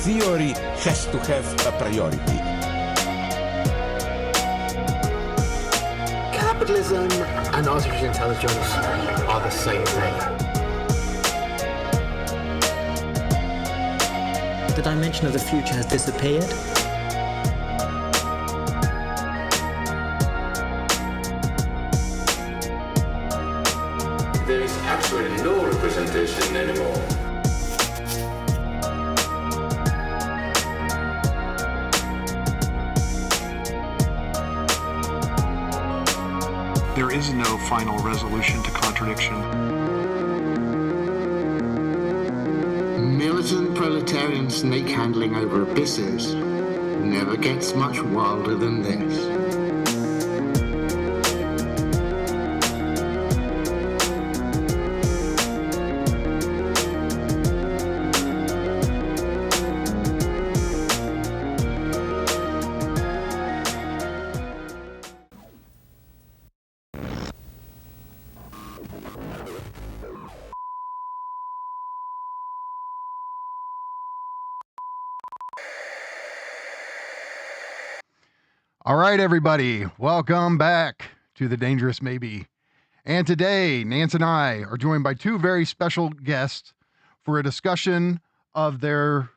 theory has to have a priority. Capitalism and artificial intelligence are the same thing. The dimension of the future has disappeared. There is actually no representation anymore. There is no final resolution to contradiction. Militant proletarian snake handling over abysses never gets much wilder than this. All right, everybody, welcome back to The Dangerous Maybe. And today, Nance and I are joined by two very special guests for a discussion of their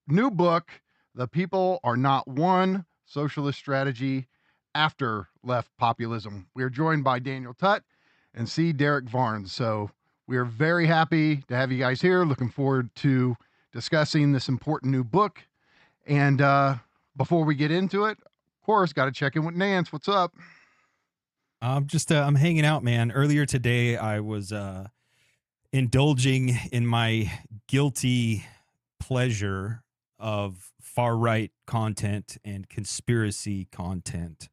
new book, The People Are Not One, Socialist Strategy After Left Populism. We are joined by Daniel Tutt and Derick Varn. So we are very happy to have you guys here. Looking forward to discussing this important new book. And before we get into it, course, got to check in with Nance. What's up? I'm hanging out, man. Earlier today, I was indulging in my guilty pleasure of far-right content and conspiracy content.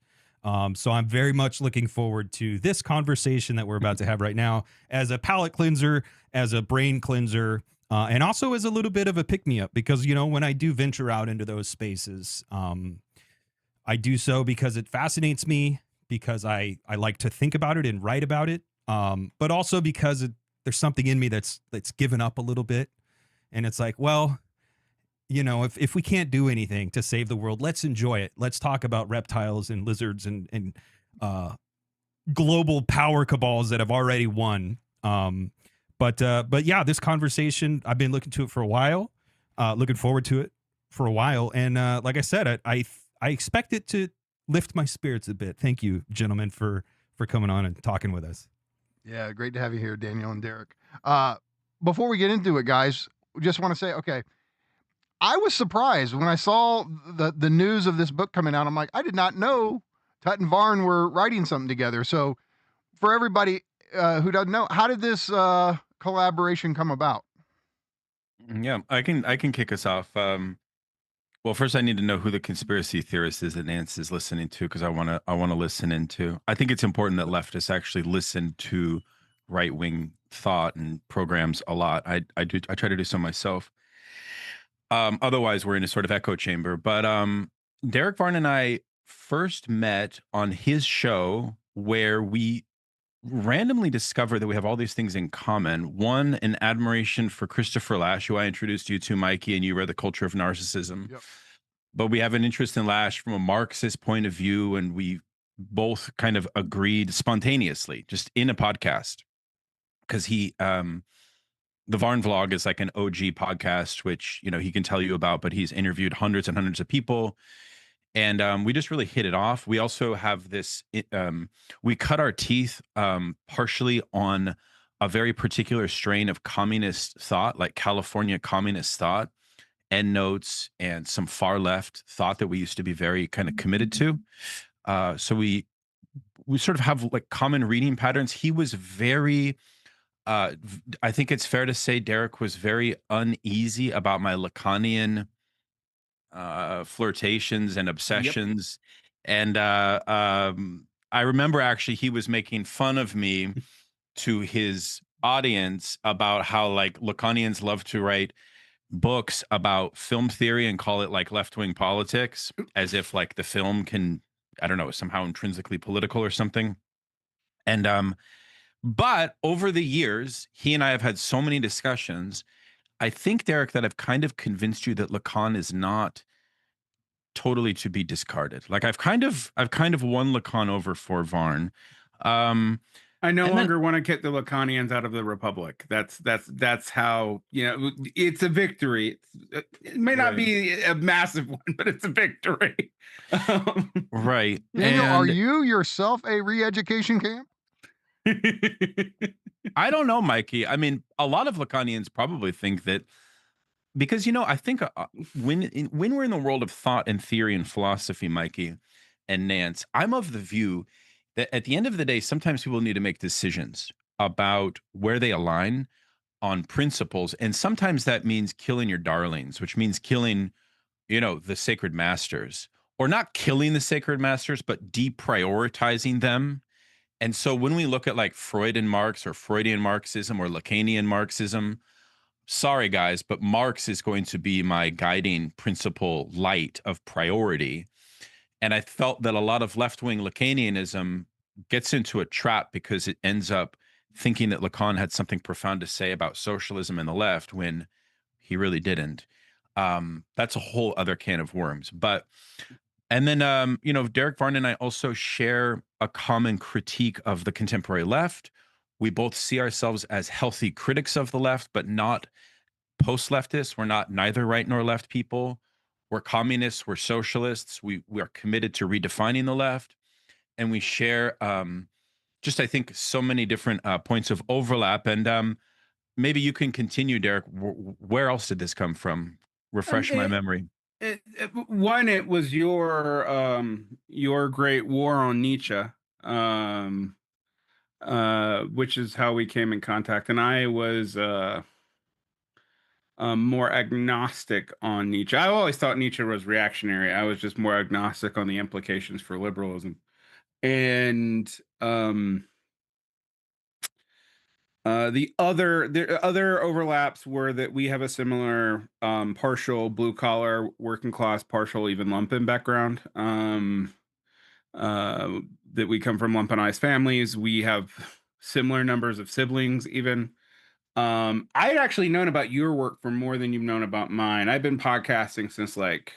So I'm very much looking forward to this conversation that we're about to have right now as a palate cleanser, as a brain cleanser, and also as a little bit of a pick-me-up because, you know, when I do venture out into those spaces, I do so because it fascinates me, because I like to think about it and write about it, but also because there's something in me that's given up a little bit. And it's like, well, you know, if we can't do anything to save the world, let's enjoy it. Let's talk about reptiles and lizards and global power cabals that have already won. But yeah, this conversation, I've been looking to it for a while, looking forward to it for a while. And like I said, I expect it to lift my spirits a bit. Thank you, gentlemen, for coming on and talking with us. Yeah, great to have you here, Daniel and Derick. Before we get into it, guys, just want to say, okay, I was surprised when I saw the news of this book coming out. I'm like, I did not know Tutt and Varn were writing something together. So for everybody who doesn't know, how did this collaboration come about? Yeah, I can kick us off. Well, first I need to know who the conspiracy theorist is that Nance is listening to, because I want to listen into. I think it's important that leftists actually listen to right-wing thought and programs a lot. I try to do so myself. Otherwise, we're in a sort of echo chamber. But Derick Varn and I first met on his show, where we randomly discovered that we have all these things in common. One, an admiration for Christopher Lasch, who I introduced you to, Mikey, and you read The Culture of Narcissism. Yep. But we have an interest in Lasch from a Marxist point of view, and we both kind of agreed spontaneously, just in a podcast, because he, the Varn Vlog is like an OG podcast, which, you know, he can tell you about, but he's interviewed hundreds and hundreds of people. And we just really hit it off. We also have this, we cut our teeth partially on a very particular strain of communist thought, like California communist thought, endnotes, and some far left thought that we used to be very kind of committed to. So we sort of have like common reading patterns. He was very, I think it's fair to say Derick was very uneasy about my Lacanian flirtations and obsessions. Yep. And I remember actually he was making fun of me to his audience about how like Lacanians love to write books about film theory and call it like left-wing politics, as if like the film can, I don't know, somehow intrinsically political or something. And but over the years, he and I have had so many discussions. I think, Derek, that I've kind of convinced you that Lacan is not totally to be discarded. Like I've kind of won Lacan over for Varn. I no and longer want to get the Lacanians out of the Republic. That's how, it's a victory. It may not Right. be a massive one, but it's a victory. Right. Daniel, are And you yourself a re-education camp? I don't know, Mikey. I mean, a lot of Lacanians probably think that because I think when we're in the world of thought and theory and philosophy, Mikey and Nance, I'm of the view that at the end of the day, sometimes people need to make decisions about where they align on principles, and sometimes that means killing your darlings, which means killing, the sacred masters, or not killing the sacred masters, but deprioritizing them. And so when we look at like Freud and Marx or Freudian Marxism or Lacanian Marxism, sorry guys, but Marx is going to be my guiding principle light of priority. And I felt that a lot of left-wing Lacanianism gets into a trap because it ends up thinking that Lacan had something profound to say about socialism and the left when he really didn't. That's a whole other can of worms. And then, Derick, Varn, and I also share a common critique of the contemporary left. We both see ourselves as healthy critics of the left, but not post-leftists. We're not neither right nor left people. We're communists. We're socialists. We are committed to redefining the left, and we share just, I think, so many different points of overlap. And maybe you can continue, Derick. Where else did this come from? Refresh my memory. One, it was your great war on Nietzsche, which is how we came in contact, and I was more agnostic on Nietzsche. I always thought Nietzsche was reactionary. I was just more agnostic on the implications for liberalism. And the other overlaps were that we have a similar partial blue collar, working class, partial even lumpen background. That we come from lumpenized families. We have similar numbers of siblings, even. I had actually known about your work for more than you've known about mine. I've been podcasting since like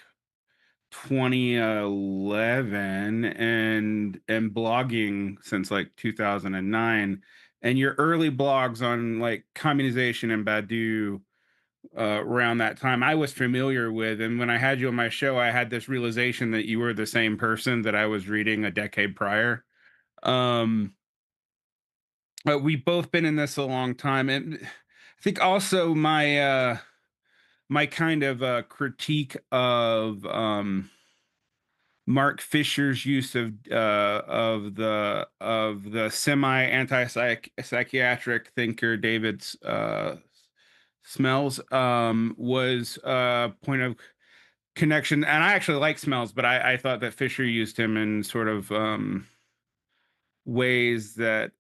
2011 and blogging since like 2009. And your early blogs on like communization and Badu around that time I was familiar with. And when I had you on my show, I had this realization that you were the same person that I was reading a decade prior. But we've both been in this a long time. And I think also my kind of critique of Mark Fisher's use of the semi anti-psychiatric thinker David Smells was a point of connection. And I actually like Smells, but I thought that Fisher used him in sort of ways that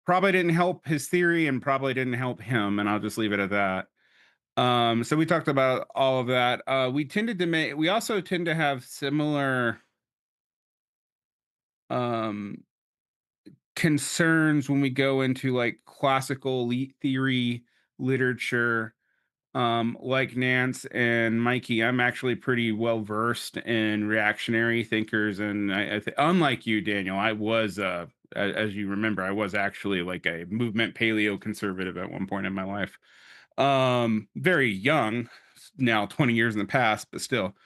probably didn't help his theory and probably didn't help him. And I'll just leave it at that. So we talked about all of that. We also tend to have similar concerns when we go into like classical theory literature. Like Nance and Mikey, I'm actually pretty well versed in reactionary thinkers, and unlike you, Daniel, I was as you remember, I was actually like a movement paleo conservative at one point in my life. Very young, now 20 years in the past, but still.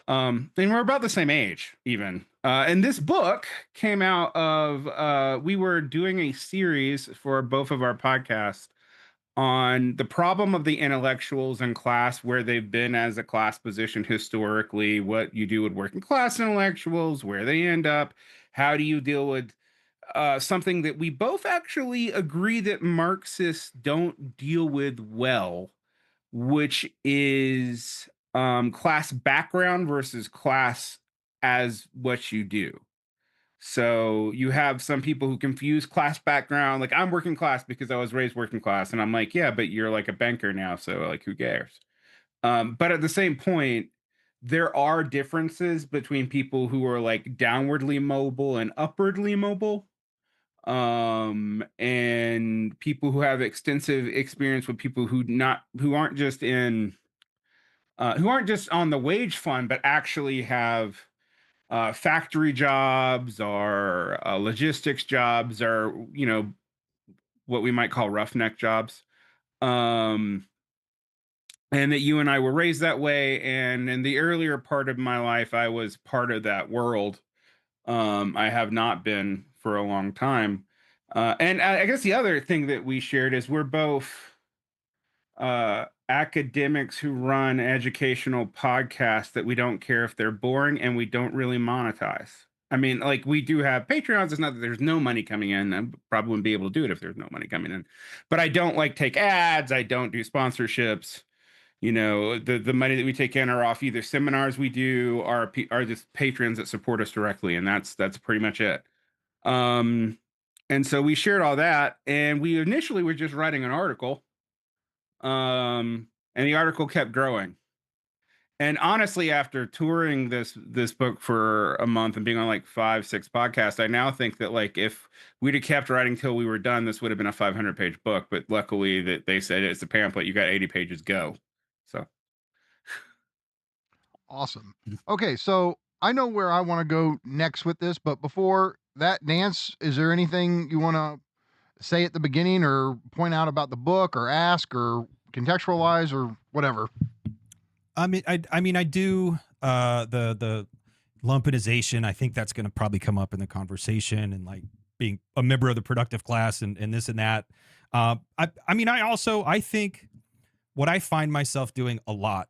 And we're about the same age, even. And this book came out of we were doing a series for both of our podcasts on the problem of the intellectuals in class, where they've been as a class position historically, what you do with working class intellectuals, where they end up, how do you deal with something that we both actually agree that Marxists don't deal with well, which is class background versus class as what you do. So you have some people who confuse class background. Like, I'm working class because I was raised working class. And I'm like, yeah, but you're like a banker now. So like, who cares? But at the same point, there are differences between people who are like downwardly mobile and upwardly mobile. and people who have extensive experience with people who aren't just on the wage fund, but actually have factory jobs or logistics jobs, or what we might call roughneck jobs. Um, and that you and I were raised that way. And in the earlier part of my life, I was part of that world. I have not been for a long time. And I guess the other thing that we shared is we're both academics who run educational podcasts that we don't care if they're boring and we don't really monetize. I mean, like, we do have Patreons. It's not that there's no money coming in. I probably wouldn't be able to do it if there's no money coming in. But I don't like take ads. I don't do sponsorships. The money that we take in are off either seminars we do, are just patrons that support us directly, and that's pretty much it. And so we shared all that, and we initially were just writing an article, and the article kept growing. And honestly, after touring this book for a month and being on like 5-6 podcasts, I now think that, like, if we'd have kept writing till we were done, this would have been a 500-page book. But luckily, that they said it's a pamphlet. You got 80 pages. Go. So Awesome. Okay, so I know where I want to go next with this, but before that, Nance, is there anything you want to say at the beginning or point out about the book or ask or contextualize or whatever? I mean, I do the lumpinization. I think that's going to probably come up in the conversation, and like being a member of the productive class and this and that. I mean, I think what I find myself doing a lot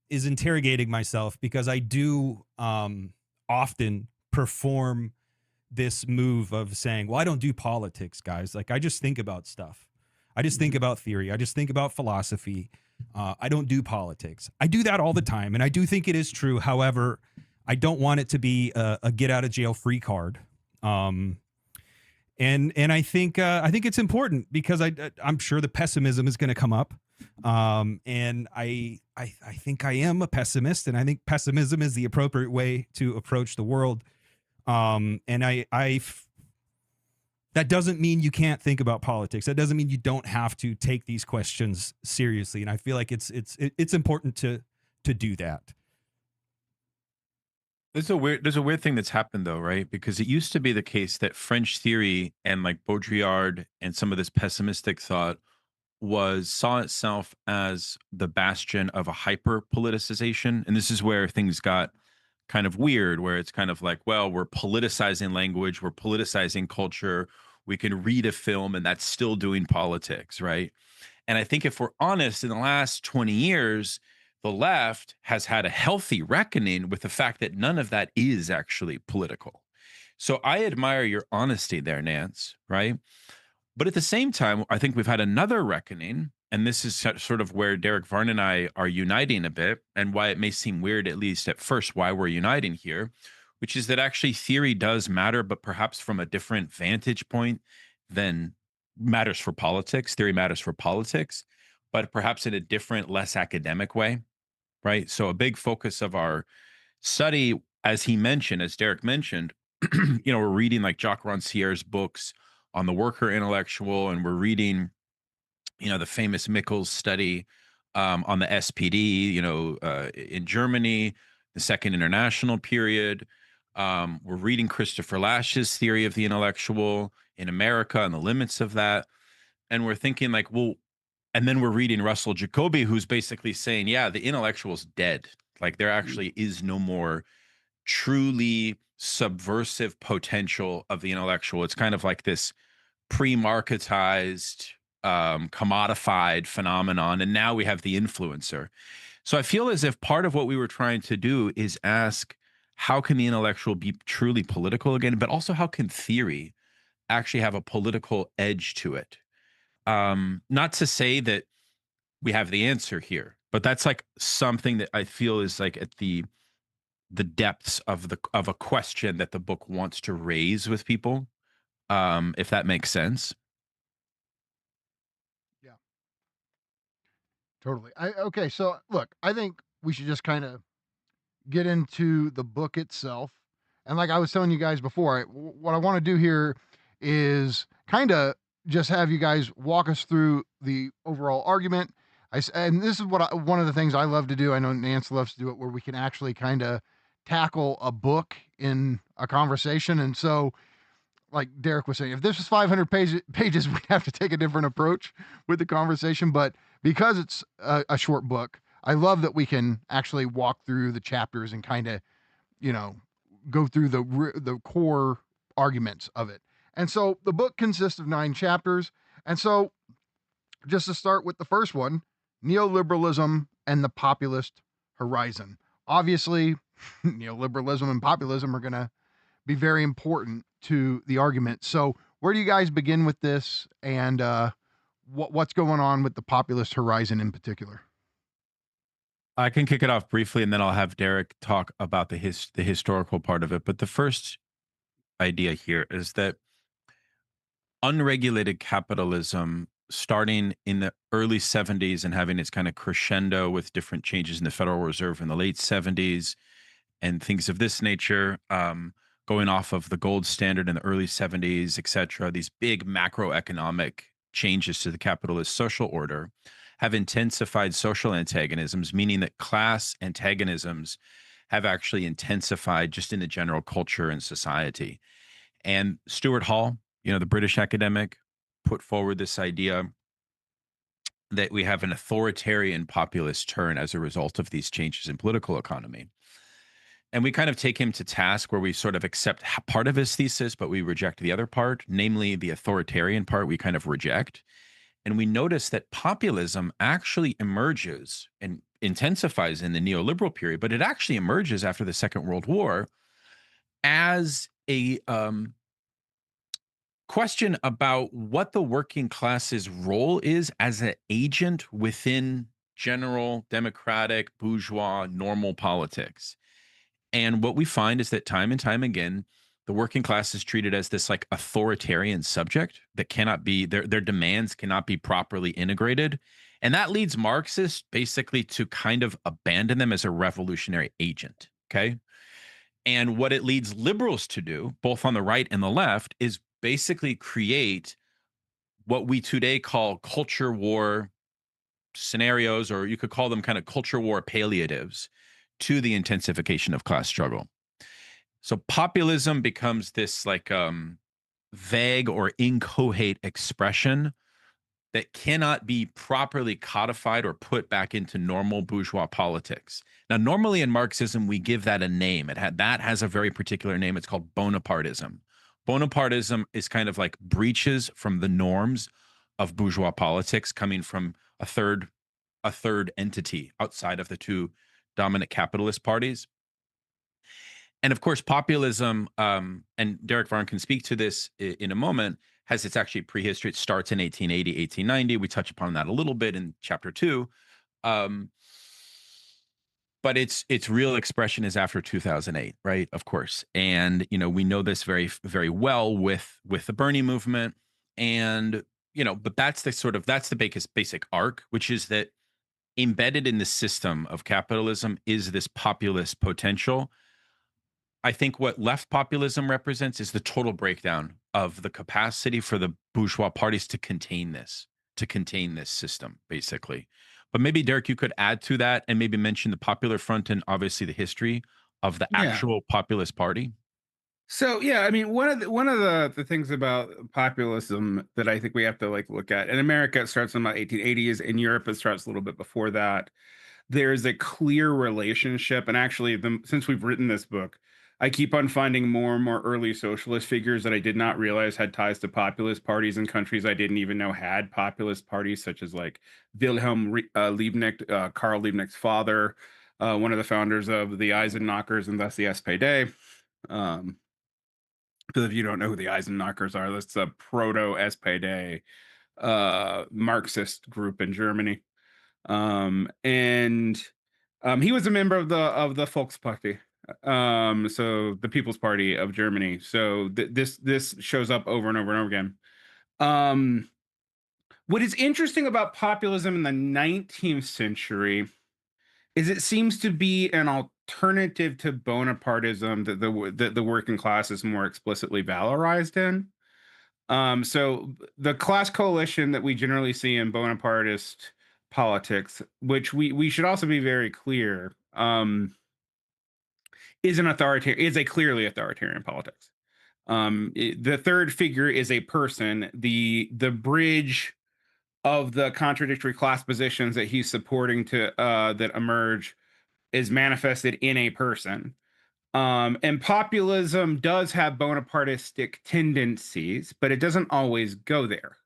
is interrogating myself, because I do often perform this move of saying, well, I don't do politics, guys. Like, I just think about stuff. I just think about theory. I just think about philosophy. I don't do politics. I do that all the time, and I do think it is true. However, I don't want it to be a get out of jail free card. And I think it's important, because I'm sure the pessimism is going to come up. And I think I am a pessimist, and I think pessimism is the appropriate way to approach the world. And that doesn't mean you can't think about politics. That doesn't mean you don't have to take these questions seriously. And I feel like it's important to do that. There's a weird thing that's happened though, right? Because it used to be the case that French theory and like Baudrillard and some of this pessimistic thought saw itself as the bastion of a hyper politicization. And this is where things got kind of weird, where it's kind of like, well, we're politicizing language, we're politicizing culture. We can read a film and that's still doing politics, right? And I think if we're honest, in the last 20 years, the left has had a healthy reckoning with the fact that none of that is actually political. So I admire your honesty there, Nance, right? But at the same time, I think we've had another reckoning, and this is sort of where Derick, Varn, and I are uniting a bit, and why it may seem weird, at least at first, why we're uniting here, which is that actually theory does matter, but perhaps from a different vantage point than matters for politics. Theory matters for politics, but perhaps in a different, less academic way, right? So a big focus of our study, as Derick mentioned, we're reading like Jacques Rancière's books on the worker intellectual, and we're reading, the famous Michels study on the SPD, in Germany, the Second International period. We're reading Christopher Lasch's theory of the intellectual in America and the limits of that. And we're thinking like, well, and then we're reading Russell Jacoby, who's basically saying, yeah, the intellectual's dead. Like, there actually is no more truly subversive potential of the intellectual. It's kind of like this pre-marketized, commodified phenomenon, and now we have the influencer. So I feel as if part of what we were trying to do is ask, how can the intellectual be truly political again, but also how can theory actually have a political edge to it? Not to say that we have the answer here, but that's like something that I feel is like at the depths of a question that the book wants to raise with people, if that makes sense. Yeah, totally. Okay, so look, I think we should just kind of get into the book itself. And like I was telling you guys before, what I want to do here is kind of just have you guys walk us through the overall argument. And this is one of the things I love to do. I know Nance loves to do it, where we can actually kind of tackle a book in a conversation. And so, like Derick was saying, if this was 500 pages, we'd have to take a different approach with the conversation. But because it's a short book, I love that we can actually walk through the chapters and kind of, go through the core arguments of it. And so the book consists of 9 chapters. And so, just to start with the first one, neoliberalism and the populist horizon. Obviously, neoliberalism and populism are going to be very important to the argument. So, where do you guys begin with this, and what's going on with the populist horizon in particular? I can kick it off briefly, and then I'll have Derick talk about the historical part of it. But the first idea here is that unregulated capitalism, starting in the early 70s and having its kind of crescendo with different changes in the Federal Reserve in the late 70s and things of this nature, going off of the gold standard in the early 70s, et cetera, these big macroeconomic changes to the capitalist social order have intensified social antagonisms, meaning that class antagonisms have actually intensified just in the general culture and society. And Stuart Hall, the British academic, put forward this idea that we have an authoritarian populist turn as a result of these changes in political economy. And we kind of take him to task, where we sort of accept part of his thesis, but we reject the other part, namely the authoritarian part we kind of reject. And we notice that populism actually emerges and intensifies in the neoliberal period, but it actually emerges after the Second World War as a question about what the working class's role is as an agent within general democratic bourgeois normal politics. And what we find is that time and time again, the working class is treated as this like authoritarian subject that cannot be, their demands cannot be properly integrated. And that leads Marxists basically to kind of abandon them as a revolutionary agent. Okay. And what it leads liberals to do, both on the right and the left, is basically create what we today call culture war scenarios, or you could call them kind of culture war palliatives to the intensification of class struggle. So populism becomes this like vague or inchoate expression that cannot be properly codified or put back into normal bourgeois politics. Now, normally in Marxism, we give that a name. That has a very particular name. It's called Bonapartism. Bonapartism is kind of like breaches from the norms of bourgeois politics coming from a third entity outside of the two dominant capitalist parties. And of course, populism, and Derick Varn can speak to this in a moment, has its actually prehistory. It starts in 1880, 1890. We touch upon that a little bit in chapter 2. But its real expression is after 2008, right? Of course. And, we know this very, very well with the Bernie movement. And, but that's the basic arc, which is that embedded in the system of capitalism is this populist potential. I think what left populism represents is the total breakdown of the capacity for the bourgeois parties to contain this system, basically. But maybe, Derick, you could add to that and maybe mention the Popular Front and obviously the history of the actual populist party. So yeah, I mean, one of the things about populism that I think we have to look at, in America it starts in about 1880s, in Europe it starts a little bit before that. There's a clear relationship, and actually, since we've written this book, I keep on finding more and more early socialist figures that I did not realize had ties to populist parties in countries I didn't even know had populist parties, such as like Wilhelm Liebknecht, Karl Liebknecht's father, one of the founders of the Eisenknockers and thus the SPD. Because if you don't know who the Eisenknockers are, that's a proto-SPD Marxist group in Germany. And he was a member of the Volksparty, so the People's Party of Germany. So this shows up over and over and over again. What is interesting about populism in the 19th century is it seems to be an alternative to Bonapartism that the working class is more explicitly valorized in. So the class coalition that we generally see in Bonapartist politics, which we should also be very clear, is a clearly authoritarian politics. The third figure is a person. The bridge of the contradictory class positions that he's supporting to that emerge is manifested in a person. And populism does have Bonapartistic tendencies, but it doesn't always go there.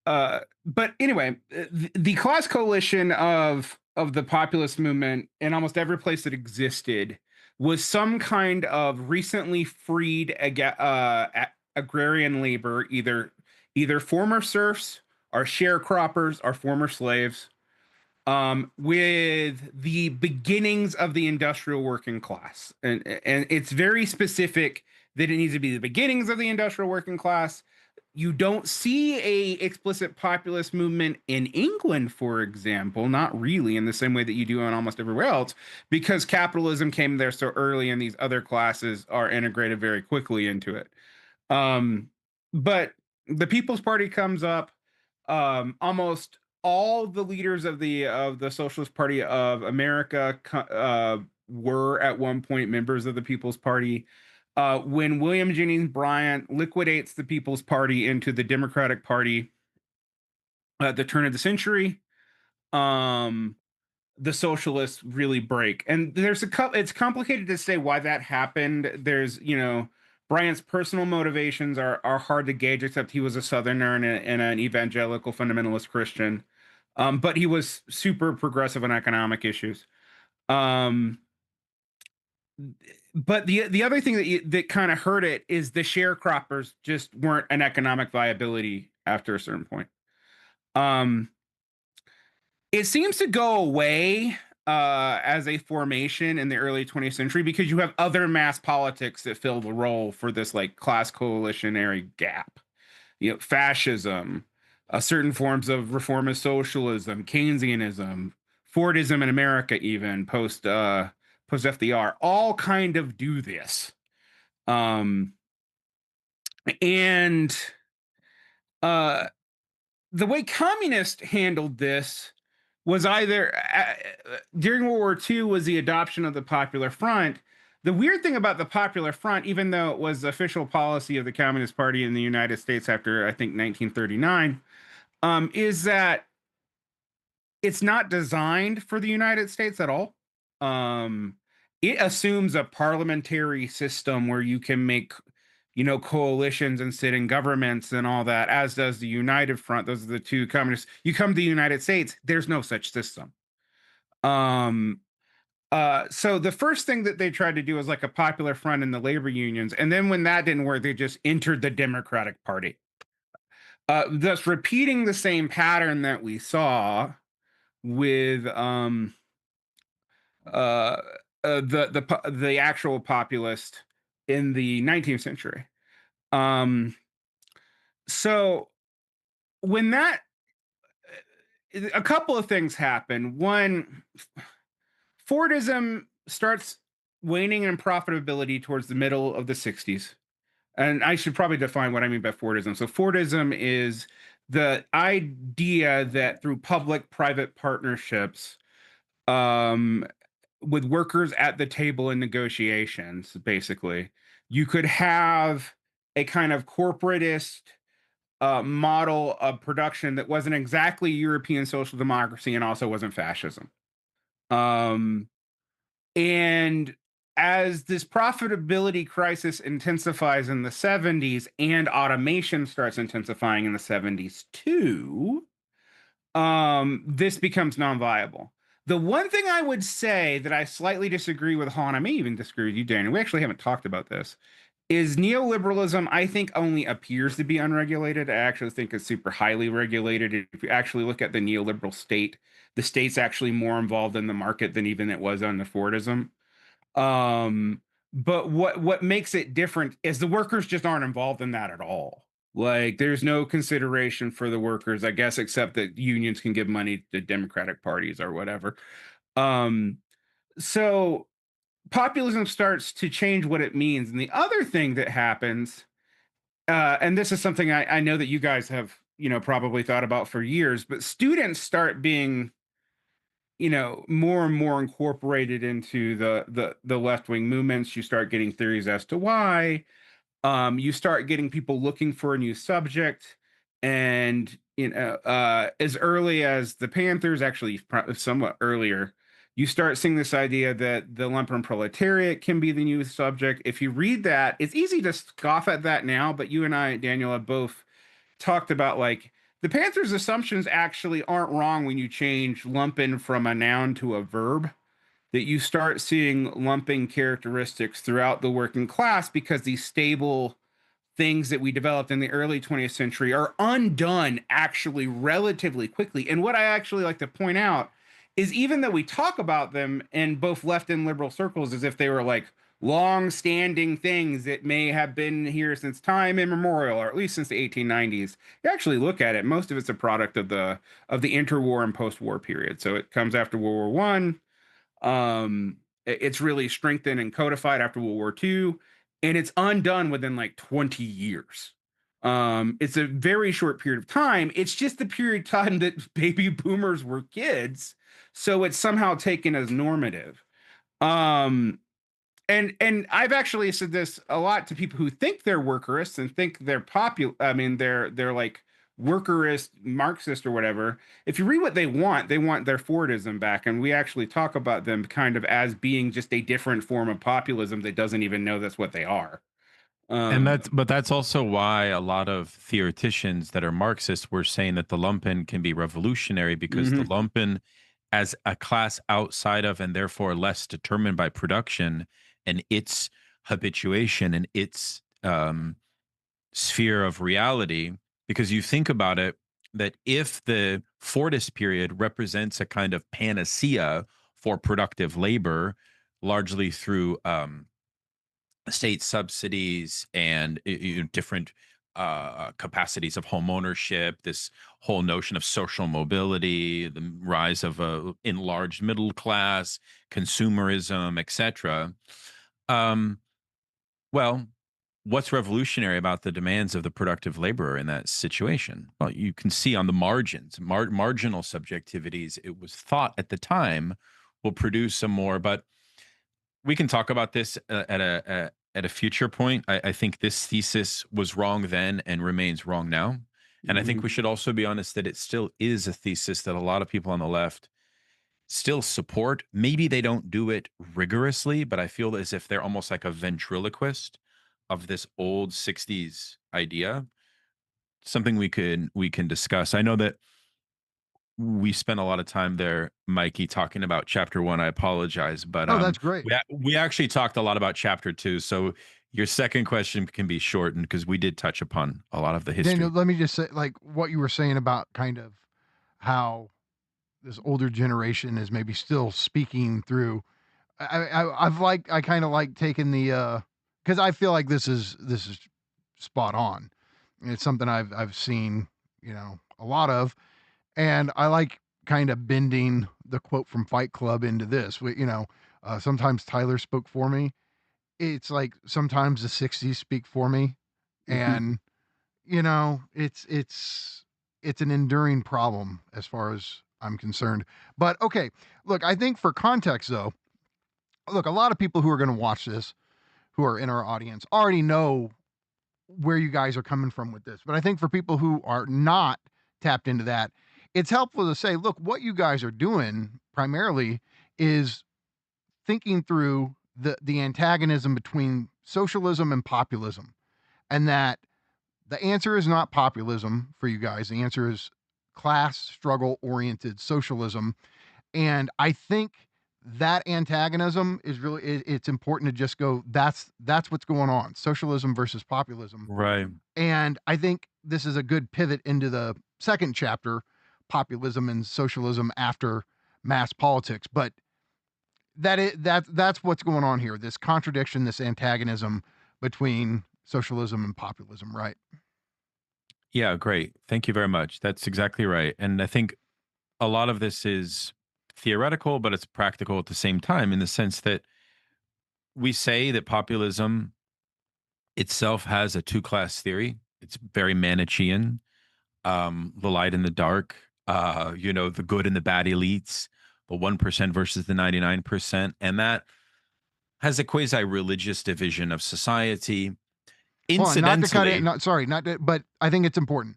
But anyway, the class coalition of the populist movement in almost every place that existed was some kind of recently freed agrarian labor, either former serfs or sharecroppers or former slaves, with the beginnings of the industrial working class. And it's very specific that it needs to be the beginnings of the industrial working class. You don't see a explicit populist movement in England, for example, not really in the same way that you do in almost everywhere else, because capitalism came there so early and these other classes are integrated very quickly into it. But the People's Party comes up. Almost all the leaders of the Socialist Party of America were at one point members of the People's Party. When William Jennings Bryan liquidates the People's Party into the Democratic Party at the turn of the century, the socialists really break. And it's complicated to say why that happened. There's, Bryan's personal motivations are hard to gauge, except he was a Southerner and an evangelical fundamentalist Christian. But he was super progressive on economic issues. But the other thing that kind of hurt it is the sharecroppers just weren't an economic viability after a certain point. It seems to go away as a formation in the early 20th century because you have other mass politics that fill the role for this like class coalitionary gap. Fascism, certain forms of reformist socialism, Keynesianism, Fordism in America, even post FDR, all kind of do this. And the way communists handled this was either during World War II was the adoption of the Popular Front. The weird thing about the Popular Front, even though it was the official policy of the Communist Party in the United States after, I think, 1939, is that it's not designed for the United States at all. It assumes a parliamentary system where you can make, coalitions and sit in governments and all that, as does the United Front. Those are the two communists. You come to the United States, there's no such system. So the first thing that they tried to do was like a Popular Front in the labor unions. And then when that didn't work, they just entered the Democratic Party. Thus repeating the same pattern that we saw with the actual populist in the 19th century. So when that, a couple of things happen. One, Fordism starts waning in profitability towards the middle of the 60s. And I should probably define what I mean by Fordism. So Fordism is the idea that through public-private partnerships, with workers at the table in negotiations, basically, you could have a kind of corporatist model of production that wasn't exactly European social democracy and also wasn't fascism. And as this profitability crisis intensifies in the 70s and automation starts intensifying in the 70s too, this becomes non-viable. The one thing I would say that I slightly disagree with Han, I may even disagree with you, Daniel, we actually haven't talked about this, is neoliberalism, I think, only appears to be unregulated. I actually think it's super highly regulated. If you actually look at the neoliberal state, the state's actually more involved in the market than even it was under Fordism. But what makes it different is the workers just aren't involved in that at all. Like, there's no consideration for the workers, I guess, except that unions can give money to Democratic parties or whatever. So populism starts to change what it means. And the other thing that happens, and this is something I know that you guys have, probably thought about for years, but students start being, more and more incorporated into the left wing movements. You start getting theories as to why. You start getting people looking for a new subject, and as early as the Panthers, actually somewhat earlier, you start seeing this idea that the lumpen proletariat can be the new subject. If you read that, it's easy to scoff at that now, but you and I, Daniel, have both talked about like the Panthers' assumptions actually aren't wrong when you change lumpen from a noun to a verb, that you start seeing lumping characteristics throughout the working class because these stable things that we developed in the early 20th century are undone actually relatively quickly. And what I actually like to point out is even though we talk about them in both left and liberal circles as if they were like long-standing things that may have been here since time immemorial, or at least since the 1890s, you actually look at it, most of it's a product of the interwar and post-war period. So it comes after World War One. It's really strengthened and codified after World War II, and it's undone within like 20 years. It's a very short period of time. It's just the period of time that baby boomers were kids, so it's somehow taken as normative. Um, and I've actually said this a lot to people who think they're workerists and think they're they're like workerist Marxist or whatever. If you read what they want their Fordism back, and we actually talk about them kind of as being just a different form of populism that doesn't even know that's what they are. And Um, that's also why a lot of theoreticians that are Marxists were saying that the lumpen can be revolutionary, because the mhm. lumpen, as a class outside of and therefore less determined by production and its habituation and its sphere of reality, because you think about it, that if the Fordist period represents a kind of panacea for productive labor, largely through state subsidies and different capacities of home ownership, this whole notion of social mobility, the rise of a enlarged middle class, consumerism, etc. Um, well, what's revolutionary about the demands of the productive laborer in that situation? Well, you can see on the margins, marginal subjectivities. It was thought at the time will produce some more, but we can talk about this at a future point. I think this thesis was wrong then and remains wrong now. And I think we Mhm. should also be honest that it still is a thesis that a lot of people on the left still support. Maybe they don't do it rigorously, but I feel as if they're almost like a ventriloquist of this old 60s idea. Something we can discuss. I know that we spent a lot of time there, Mikey, talking about chapter one. I apologize, but Oh, that's great. we actually talked a lot about chapter two. So your second question can be shortened because we did touch upon a lot of the Daniel, history. let me just say, like what you were saying about kind of how this older generation is maybe still speaking through. I kind of like taking the because I feel like this is spot on. And it's something I've seen a lot of, and I like kind of bending the quote from Fight Club into this. Sometimes Tyler spoke for me. It's like sometimes the '60s speak for me, and it's an enduring problem as far as I'm concerned. But okay, look, I think for context though, look, a lot of people who are going to watch this, who are in our audience, already know where you guys are coming from with this. But I think for people who are not tapped into that, it's helpful to say, look, what you guys are doing primarily is thinking through the antagonism between socialism and populism, and that the answer is not populism for you guys. The answer is class struggle oriented socialism. And I think that antagonism is really it's important to just go, that's what's going on. Socialism versus populism. Right. And I think this is a good pivot into the second chapter, populism and socialism after mass politics. But that's what's going on here. This contradiction, this antagonism between socialism and populism, right? Yeah, great. Thank you very much. That's exactly right. And I think a lot of this is theoretical, but it's practical at the same time, in the sense that we say that populism itself has a two-class theory. It's very Manichean, the light and the dark, the good and the bad elites, the 1% versus the 99%. And that has a quasi-religious division of society. Hold on, not to cut Incidentally, it. Not sorry, not to, but I think it's important.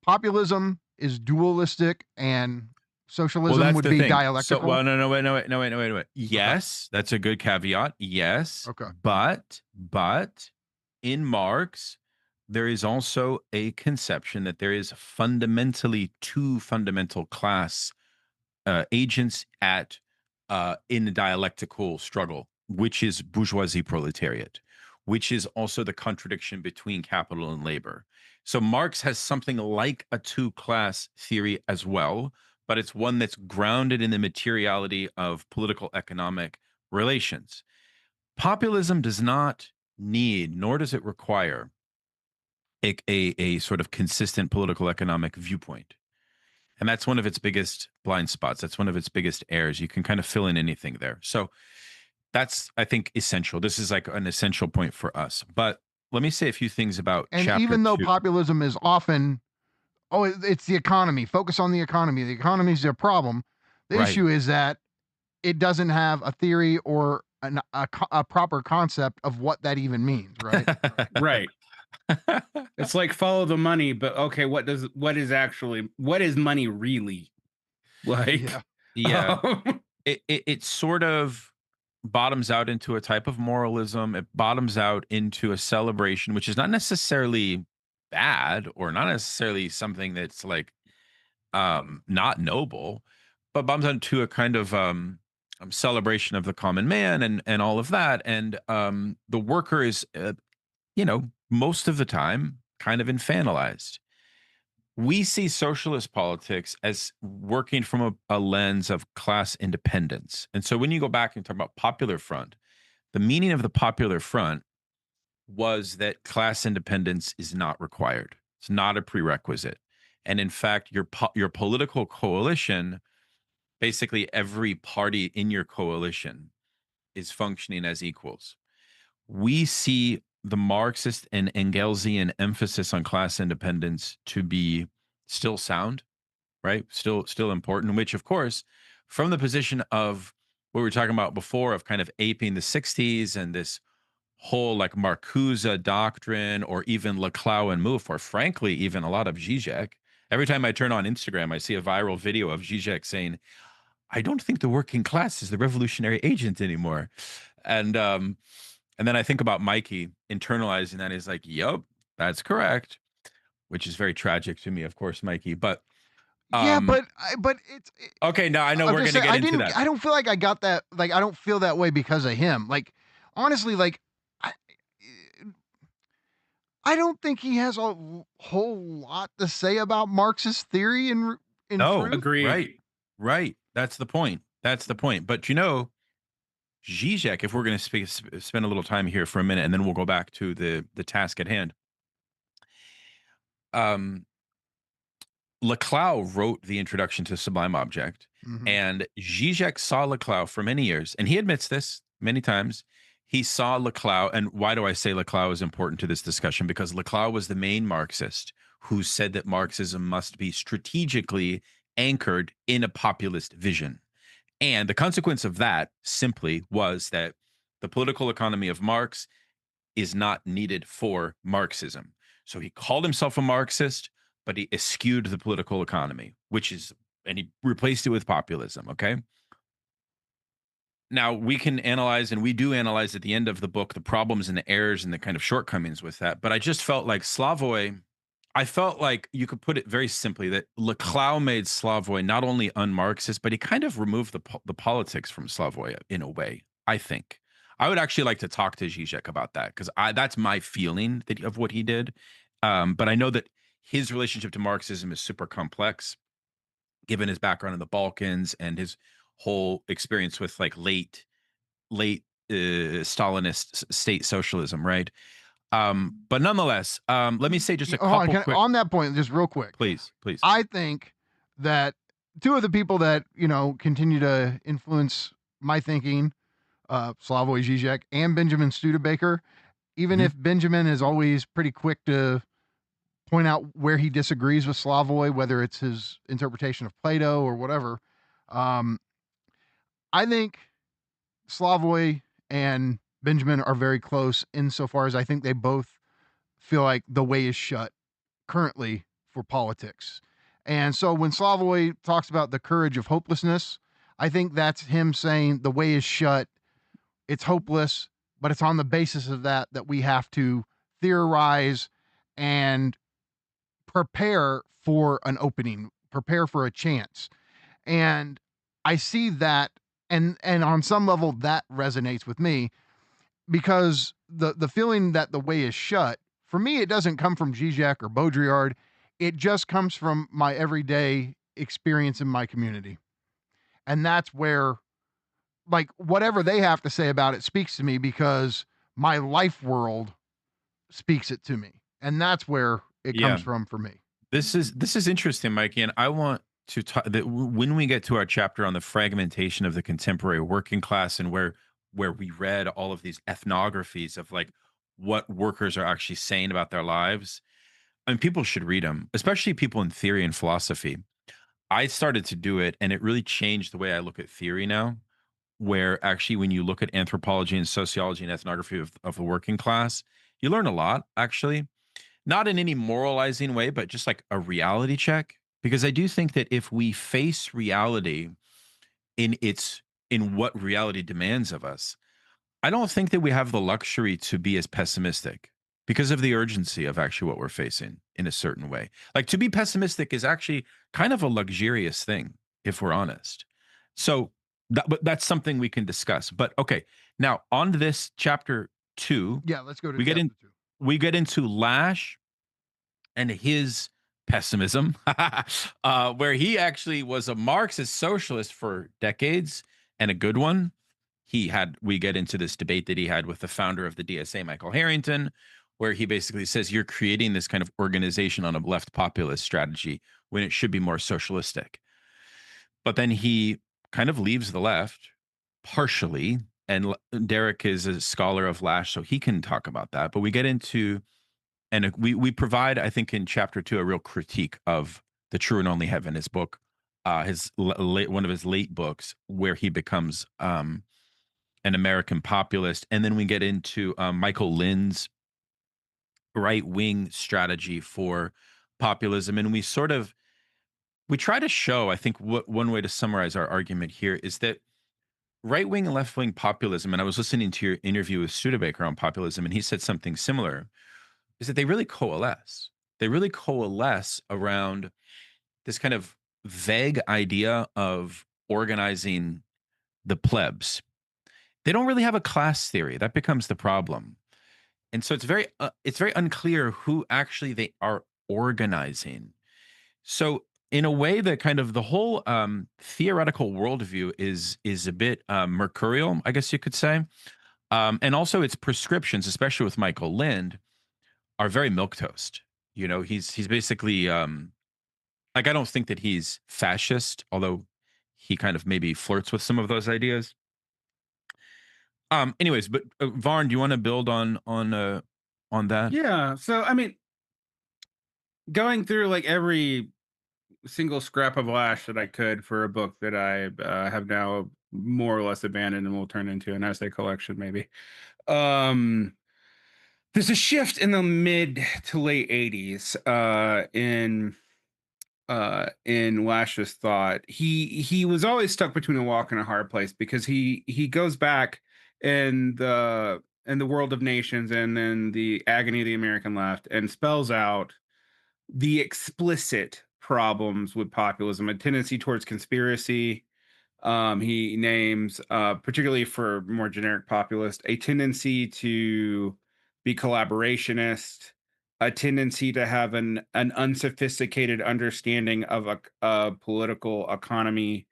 Populism is dualistic, and well, socialism that's would the be thing. So, dialectical. well, no, wait. Yes, that's a good caveat. Yes. Okay. But in Marx, there is also a conception that there is fundamentally two fundamental class agents in the dialectical struggle, which is bourgeoisie proletariat, which is also the contradiction between capital and labor. So Marx has something like a two-class theory as well, but it's one that's grounded in the materiality of political economic relations. Populism does not need, nor does it require, a sort of consistent political economic viewpoint. And that's one of its biggest blind spots. That's one of its biggest errors. You can kind of fill in anything there. So that's, I think, essential. This is like an essential point for us. But let me say a few things about And chapter even though 2. populism is often, it's the economy, focus on the economy. The economy is their problem. The Right. issue is that it doesn't have a theory or a proper concept of what that even means, right? Right. It's like follow the money, but okay, what is money really? Like, Yeah. Yeah. It sort of bottoms out into a type of moralism. It bottoms out into a celebration, which is not necessarily bad or not necessarily something that's like not noble, but bottoms out into a kind of celebration of the common man and all of that. And the worker is, most of the time kind of infantilized. We see socialist politics as working from a lens of class independence. And so when you go back and talk about Popular Front, the meaning of the Popular Front was that class independence is not required. It's not a prerequisite. And in fact, your political coalition, basically every party in your coalition is functioning as equals. We see the Marxist and Engelsian emphasis on class independence to be still sound, right? Still important, which of course, from the position of what we were talking about before of kind of aping the 60s and this whole like Marcuse doctrine or even Laclau and Mouffe, or frankly, even a lot of Žižek. Every time I turn on Instagram, I see a viral video of Žižek saying, I don't think the working class is the revolutionary agent anymore. And then I think about Mikey internalizing that. He's like, yep, that's correct, which is very tragic to me, of course, Mikey. But Yeah, but it's okay. Now I know we're going to get into that. I don't feel like I got that. Like, I don't feel that way because of him. Like, honestly, like, I don't think he has a whole lot to say about Marxist theory in truth. agreed. Right. That's the point. But Žižek, if we're going to spend a little time here for a minute, and then we'll go back to the task at hand. Laclau wrote the introduction to Sublime Object, and Žižek saw Laclau for many years, and he admits this many times. He saw Laclau, and why do I say Laclau is important to this discussion? Because Laclau was the main Marxist who said that Marxism must be strategically anchored in a populist vision. And the consequence of that simply was that the political economy of Marx is not needed for Marxism. So he called himself a Marxist, but he eschewed the political economy, and he replaced it with populism, okay? Now, we can analyze, and we do analyze at the end of the book, the problems and the errors and the kind of shortcomings with that. But I just felt like I felt like you could put it very simply that Laclau made Slavoj not only un-Marxist, but he kind of removed the politics from Slavoj in a way, I think. I would actually like to talk to Žižek about that because that's my feeling of what he did. But I know that his relationship to Marxism is super complex, given his background in the Balkans and his whole experience with like late Stalinist state socialism, right? But nonetheless, let me say just a couple quick on that point, just real quick. Please. I think that two of the people that continue to influence my thinking Slavoj Žižek and Benjamin Studebaker, even Mhm. if Benjamin is always pretty quick to point out where he disagrees with Slavoj, whether it's his interpretation of Plato or whatever. Um, I think Slavoj and Benjamin are very close insofar as I think they both feel like the way is shut currently for politics. And so when Slavoj talks about the courage of hopelessness, I think that's him saying the way is shut, it's hopeless, but it's on the basis of that we have to theorize and prepare for an opening, prepare for a chance. And I see that, and on some level that resonates with me, because the feeling that the way is shut, for me, it doesn't come from Zizek or Baudrillard. It just comes from my everyday experience in my community. And that's where, like, whatever they have to say about it speaks to me because my life world speaks it to me. And that's where it Yeah. comes from for me. This is interesting, Mikey, and I want to talk that when we get to our chapter on the fragmentation of the contemporary working class and where we read all of these ethnographies of like what workers are actually saying about their lives. I mean, people should read them, especially people in theory and philosophy. I started to do it, and it really changed the way I look at theory now. Where actually, when you look at anthropology and sociology and ethnography of the working class, you learn a lot, actually not in any moralizing way, but just like a reality check. Because I do think that if we face reality in what reality demands of us, I don't think that we have the luxury to be as pessimistic because of the urgency of actually what we're facing in a certain way. Like to be pessimistic is actually kind of a luxurious thing, if we're honest. So but that's something we can discuss. But okay, now on to this chapter 2, Yeah, let's go to we get chapter in 2. we get into Lash and his pessimism, where he actually was a Marxist socialist for decades and a good one. We get into this debate that he had with the founder of the DSA, Michael Harrington, where he basically says you're creating this kind of organization on a left populist strategy when it should be more socialistic. But then he kind of leaves the left partially. And Derick is a scholar of Lash, so he can talk about that. But we get into and we provide, I think, in chapter 2, a real critique of the True and Only Heaven, his book, one of his late books, where he becomes an American populist, and then we get into Michael Lynn's right wing strategy for populism, and we try to show, I think, what one way to summarize our argument here is that right wing and left wing populism, and I was listening to your interview with Studebaker on populism, and he said something similar is that they really coalesce. They really coalesce around this kind of vague idea of organizing the plebs. They don't really have a class theory. That becomes the problem. And so it's very unclear who actually they are organizing. So in a way that kind of the whole theoretical worldview is a bit mercurial, I guess you could say. And also its prescriptions, especially with Michael Lind, are very milquetoast. You know, he's basically like I don't think that he's fascist, although he kind of maybe flirts with some of those ideas. Anyways, but Varn, do you want to build on that? Yeah. So I mean, going through like every single scrap of Lash that I could for a book that I have now more or less abandoned and will turn into an essay collection, maybe. Um, there's a shift in the mid to late 80s in Lash's thought. He was always stuck between a walk and a hard place because he goes back in the world of nations and then the agony of the American left and spells out the explicit problems with populism, a tendency towards conspiracy. He names, particularly for more generic populist, a tendency to be collaborationist, a tendency to have an unsophisticated understanding of a political economy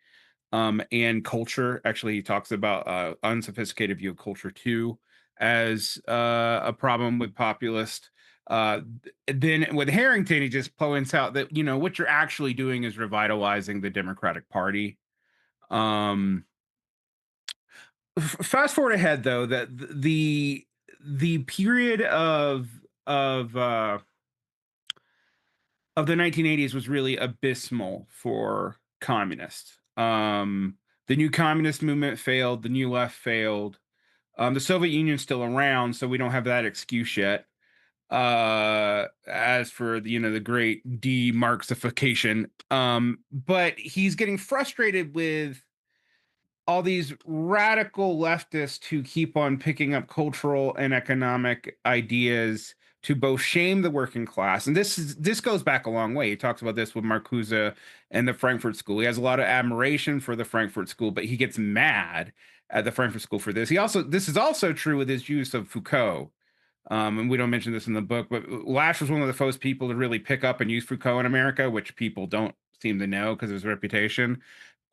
and culture. Actually, he talks about unsophisticated view of culture too as a problem with populist. Then with Harrington, he just points out that what you're actually doing is revitalizing the Democratic Party. Um, fast forward ahead though, that the period of the 1980s was really abysmal for communists. The new communist movement failed, the new left failed. The Soviet Union's still around, so we don't have that excuse yet. As for the great de-Marxification, but he's getting frustrated with all these radical leftists who keep on picking up cultural and economic ideas to both shame the working class. And this goes back a long way. He talks about this with Marcuse and the Frankfurt School. He has a lot of admiration for the Frankfurt School, but he gets mad at the Frankfurt School for this. This is also true with his use of Foucault. And we don't mention this in the book, but Lasch was one of the first people to really pick up and use Foucault in America, which people don't seem to know because of his reputation.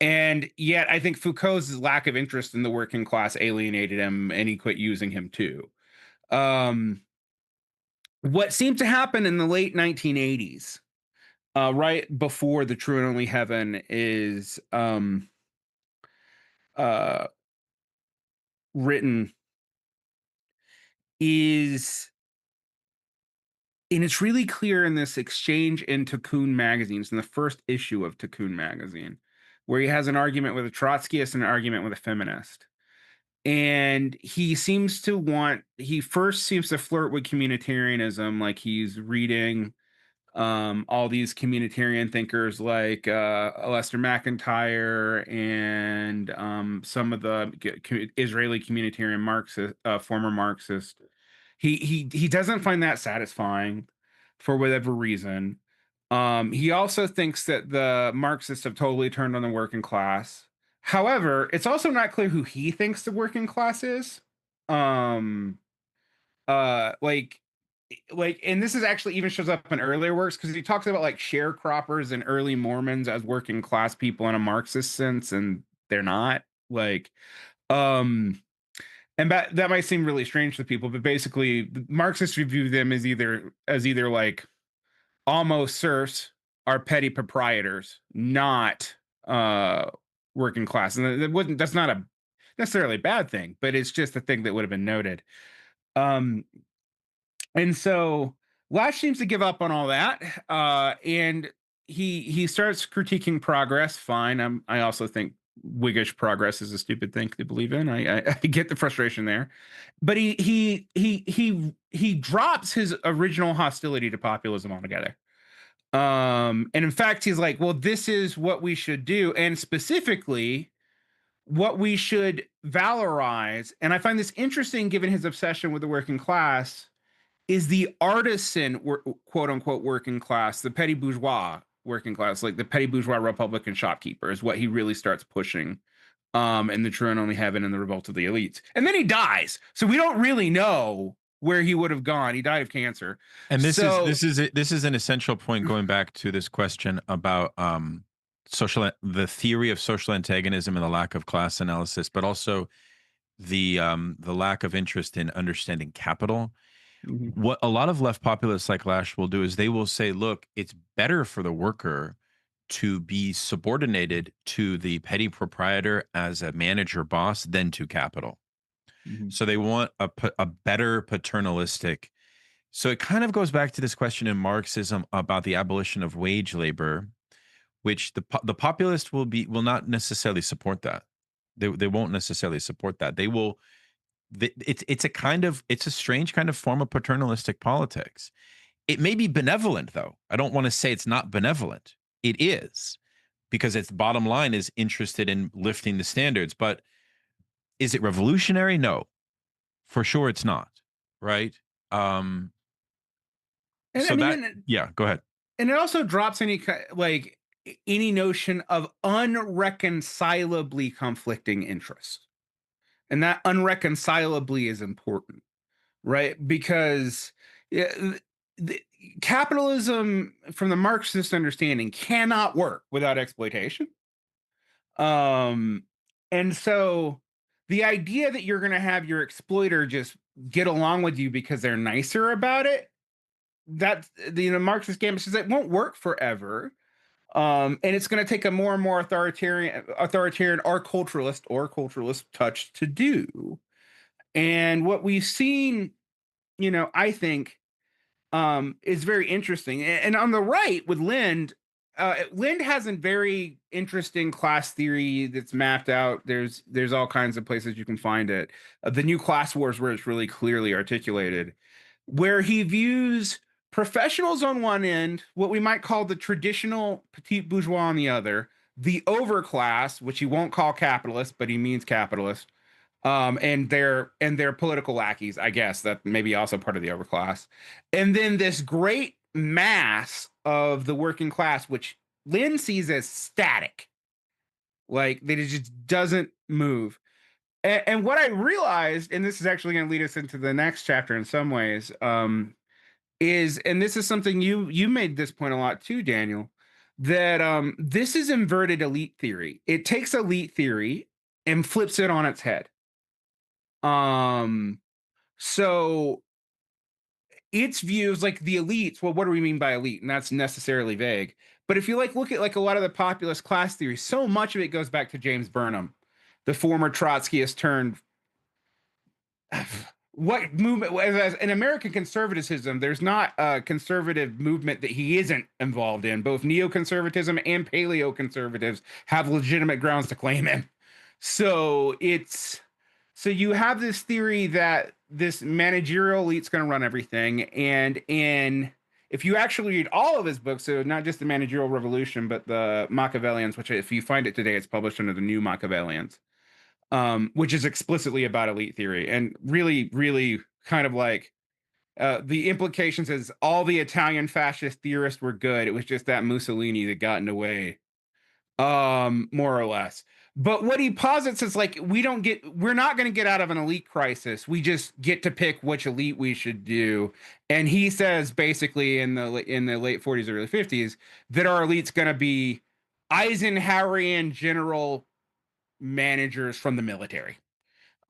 And yet I think Foucault's lack of interest in the working class alienated him, and he quit using him too. What seemed to happen in the late 1980s, right before The True and Only Heaven is written, and it's really clear in this exchange in Tikkun magazines, in the first issue of Tikkun magazine, where he has an argument with a Trotskyist and an argument with a feminist. And he first seems to flirt with communitarianism, like he's reading all these communitarian thinkers like Lester McIntyre and some of the Israeli communitarian Marxist, former Marxist. He doesn't find that satisfying for whatever reason. He also thinks that the Marxists have totally turned on the working class. However, it's also not clear who he thinks the working class is. Like, and this is actually even shows up in earlier works, because he talks about like sharecroppers and early Mormons as working class people in a Marxist sense, and they're not. Like, and that might seem really strange to people, but basically, Marxists view them as either like almost serfs are petty proprietors, not working class. And that's not a necessarily bad thing, but it's just a thing that would have been noted. And so Lasch seems to give up on all that, and he starts critiquing progress. Fine. I also think Whiggish progress is a stupid thing to believe in. I get the frustration there, but he drops his original hostility to populism altogether. And in fact, he's like, well, this is what we should do, and specifically what we should valorize. And I find this interesting given his obsession with the working class is the artisan quote unquote working class, the petty bourgeois working class, like the petty bourgeois Republican shopkeeper is what he really starts pushing in The True and Only Heaven and The Revolt of the Elites. And then he dies. So we don't really know where he would have gone. He died of cancer. And this is an essential point, going back to this question about the theory of social antagonism and the lack of class analysis, but also the lack of interest in understanding capital. Mm-hmm. What a lot of left populists like Lasch will do is they will say, look, it's better for the worker to be subordinated to the petty proprietor as a manager boss than to capital. Mm-hmm. So they want a better paternalistic. So it kind of goes back to this question in Marxism about the abolition of wage labor, which the populist will not necessarily support that. They won't necessarily support that. They will. It's a strange kind of form of paternalistic politics. It may be benevolent, though. I don't want to say it's not benevolent. It is, because its bottom line is interested in lifting the standards. But is it revolutionary? No, for sure it's not. Right. Go ahead. And it also drops any notion of unreconcilably conflicting interests. And that unreconcilably is important, right? Because capitalism, from the Marxist understanding, cannot work without exploitation. And so the idea that you're going to have your exploiter just get along with you because they're nicer about it, that's the Marxist game says it won't work forever. And it's going to take a more and more authoritarian or culturalist touch to do. And what we've seen, I think, is very interesting. And on the right with Lind, Lind has a very interesting class theory that's mapped out. There's all kinds of places you can find it. The New Class Wars, where it's really clearly articulated, where he views professionals on one end, what we might call the traditional petite bourgeois on the other, the overclass, which he won't call capitalist, but he means capitalist, and their political lackeys, I guess, that may be also part of the overclass, and then this great mass of the working class, which Lynn sees as static, like that it just doesn't move. And what I realized, and this is actually going to lead us into the next chapter in some ways, is, and this is something you made this point a lot too, Daniel, that this is inverted elite theory. It takes elite theory and flips it on its head. So its views, like the elites, well, what do we mean by elite? And that's necessarily vague. But if you look at a lot of the populist class theory, so much of it goes back to James Burnham, the former Trotskyist turned what movement, as in American conservatism, there's not a conservative movement that he isn't involved in. Both neoconservatism and paleoconservatives have legitimate grounds to claim him. So you have this theory that this managerial elite's going to run everything. And if you actually read all of his books, so not just the Managerial Revolution, but the Machiavellians, which if you find it today, it's published under the New Machiavellians, which is explicitly about elite theory and really, really kind of the implications is all the Italian fascist theorists were good. It was just that Mussolini that got in the way, more or less. But what he posits is we're not going to get out of an elite crisis. We just get to pick which elite we should do. And he says basically in the late 40s, early 50s, that our elite's going to be Eisenhowerian general managers from the military,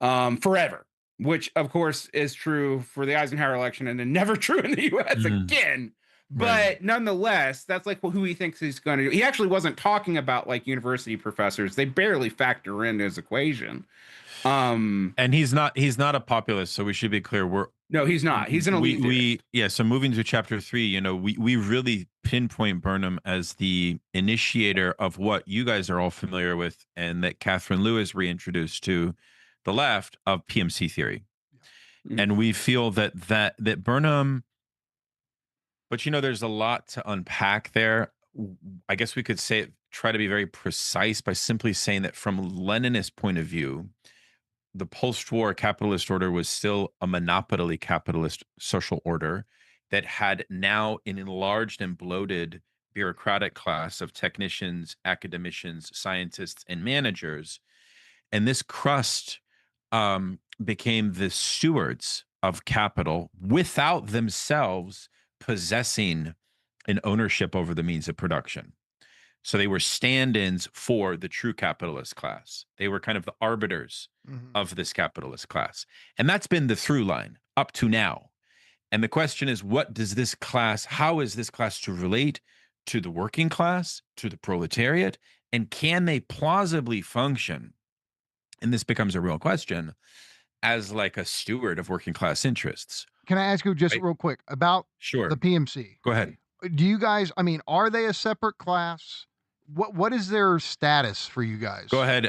forever, which of course is true for the Eisenhower election and then never true in the US again. But nonetheless, that's who he thinks he's going to do. He actually wasn't talking about university professors. They barely factor in his equation. And he's not a populist, so we should be clear. No, he's not. He's an elite. So moving to chapter 3, we really pinpoint Burnham as the initiator of what you guys are all familiar with, and that Catherine Lewis reintroduced to the left, of PMC theory. And we feel that Burnham, but there's a lot to unpack there. I guess we could try to be very precise by simply saying that from Leninist point of view, the post-war capitalist order was still a monopoly capitalist social order that had now an enlarged and bloated bureaucratic class of technicians, academicians, scientists, and managers. And this crust became the stewards of capital without themselves possessing an ownership over the means of production. So they were stand-ins for the true capitalist class. They were kind of the arbiters of this capitalist class. And that's been the through line up to now. And the question is, how is this class to relate to the working class, to the proletariat, and can they plausibly function, and this becomes a real question, as a steward of working class interests? Can I ask you just real quick about the PMC? Go ahead. Do you guys, are they a separate class? What is their status for you guys? Go ahead.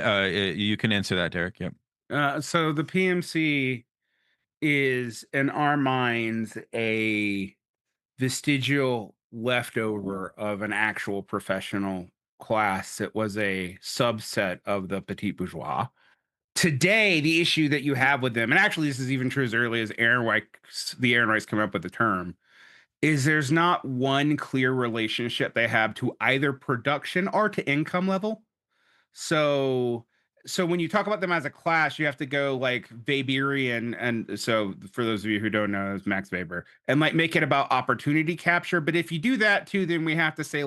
You can answer that, Derick. Yep. So the PMC is, in our minds, a vestigial leftover of an actual professional class that was a subset of the petit bourgeois. Today, the issue that you have with them, and actually this is even true as early as the Ehrenreichs come up with the term, is there's not one clear relationship they have to either production or to income level. So when you talk about them as a class, you have to go Weberian, and so for those of you who don't know, it's Max Weber, and make it about opportunity capture. But if you do that too, then we have to say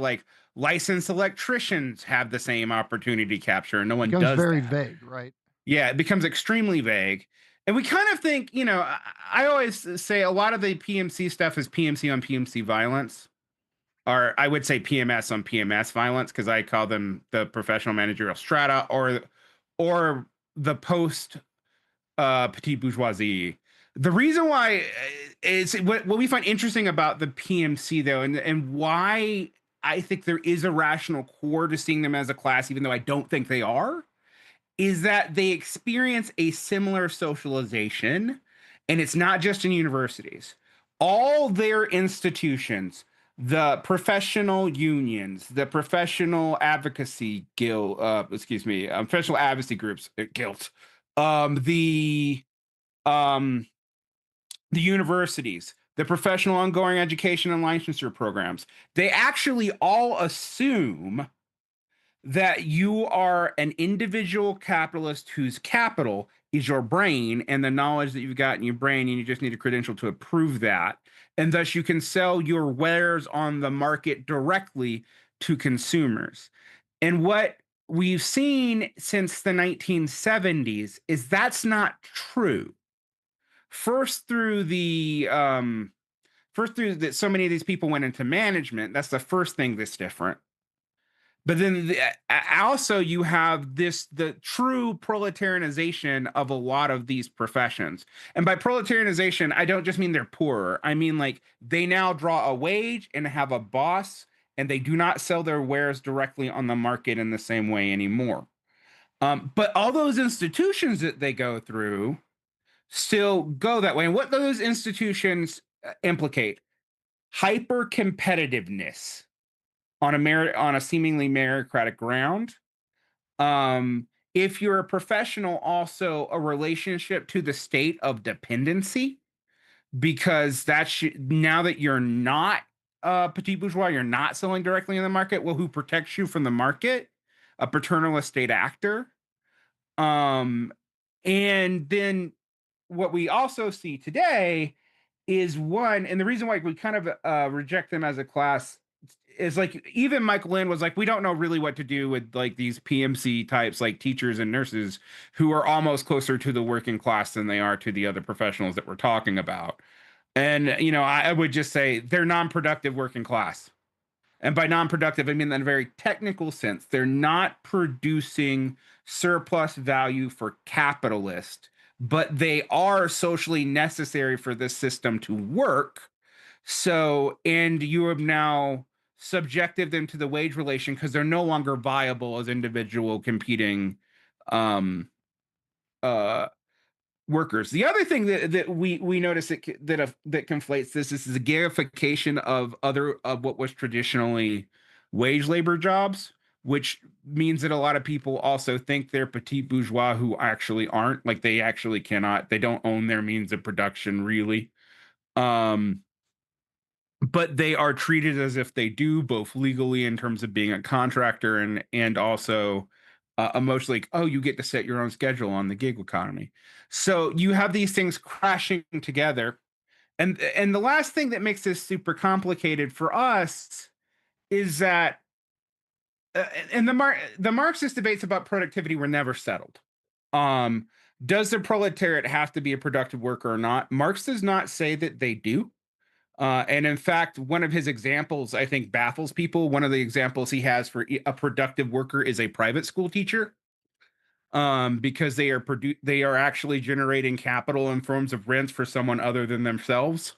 licensed electricians have the same opportunity capture, and no one does. It becomes very vague, right? Yeah, it becomes extremely vague. And we kind of think, I always say a lot of the PMC stuff is PMC on PMC violence. or I would say PMS on PMS violence, because I call them the professional managerial strata, or the post petite bourgeoisie. The reason why is what we find interesting about the PMC though, and why I think there is a rational core to seeing them as a class, even though I don't think they are, is that they experience a similar socialization, and it's not just in universities. All their institutions, the professional unions, the professional advocacy guild, professional advocacy groups, guild, the um, the universities, the professional ongoing education and licensure programs, they actually all assume that you are an individual capitalist whose capital is your brain and the knowledge that you've got in your brain, and you just need a credential to approve that. And thus you can sell your wares on the market directly to consumers. And what we've seen since the 1970s is that's not true. First through that so many of these people went into management, that's the first thing that's different. But then also you have the true proletarianization of a lot of these professions. And by proletarianization, I don't just mean they're poorer. I mean, like, they now draw a wage and have a boss, and they do not sell their wares directly on the market in the same way anymore. But all those institutions that they go through still go that way. And what those institutions implicate: hyper competitiveness on a seemingly meritocratic ground. If you're a professional, also a relationship to the state of dependency, because now that you're not petit bourgeois, you're not selling directly in the market. Well, who protects you from the market? A paternalist state actor. And then what we also see today is and the reason why we kind of reject them as a class is, like, even Michael Lind was like, we don't know really what to do with, like, these PMC types, like teachers and nurses, who are almost closer to the working class than they are to the other professionals that we're talking about. And, I would just say they're non-productive working class. And by non-productive, I mean in a very technical sense. They're not producing surplus value for capitalists, but they are socially necessary for this system to work. So, and you have now subjected them to the wage relation because they're no longer viable as individual competing um, workers. The other thing that we notice that conflates this is the gamification of what was traditionally wage labor jobs, which means that a lot of people also think they're petit bourgeois who actually aren't. Like, they actually cannot. They don't own their means of production, really. But they are treated as if they do, both legally in terms of being a contractor and also emotionally. Oh, you get to set your own schedule on the gig economy. So you have these things crashing together. And the last thing that makes this super complicated for us is that and the Marxist debates about productivity were never settled. Does the proletariat have to be a productive worker or not? Marx does not say that they do. And in fact, one of his examples, I think, baffles people. One of the examples he has for a productive worker is a private school teacher, because they are actually generating capital in forms of rents for someone other than themselves.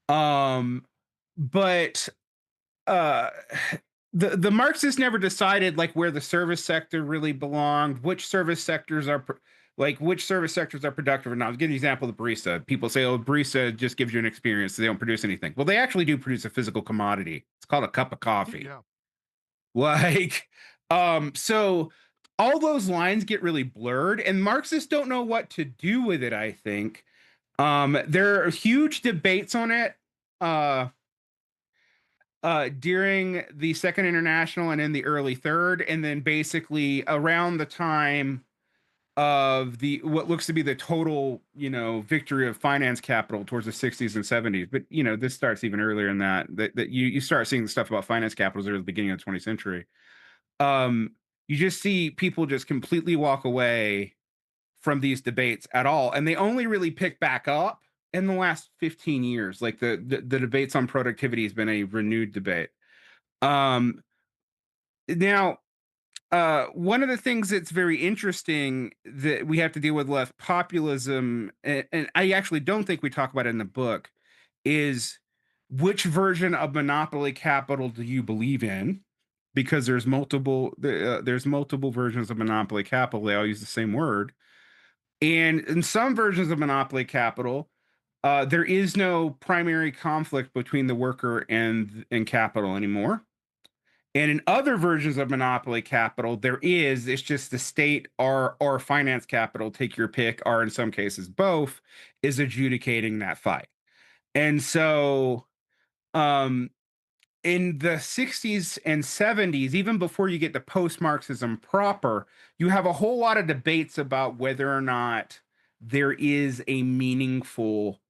But uh, the Marxists never decided, like, where the service sector really belonged, which service sectors are productive or not. I'll give you an example of the barista. People say, oh, barista just gives you an experience. They don't produce anything. Well, they actually do produce a physical commodity. It's called a cup of coffee. Yeah. Like, so all those lines get really blurred, and Marxists don't know what to do with it, I think. There are huge debates on it during the Second International and in the early Third, and then basically around the time of what looks to be the total, victory of finance capital towards the 60s and 70s. But, this starts even earlier than that you start seeing the stuff about finance capitals at the beginning of the 20th century. You just see people just completely walk away from these debates at all. And they only really pick back up in the last 15 years. Like the debates on productivity has been a renewed debate. Um, now, one of the things that's very interesting that we have to deal with left populism, and I actually don't think we talk about it in the book, is which version of monopoly capital do you believe in? Because there's multiple versions of monopoly capital. They all use the same word, and in some versions of monopoly capital, there is no primary conflict between the worker and capital anymore. And in other versions of monopoly capital, there is. It's just the state or finance capital, take your pick, or in some cases both, is adjudicating that fight. And so, um, in the 60s and 70s, even before you get to post-Marxism proper, you have a whole lot of debates about whether or not there is a meaningful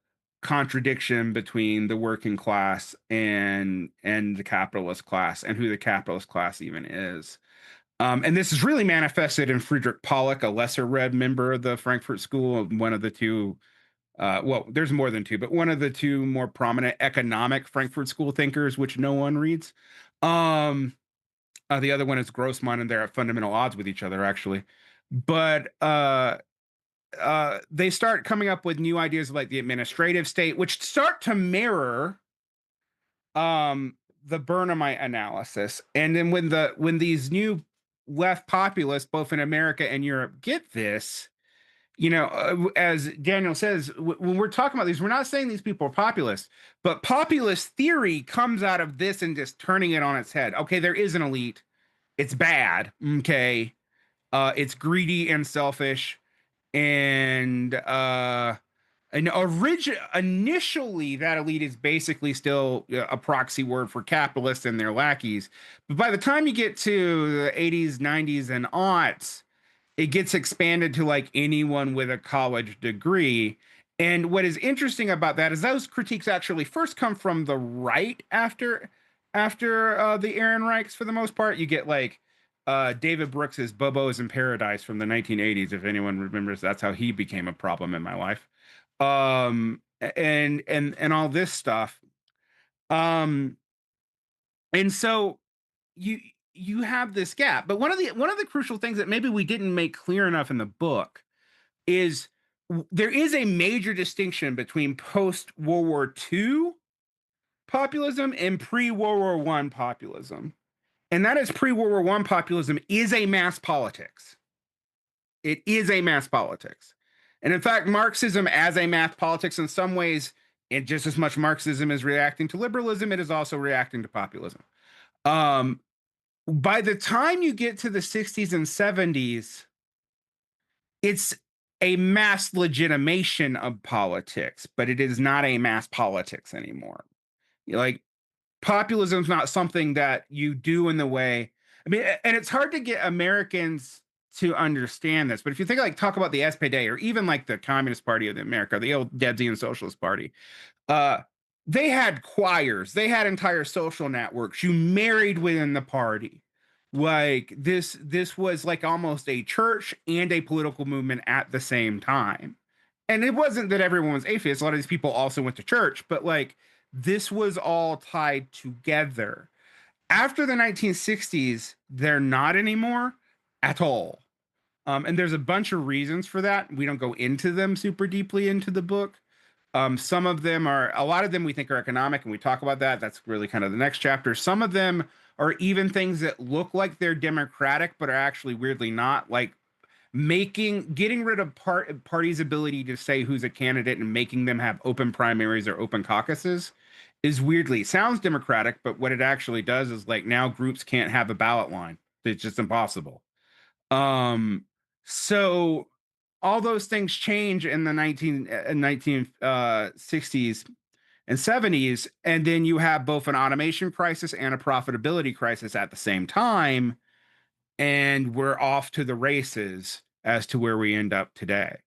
contradiction between the working class and the capitalist class, and who the capitalist class even is. And this is really manifested in Friedrich Pollock, a lesser read member of the Frankfurt School, one of the two, well, there's more than two, but one of the two more prominent economic Frankfurt School thinkers, which no one reads. The other one is Grossman, and they're at fundamental odds with each other, actually. But they start coming up with new ideas like the administrative state, which start to mirror the Burnhamite analysis. And then when these new left populists, both in America and Europe, get this, as Daniel says, when we're talking about these, we're not saying these people are populists, but populist theory comes out of this and just turning it on its head. Okay, there is an elite. It's bad. Okay. It's greedy and selfish. And initially, that elite is basically still a proxy word for capitalists and their lackeys. But by the time you get to the 80s, 90s, and aughts, it gets expanded to like anyone with a college degree. And what is interesting about that is those critiques actually first come from the right after the Ehrenreichs. For the most part, you get like David Brooks's Bobo's in Paradise from the 1980s. If anyone remembers, that's how he became a problem in my life. And all this stuff. And so you have this gap. But one of the crucial things that maybe we didn't make clear enough in the book is there is a major distinction between post-World War II populism and pre-World War I populism. And that is pre-World War I populism is a mass politics. It is a mass politics. And in fact, Marxism as a mass politics, in some ways, and just as much Marxism is reacting to liberalism, it is also reacting to populism. By the time you get to the 60s and 70s, it's a mass legitimation of politics, but it is not a mass politics anymore. Like, populism is not something that you do in the way. I mean, and it's hard to get Americans to understand this, but if you think like talk about the SPD or even like the Communist Party of America, the old Debsian Socialist Party, they had choirs, they had entire social networks. You married within the party. Like this was like almost a church and a political movement at the same time. And it wasn't that everyone was atheist. A lot of these people also went to church, but like this was all tied together. After the 1960s, they're not anymore at all. And there's a bunch of reasons for that. We don't go into them super deeply into the book. Some of them are, a lot of them we think are economic, and we talk about that. That's really kind of the next chapter. Some of them are even things that look like they're democratic, but are actually weirdly not, like getting rid of parties' ability to say who's a candidate and making them have open primaries or open caucuses is weirdly, sounds democratic, but what it actually does is like now groups can't have a ballot line. It's just impossible. So all those things change in the 1960s and 70s, and then you have both an automation crisis and a profitability crisis at the same time, and we're off to the races as to where we end up today.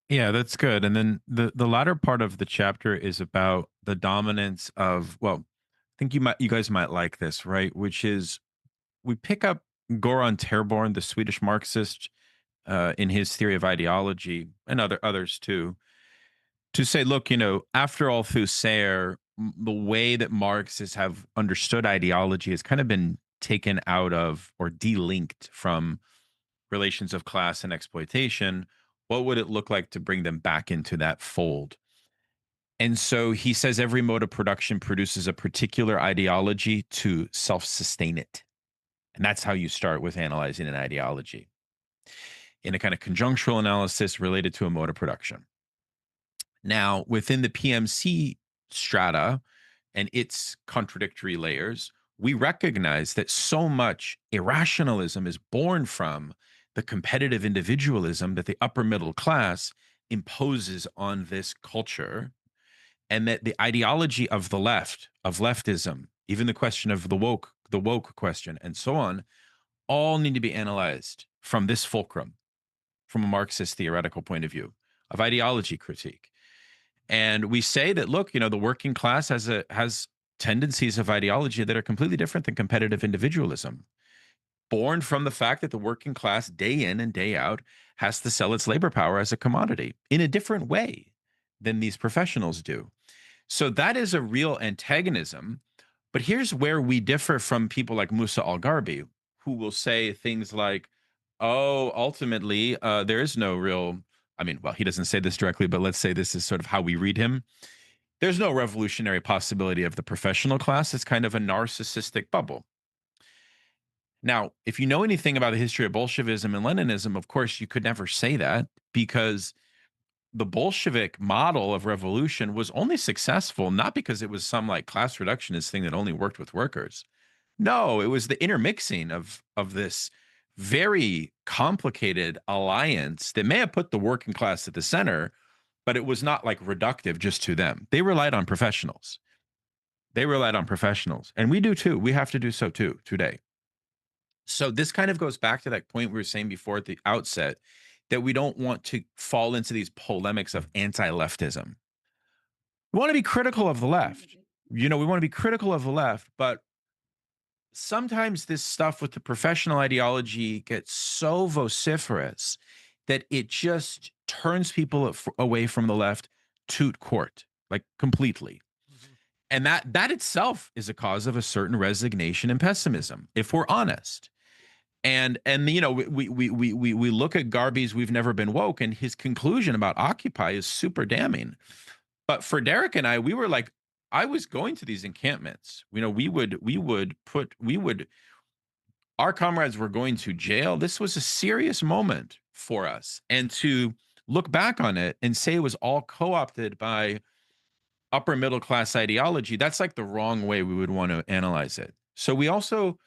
Yeah, that's good. And then the latter part of the chapter is about the dominance of, well, I think you guys might like this, right? Which is we pick up Goran Terborn, the Swedish Marxist, in his theory of ideology, and others too, to say, look, after Althusser, the way that Marxists have understood ideology has kind of been taken out of or delinked from relations of class and exploitation. What would it look like to bring them back into that fold? And so he says every mode of production produces a particular ideology to self-sustain it. And that's how you start with analyzing an ideology in a kind of conjunctural analysis related to a mode of production. Now, within the PMC strata and its contradictory layers, we recognize that so much irrationalism is born from the competitive individualism that the upper middle class imposes on this culture, and that the ideology of the left, of leftism, even the question of the woke question, and so on, all need to be analyzed from this fulcrum, from a Marxist theoretical point of view of ideology critique. And we say that, look, the working class has tendencies of ideology that are completely different than competitive individualism, born from the fact that the working class day in and day out has to sell its labor power as a commodity in a different way than these professionals do. So that is a real antagonism. But here's where we differ from people like Musa Al-Gharbi, who will say things like, oh, ultimately, there is no real, well, he doesn't say this directly, but let's say this is sort of how we read him. There's no revolutionary possibility of the professional class. It's kind of a narcissistic bubble. Now, if you know anything about the history of Bolshevism and Leninism, of course, you could never say that, because the Bolshevik model of revolution was only successful not because it was some like class reductionist thing that only worked with workers. No, it was the intermixing of this very complicated alliance that may have put the working class at the center, but it was not like reductive just to them. They relied on professionals. And we do too. We have to do so too today. So this kind of goes back to that point we were saying before at the outset, that we don't want to fall into these polemics of anti-leftism. We want to be critical of the left. We want to be critical of the left, but sometimes this stuff with the professional ideology gets so vociferous that it just turns people away from the left to court, like completely. And that itself is a cause of a certain resignation and pessimism, if we're honest. And we look at Garby's "We've Never Been Woke," and his conclusion about Occupy is super damning. But for Derick and I were like, I was going to these encampments. Our comrades were going to jail. This was a serious moment for us. And to look back on it and say it was all co-opted by upper middle class ideology, that's like the wrong way we would want to analyze it. So we also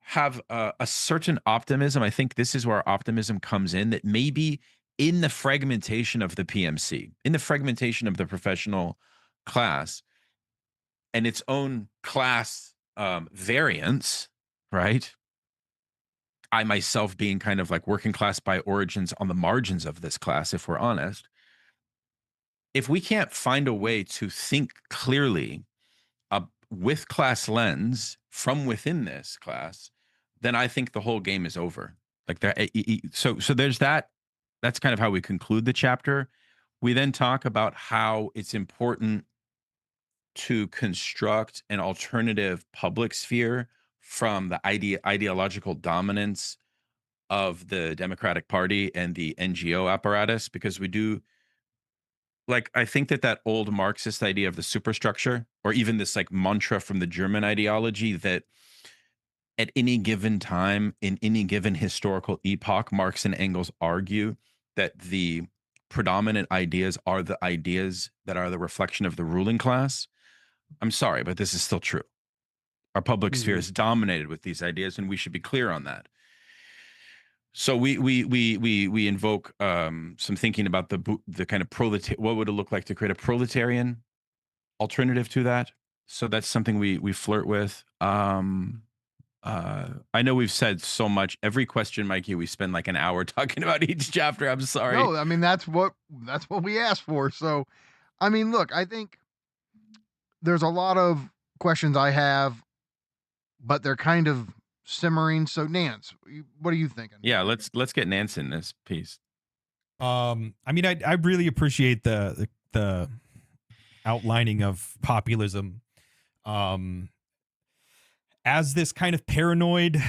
have a certain optimism. I think this is where optimism comes in, that maybe in the fragmentation of the PMC, in the fragmentation of the professional class and its own class variance, right? I myself being kind of like working class by origins on the margins of this class, if we're honest, if we can't find a way to think clearly with class lens from within this class, then I think the whole game is over. Like that. So there's that. That's kind of how we conclude the chapter. We then talk about how it's important to construct an alternative public sphere from the ideological dominance of the Democratic Party and the NGO apparatus, because we do, like, I think that old Marxist idea of the superstructure, or even this like mantra from the German ideology, that at any given time in any given historical epoch, Marx and Engels argue that the predominant ideas are the ideas that are the reflection of the ruling class. I'm sorry, but this is still true. Our public sphere is dominated with these ideas, and we should be clear on that. So we invoke some thinking about the kind of what would it look like to create a proletarian alternative to that. So that's something we flirt with. I know we've said so much. Every question, Mikey, we spend like an hour talking about each chapter. I'm sorry. No, I mean that's what we asked for. So, I mean, look, I think there's a lot of questions I have, but they're kind of simmering. So, Nance, what are you thinking? Yeah, let's get Nance in this piece. I mean, I really appreciate the outlining of populism as this kind of paranoid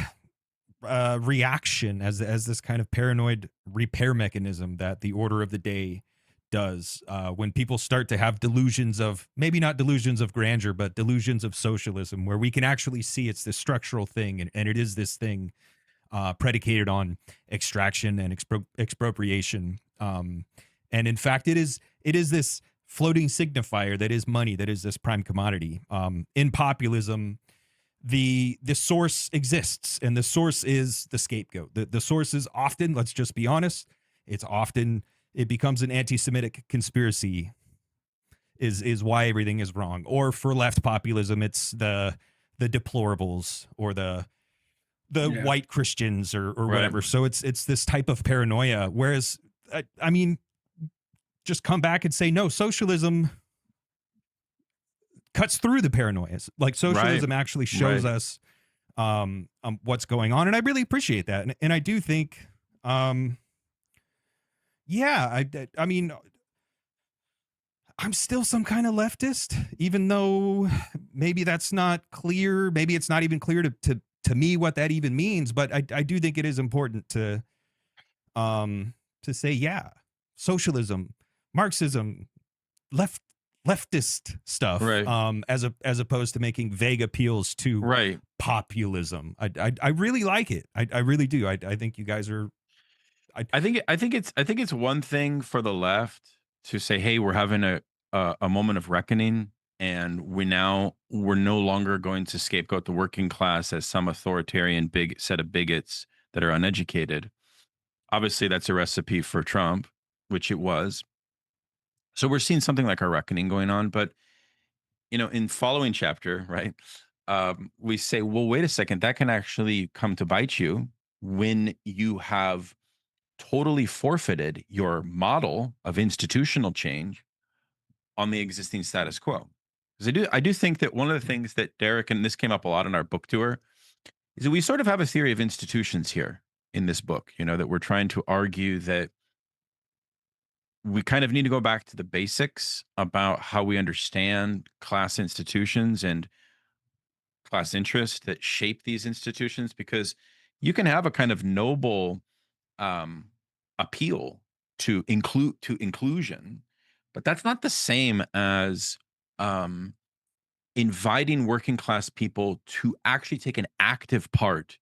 reaction, as this kind of paranoid repair mechanism that the order of the day does when people start to have delusions of, maybe not delusions of grandeur, but delusions of socialism, where we can actually see it's this structural thing, and it is this thing predicated on extraction and expropriation. And in fact, it is this floating signifier that is money, that is this prime commodity. In populism, the source exists, and the source is the scapegoat. The source is often, let's just be honest, it becomes an anti-Semitic conspiracy is why everything is wrong. Or for left populism, it's the deplorables or the white Christians or whatever. So it's this type of paranoia. Whereas, I mean, just come back and say, no, socialism cuts through the paranoia. Like socialism actually shows us what's going on. And I really appreciate that. And I do think, I mean, I'm still some kind of leftist, even though maybe that's not clear. Maybe it's not even clear to me what that even means. But I do think it is important to say, yeah, socialism, Marxism, leftist stuff, as opposed to making vague appeals to populism. I really like it. I really do. I think you guys are. I think it's one thing for the left to say, hey, we're having a moment of reckoning, and we're no longer going to scapegoat the working class as some authoritarian big set of bigots that are uneducated. Obviously, that's a recipe for Trump, which it was. So we're seeing something like a reckoning going on. But, in following chapter, we say, well, wait a second, that can actually come to bite you when you have totally forfeited your model of institutional change on the existing status quo. Because I do think that one of the things that Derick, and this came up a lot in our book tour, is that we sort of have a theory of institutions here in this book, that we're trying to argue that we kind of need to go back to the basics about how we understand class institutions and class interests that shape these institutions, because you can have a kind of noble appeal to inclusion, but that's not the same as inviting working class people to actually take an active part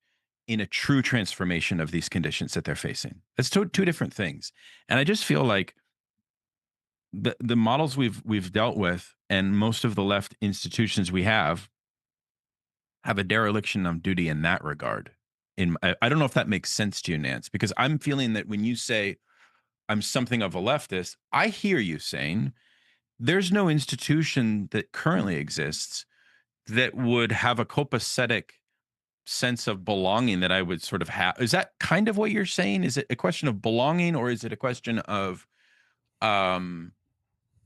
in a true transformation of these conditions that they're facing. That's two different things. And I just feel like the models we've dealt with, and most of the left institutions we have a dereliction of duty in that regard. I don't know if that makes sense to you, Nance, because I'm feeling that when you say I'm something of a leftist, I hear you saying there's no institution that currently exists that would have a copacetic sense of belonging that I would sort of have. Is that kind of what you're saying? Is it a question of belonging, or is it a question of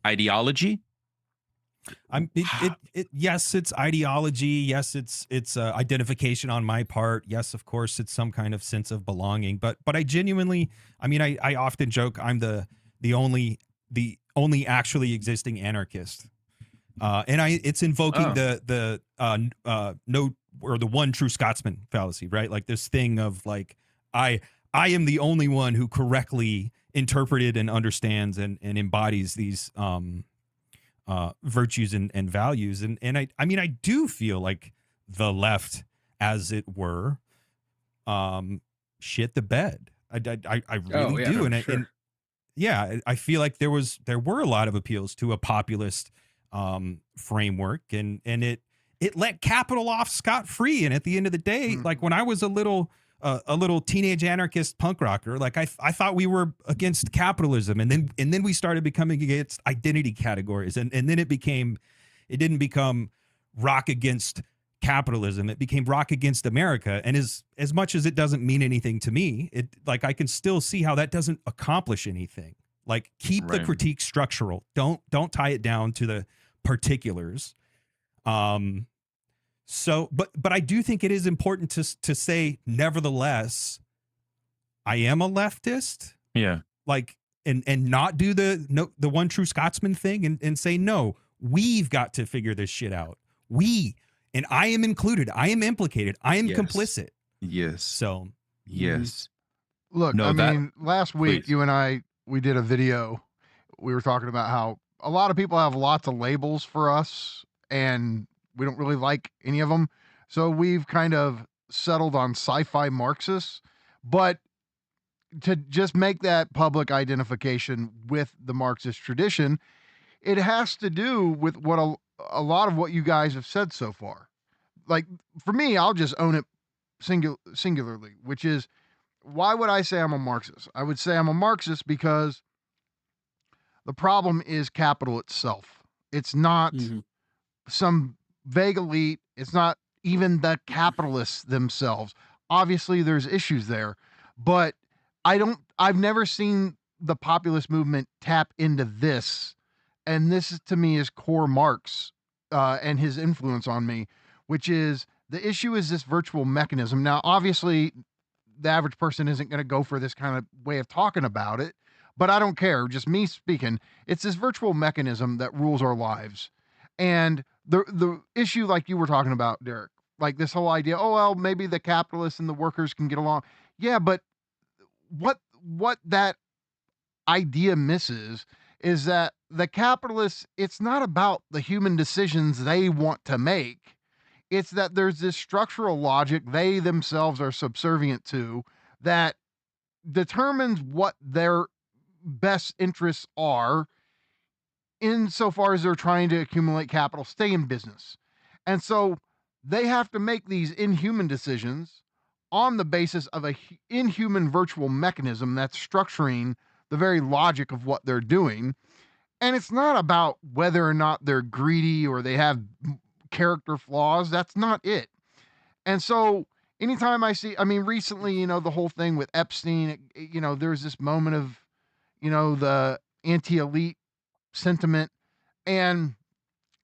ideology? Yes, it's ideology. Yes, it's identification on my part. Yes, of course, it's some kind of sense of belonging. But I genuinely, I often joke I'm the only actually existing anarchist, and it's invoking the one true Scotsman fallacy, right? Like this thing of like I am the only one who correctly interpreted and understands and embodies these virtues and values. And I do feel like the left, as it were, shit the bed. I really do. And I feel like there were a lot of appeals to a populist framework, and it let capital off scot-free. And at the end of the day, like when I was a little teenage anarchist punk rocker, like I thought we were against capitalism, and then we started becoming against identity categories, and then it didn't become rock against capitalism, it became rock against America. And as much as it doesn't mean anything to me, it like I can still see how that doesn't accomplish anything. Like keep the critique structural, don't tie it down to the particulars. So, but I do think it is important to say, nevertheless, I am a leftist. Yeah. Like, and not do the one true Scotsman thing and say, no, We've got to figure this shit out. And I am included. I am implicated. I am complicit. Yes. So, yes. Look, No, I that- mean, last week please. you and I, we did a video. We were talking about how a lot of people have lots of labels for us and we don't really like any of them. So we've kind of settled on sci-fi Marxists, but to just make that public identification with the Marxist tradition, it has to do with what a lot of what you guys have said so far. Like for me, I'll just own it singularly, which is, why would I say I'm a Marxist? I would say I'm a Marxist because the problem is capital itself. It's not some vague elite. It's not even the capitalists themselves. Obviously, there's issues there, but I've never seen the populist movement tap into this. And this is, to me, is core Marx and his influence on me, which is the issue is this virtual mechanism. Now, obviously, the average person isn't going to go for this kind of way of talking about it, but I don't care. Just me speaking, it's this virtual mechanism that rules our lives. And the issue, like you were talking about, Derick, like this whole idea, oh, well, maybe the capitalists and the workers can get along. Yeah, but what that idea misses is that the capitalists, it's not about the human decisions they want to make. It's that there's this structural logic they themselves are subservient to that determines what their best interests are insofar as they're trying to accumulate capital, stay in business. And so they have to make these inhuman decisions on the basis of a inhuman virtual mechanism that's structuring the very logic of what they're doing. And it's not about whether or not they're greedy or they have character flaws. That's not it. And so anytime I see, I mean, recently, the whole thing with Epstein, there's this moment of, the anti-elite sentiment. And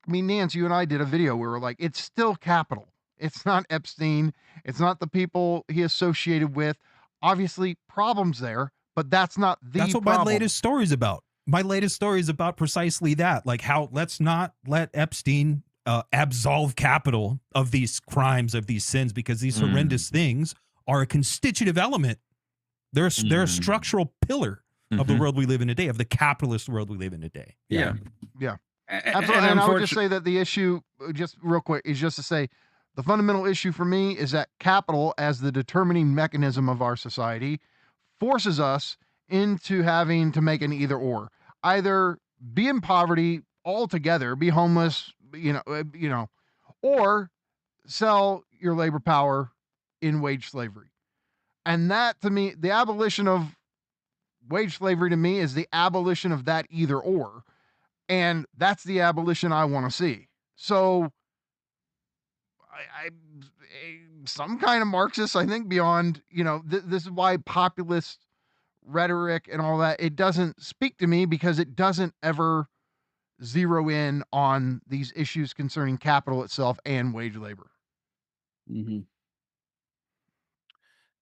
I mean, Nance, you and I did a video where we're like, it's still capital. It's not Epstein. It's not the people he associated with. Obviously, problems there, but that's not the that's what problem. my latest story is about. My latest story is about precisely that. Like how let's not let Epstein absolve capital of these crimes, of these sins, because these horrendous things are a constitutive element. They're a structural pillar of the world we live in today, of the capitalist world we live in today. Yeah. Absolutely. And I would just say that the issue, just real quick, is just to say the fundamental issue for me is that capital, as the determining mechanism of our society, forces us into having to make an either or. Either be in poverty altogether, be homeless, or sell your labor power in wage slavery. And that, to me, the abolition of wage slavery to me is the abolition of that either or. And that's the abolition I want to see. So I'm some kind of Marxist, I think, beyond, this is why populist rhetoric and all that, it doesn't speak to me because it doesn't ever zero in on these issues concerning capital itself and wage labor.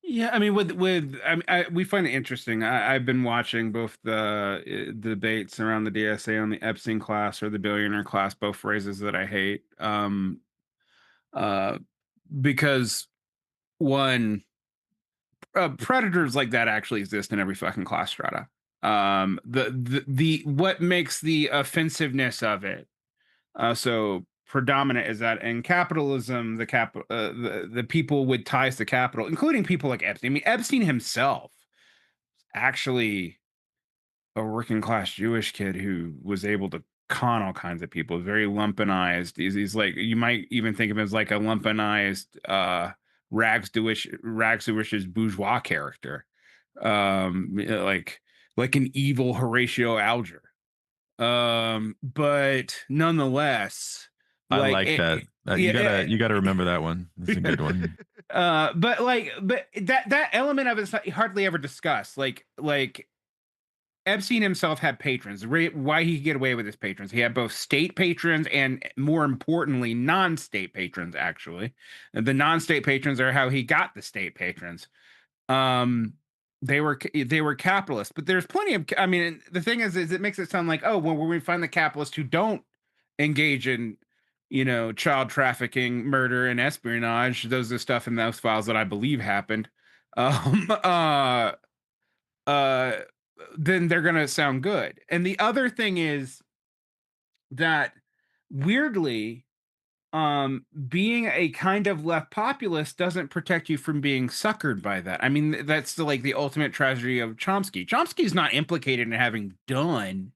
Yeah, I mean, we find it interesting. I've been watching both the debates around the DSA on the Epstein class or the billionaire class, both phrases that I hate. Because one, predators like that actually exist in every fucking class strata. The what makes the offensiveness of it so predominant is that in capitalism, the people with ties to capital, including people like Epstein. I mean, Epstein himself, actually, a working class Jewish kid who was able to con all kinds of people. Very lumpenized. He's like, you might even think of him as like a lumpenized rags to wishes bourgeois character, like an evil Horatio Alger. But nonetheless, I like that. You gotta remember that one. It's a good one. But that element of it's hardly ever discussed. Like Epstein himself had patrons. Why he could get away with his patrons? He had both state patrons and, more importantly, non-state patrons. Actually, the non-state patrons are how he got the state patrons. They were capitalists, but there's plenty of. I mean, the thing is it makes it sound like, oh, well, when we find the capitalists who don't engage in, child trafficking, murder, and espionage. Those are stuff in those files that I believe happened. Um, uh, uh, then they're gonna sound good. And the other thing is that weirdly, being a kind of left populist doesn't protect you from being suckered by that. I mean, that's the ultimate tragedy of Chomsky. Chomsky's not implicated in having done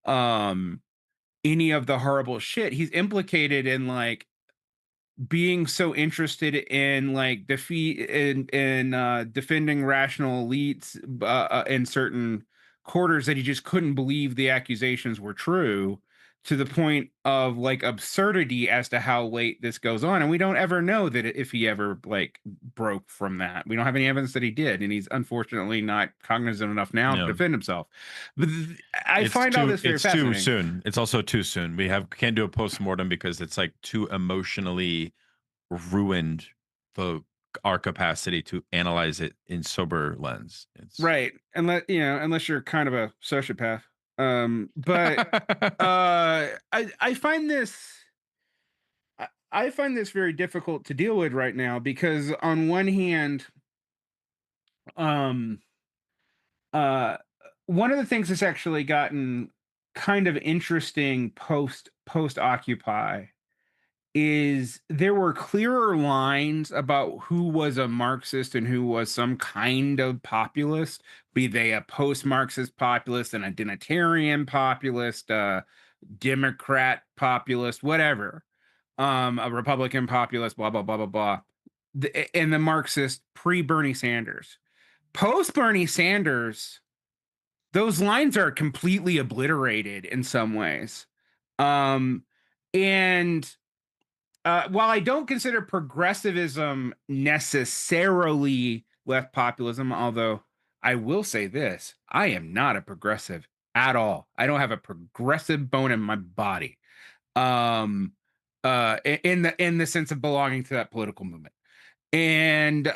um any of the horrible shit. He's implicated in being so interested in defending rational elites in certain quarters that he just couldn't believe the accusations were true, to the point of absurdity as to how late this goes on. And we don't ever know that if he ever broke from that. We don't have any evidence that he did, and he's unfortunately not cognizant enough now to defend himself. But I find all this very fascinating. It's too soon. It's also too soon. Can't do a post-mortem because it's too emotionally ruined our capacity to analyze it in sober lens. It's right. Unless you're kind of a sociopath. But I find this very difficult to deal with right now, because on one hand, one of the things that's actually gotten kind of interesting post Occupy is there were clearer lines about who was a Marxist and who was some kind of populist, be they a post-Marxist populist, an identitarian populist, a Democrat populist, whatever, a Republican populist, blah, blah, blah, blah, blah, and the Marxist pre-Bernie Sanders. Post-Bernie Sanders, those lines are completely obliterated in some ways. And while I don't consider progressivism necessarily left populism, although I will say this, I am not a progressive at all. I don't have a progressive bone in my body. In the sense of belonging to that political movement. And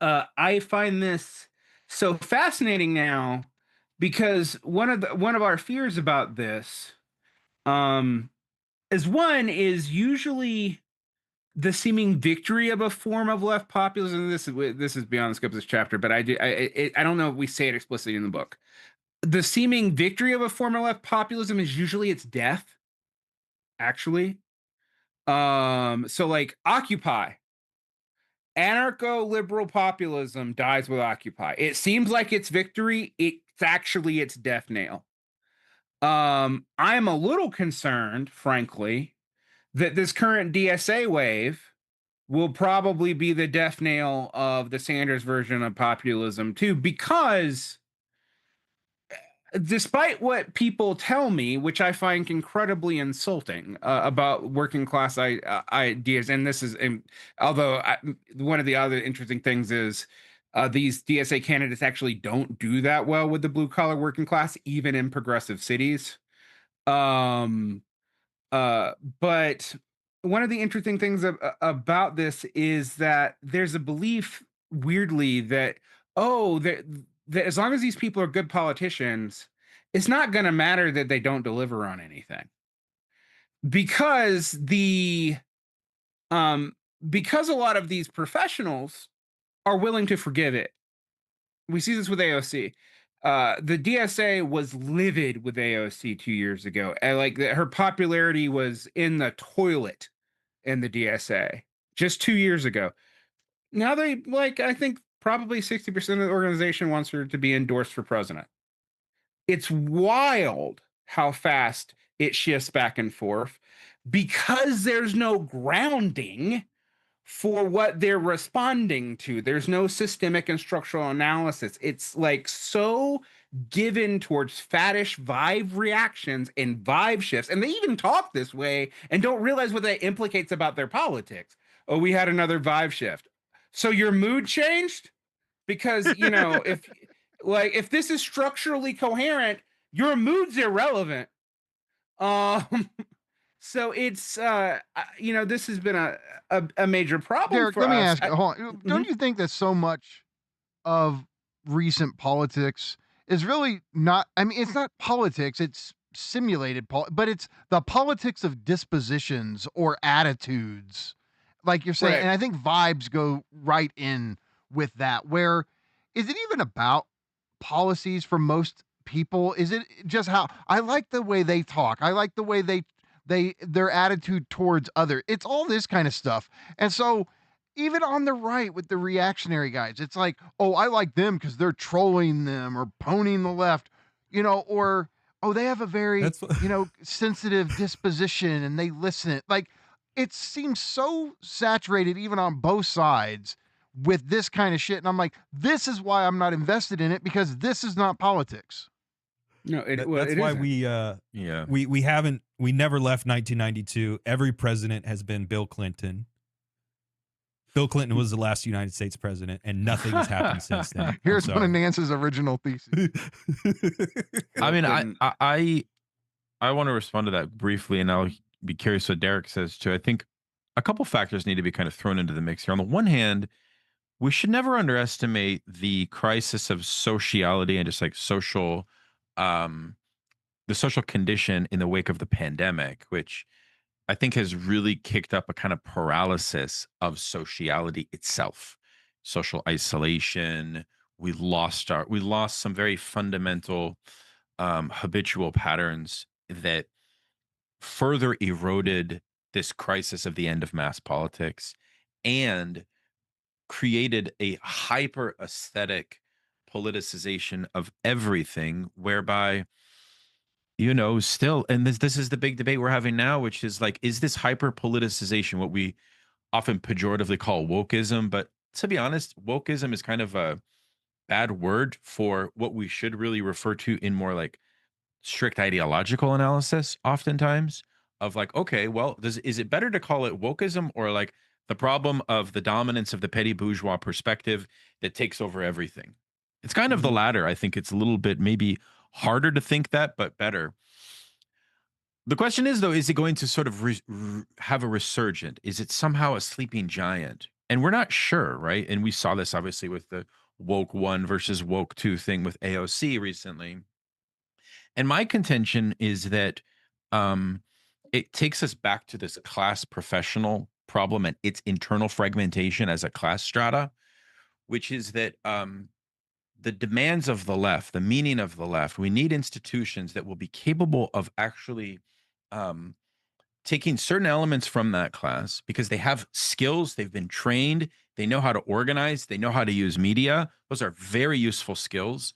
I find this so fascinating now, because one of our fears about this is usually the seeming victory of a form of left populism. This is beyond the scope of this chapter, but I don't know if we say it explicitly in the book. The seeming victory of a form of left populism is usually its death, actually. So Occupy, anarcho-liberal populism dies with Occupy. It seems like it's victory. It's actually its death nail. I'm a little concerned, frankly, that this current DSA wave will probably be the death nail of the Sanders version of populism too, because despite what people tell me, which I find incredibly insulting about working class ideas, and this is, one of the other interesting things is these DSA candidates actually don't do that well with the blue collar working class, even in progressive cities. But one of the interesting things about this is that there's a belief, weirdly, that that as long as these people are good politicians, it's not going to matter that they don't deliver on anything, because because a lot of these professionals are willing to forgive it. We see this with AOC. The DSA was livid with AOC 2 years ago, and her popularity was in the toilet in the DSA just 2 years ago. Now they I think probably 60% of the organization wants her to be endorsed for president. It's wild how fast it shifts back and forth, because there's no grounding for what they're responding to. There's no systemic and structural analysis. It's so given towards faddish vibe reactions and vibe shifts. And they even talk this way and don't realize what that implicates about their politics. Oh, we had another vibe shift. So your mood changed? Because, if this is structurally coherent, your mood's irrelevant. So it's this has been a major problem. Derick, for let me us. ask you, hold on. Don't you think that so much of recent politics is really not, I mean, it's not politics, it's simulated, but it's the politics of dispositions or attitudes, like you're saying. Right. And I think vibes go right in with that. Where is it even about policies for most people? Is it just how I like the way they talk? I like the way their attitude towards other. It's all this kind of stuff. And so even on the right with the reactionary guys, it's like, oh, I like them because they're trolling them or ponying the left, or oh, they have a very, sensitive disposition and they listen. Like, it seems so saturated even on both sides with this kind of shit. And I'm like, this is why I'm not invested in it, because this is not politics. No, that's why isn't. we never left 1992. Every president has been Bill Clinton. Bill Clinton was the last United States president, and nothing has happened since then. Here's one of Nance's original theses. I mean, I want to respond to that briefly, and I'll be curious what Derick says too. I think a couple factors need to be kind of thrown into the mix here. On the one hand, we should never underestimate the crisis of sociality and just like social, the social condition in the wake of the pandemic, which I think has really kicked up a kind of paralysis of sociality itself, social isolation. We lost some very fundamental habitual patterns that further eroded this crisis of the end of mass politics and created a hyper aesthetic politicization of everything, whereby still, and this is the big debate we're having now, which is like, is this hyper politicization what we often pejoratively call wokeism? But to be honest, wokeism is kind of a bad word for what we should really refer to in more like strict ideological analysis, oftentimes, of like, okay, well, is it better to call it wokeism or like the problem of the dominance of the petty bourgeois perspective that takes over everything? It's kind of the latter. I think it's a little bit maybe harder to think that, but better. The question is, though, is it going to sort of have a resurgent? Is it somehow a sleeping giant? And we're not sure, right? And we saw this obviously with the woke 1 versus woke 2 thing with AOC recently. And my contention is that it takes us back to this class professional problem and its internal fragmentation as a class strata, which is that the demands of the left, the meaning of the left, we need institutions that will be capable of actually taking certain elements from that class because they have skills, they've been trained, they know how to organize, they know how to use media. Those are very useful skills,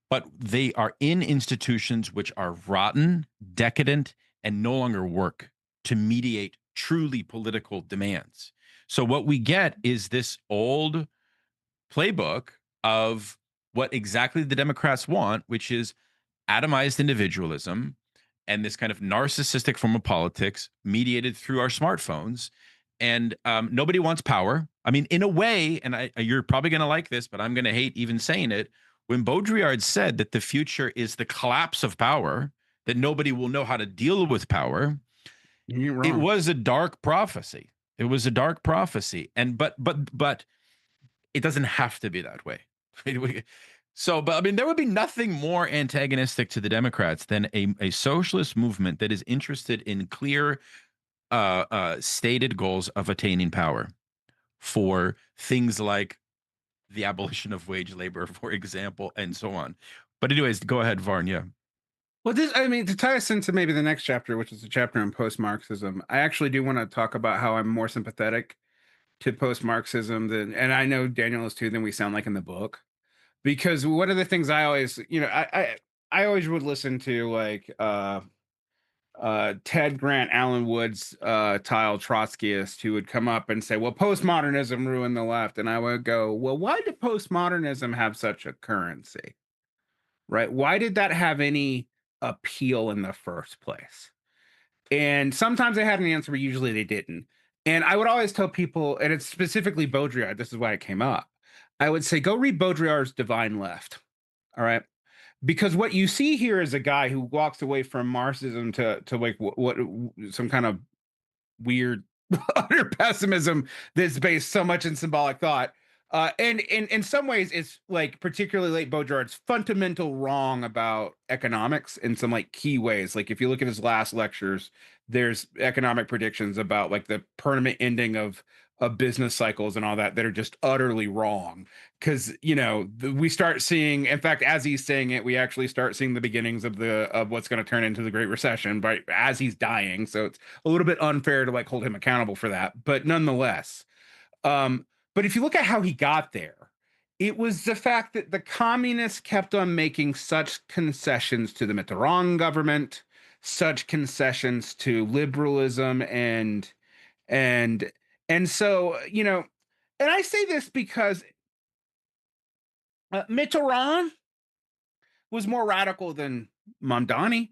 but they are in institutions which are rotten, decadent, and no longer work to mediate truly political demands. So what we get is this old playbook of what exactly the Democrats want, which is atomized individualism and this kind of narcissistic form of politics mediated through our smartphones. And nobody wants power. I mean, in a way, and you're probably going to like this, but I'm going to hate even saying it. When Baudrillard said that the future is the collapse of power, that nobody will know how to deal with power, it was a dark prophecy. It was a dark prophecy. And but it doesn't have to be that way. So, but I mean, there would be nothing more antagonistic to the Democrats than a socialist movement that is interested in clear, stated goals of attaining power for things like the abolition of wage labor, for example, and so on. But anyways, go ahead, Varn. Yeah. Well, to tie us into maybe the next chapter, which is the chapter on post-Marxism, I actually do want to talk about how I'm more sympathetic to post-Marxism and I know Daniel is too, than we sound like in the book. Because one of the things I always, I always would listen to like Ted Grant, Alan Woods, Tile Trotskyist, who would come up and say, well, postmodernism ruined the left. And I would go, well, why did postmodernism have such a currency? Right? Why did that have any appeal in the first place? And sometimes they had an answer, but usually they didn't. And I would always tell people, and it's specifically Baudrillard, this is why it came up. I would say, go read Baudrillard's Divine Left. All right. Because what you see here is a guy who walks away from Marxism to like what some kind of weird utter pessimism that's based so much in symbolic thought. And in some ways, it's like particularly late Baudrillard's fundamental wrong about economics in some like key ways. Like if you look at his last lectures, there's economic predictions about like the permanent ending of business cycles and all that that are just utterly wrong. Because we start seeing, in fact, as he's saying it, we actually start seeing the beginnings of what's going to turn into the Great Recession, but as he's dying. So it's a little bit unfair to like hold him accountable for that, but nonetheless. But if you look at how he got there, it was the fact that the communists kept on making such concessions to the Mitterrand government, such concessions to liberalism, and so and I say this because Mitterrand was more radical than Mamdani.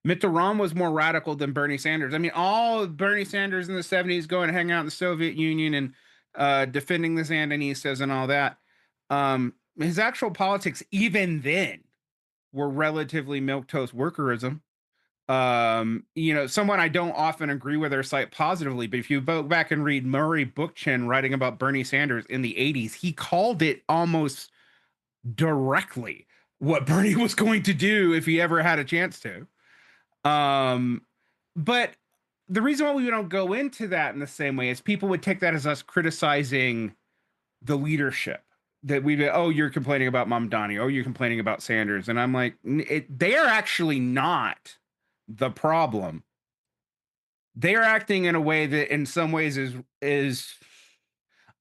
Mitterrand was more radical than Bernie Sanders. I mean, all Bernie Sanders in the 70s going to hang out in the Soviet Union and defending the Sandinistas and all that. His actual politics, even then, were relatively milquetoast workerism. Someone I don't often agree with or cite positively, but if you go back and read Murray Bookchin writing about Bernie Sanders in the 80s, he called it almost directly what Bernie was going to do if he ever had a chance to. But the reason why we don't go into that in the same way is people would take that as us criticizing the leadership. That you're complaining about Mamdani, you're complaining about Sanders. And I'm like, they are actually not the problem. They are acting in a way that in some ways is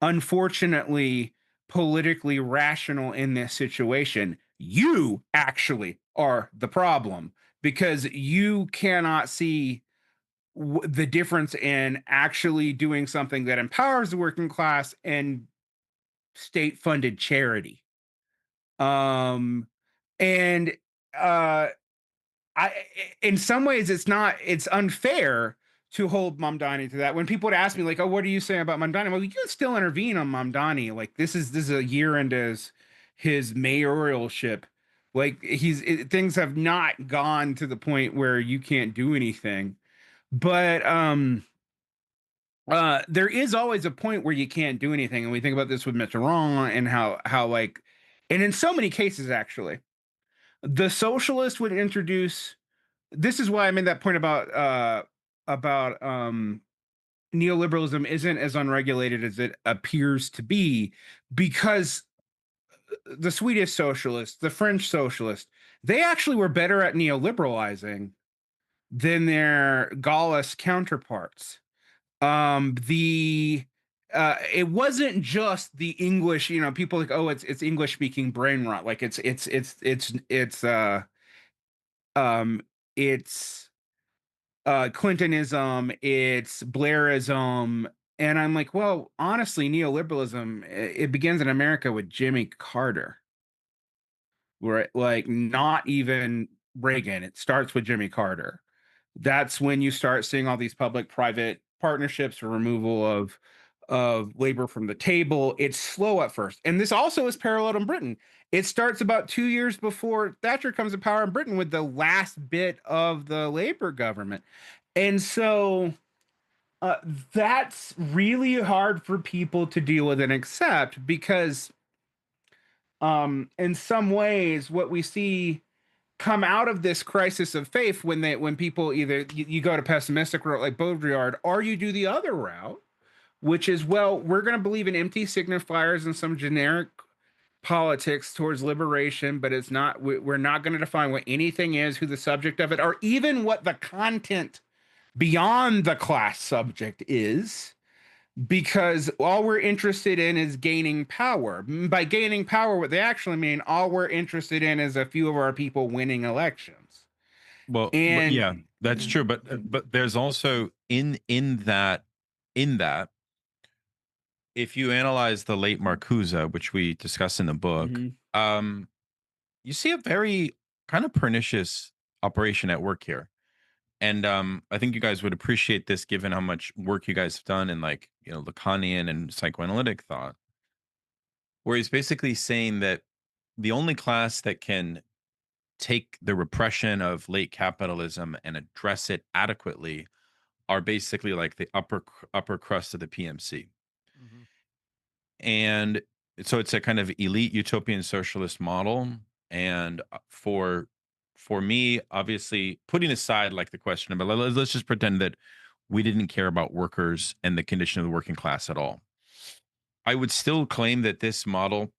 unfortunately politically rational in this situation. You actually are the problem because you cannot see the difference in actually doing something that empowers the working class and state-funded charity. And I in some ways it's unfair to hold Mamdani to that. When people would ask me like, "Oh, what are you saying about Mamdani?" Well, you can still intervene on Mamdani. Like this is a year into his mayoralship. Like things have not gone to the point where you can't do anything. But there is always a point where you can't do anything, and we think about this with Mitterrand and how like, and in so many cases actually, the socialist would introduce. This is why I made that point about neoliberalism isn't as unregulated as it appears to be, because the Swedish socialists, the French socialists, they actually were better at neoliberalizing than their Gaullist counterparts. It wasn't just the English, people like, oh, it's English speaking brain rot. Like it's Clintonism, it's Blairism. And I'm like, well, honestly, neoliberalism, it begins in America with Jimmy Carter. Right? Like not even Reagan. It starts with Jimmy Carter. That's when you start seeing all these public-private partnerships for removal of labor from the table. It's slow at first. And this also is paralleled in Britain. It starts about 2 years before Thatcher comes to power in Britain with the last bit of the Labour government. And so that's really hard for people to deal with and accept because in some ways what we see come out of this crisis of faith when people either you go to pessimistic route like Baudrillard, or you do the other route, which is, well, we're going to believe in empty signifiers and some generic politics towards liberation, but it's not, we're not going to define what anything is, who the subject of it, or even what the content beyond the class subject is, because all we're interested in is gaining power. By gaining power, what they actually mean, all we're interested in is a few of our people winning elections. Well, yeah, that's true. But there's also in that, if you analyze the late Marcuse, which we discuss in the book, you see a very kind of pernicious operation at work here. And I think you guys would appreciate this given how much work you guys have done in like, Lacanian and psychoanalytic thought, where he's basically saying that the only class that can take the repression of late capitalism and address it adequately are basically like the upper crust of the PMC. And so it's a kind of elite utopian socialist model. And for me, obviously, putting aside like the question about, let's just pretend that we didn't care about workers and the condition of the working class at all. I would still claim that this model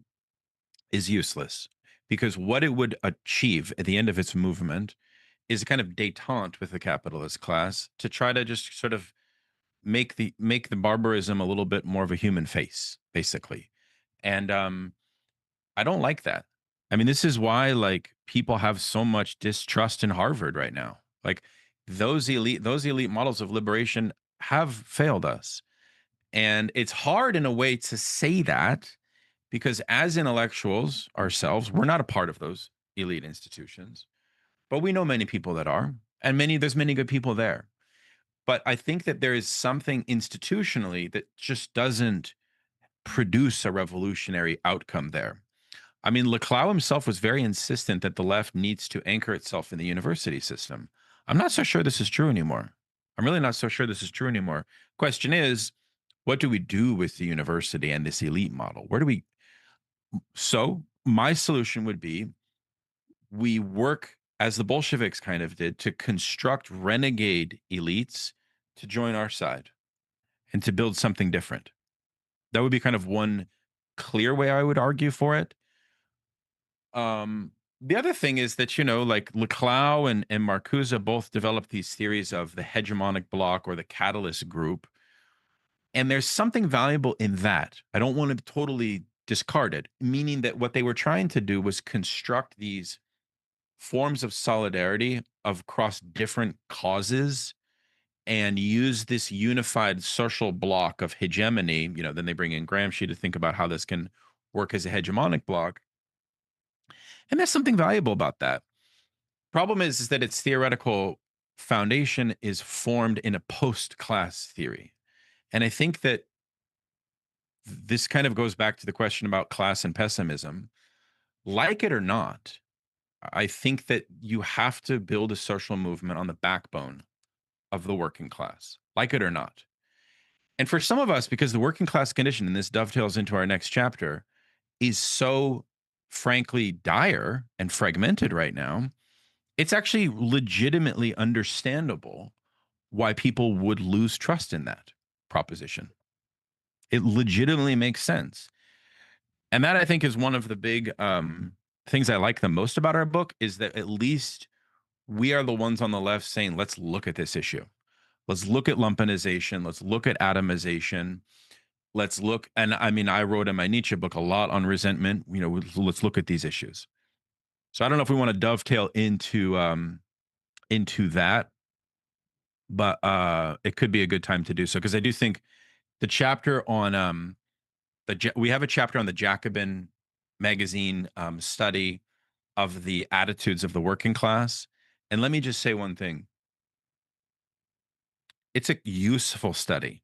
is useless, because what it would achieve at the end of its movement is a kind of détente with the capitalist class to try to just sort of make the barbarism a little bit more of a human face, basically. And I don't like that. I mean, this is why like people have so much distrust in Harvard right now. Like those elite models of liberation have failed us. And it's hard in a way to say that, because as intellectuals ourselves, we're not a part of those elite institutions, but we know many people that are, and there's many good people there. But I think that there is something institutionally that just doesn't produce a revolutionary outcome there. I mean, Laclau himself was very insistent that the left needs to anchor itself in the university system. I'm not so sure this is true anymore. I'm really not so sure this is true anymore. Question is, what do we do with the university and this elite model? So my solution would be, we work as the Bolsheviks kind of did to construct renegade elites to join our side and to build something different. That would be kind of one clear way I would argue for it. The other thing is that, like Laclau and Marcuse both developed these theories of the hegemonic bloc or the catalyst group. And there's something valuable in that. I don't want to totally discard it, meaning that what they were trying to do was construct these forms of solidarity across different causes and use this unified social bloc of hegemony. Then they bring in Gramsci to think about how this can work as a hegemonic bloc. And there's something valuable about that. Problem is that its theoretical foundation is formed in a post-class theory. And I think that this kind of goes back to the question about class and pessimism. Like it or not, I think that you have to build a social movement on the backbone of the working class, like it or not. And for some of us, because the working class condition, and this dovetails into our next chapter, is so frankly dire and fragmented right now, it's actually legitimately understandable why people would lose trust in that proposition. It legitimately makes sense. And that, I think, is one of the big things I like the most about our book, is that at least we are the ones on the left saying, let's look at this issue. Let's look at lumpenization. Let's look at atomization. Let's look, and I mean, I wrote in my Nietzsche book a lot on resentment. Let's look at these issues. So I don't know if we want to dovetail into that, but it could be a good time to do so, because I do think the chapter on we have a chapter on the Jacobin magazine study of the attitudes of the working class. And let me just say one thing. It's a useful study.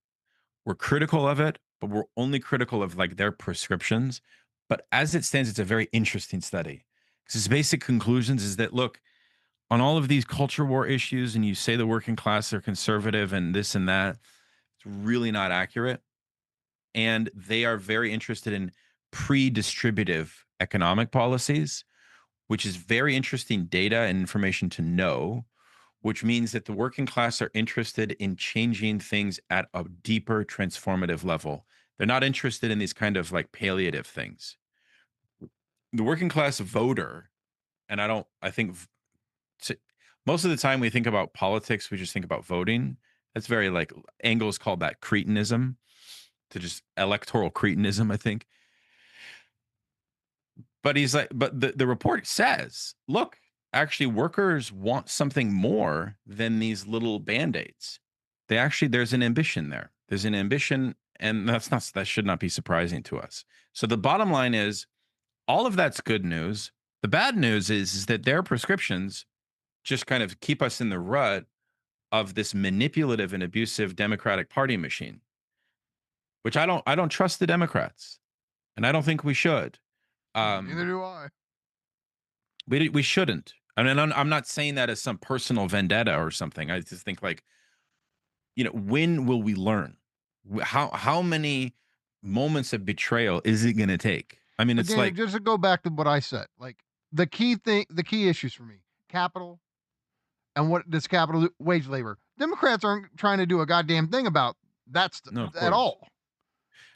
We're critical of it, but we're only critical of like their prescriptions. But as it stands, it's a very interesting study, because its basic conclusions is that, look, on all of these culture war issues, and you say the working class are conservative and this and that, it's really not accurate. And they are very interested in pre-distributive economic policies, which is very interesting data and information to know, which means that the working class are interested in changing things at a deeper transformative level. They're not interested in these kind of like palliative things. The working class voter, and I think most of the time we think about politics, we just think about voting. That's very like, Engels called that cretinism, to just electoral cretinism, I think. But he's like, but the report says, look, actually workers want something more than these little band-aids. There's an ambition there. There's an ambition, and that should not be surprising to us. So the bottom line is, all of that's good news. The bad news is that their prescriptions just kind of keep us in the rut of this manipulative and abusive Democratic Party machine, which I don't trust the Democrats, and I don't think we should. Neither do I. We shouldn't. I mean, I'm not saying that as some personal vendetta or something. I just think, like, when will we learn? How many moments of betrayal is it going to take? I mean, But it's Daniel, like, just to go back to what I said, like the key issues for me, capital and what does capital do? Wage labor. Democrats aren't trying to do a goddamn thing about no, of at course. all.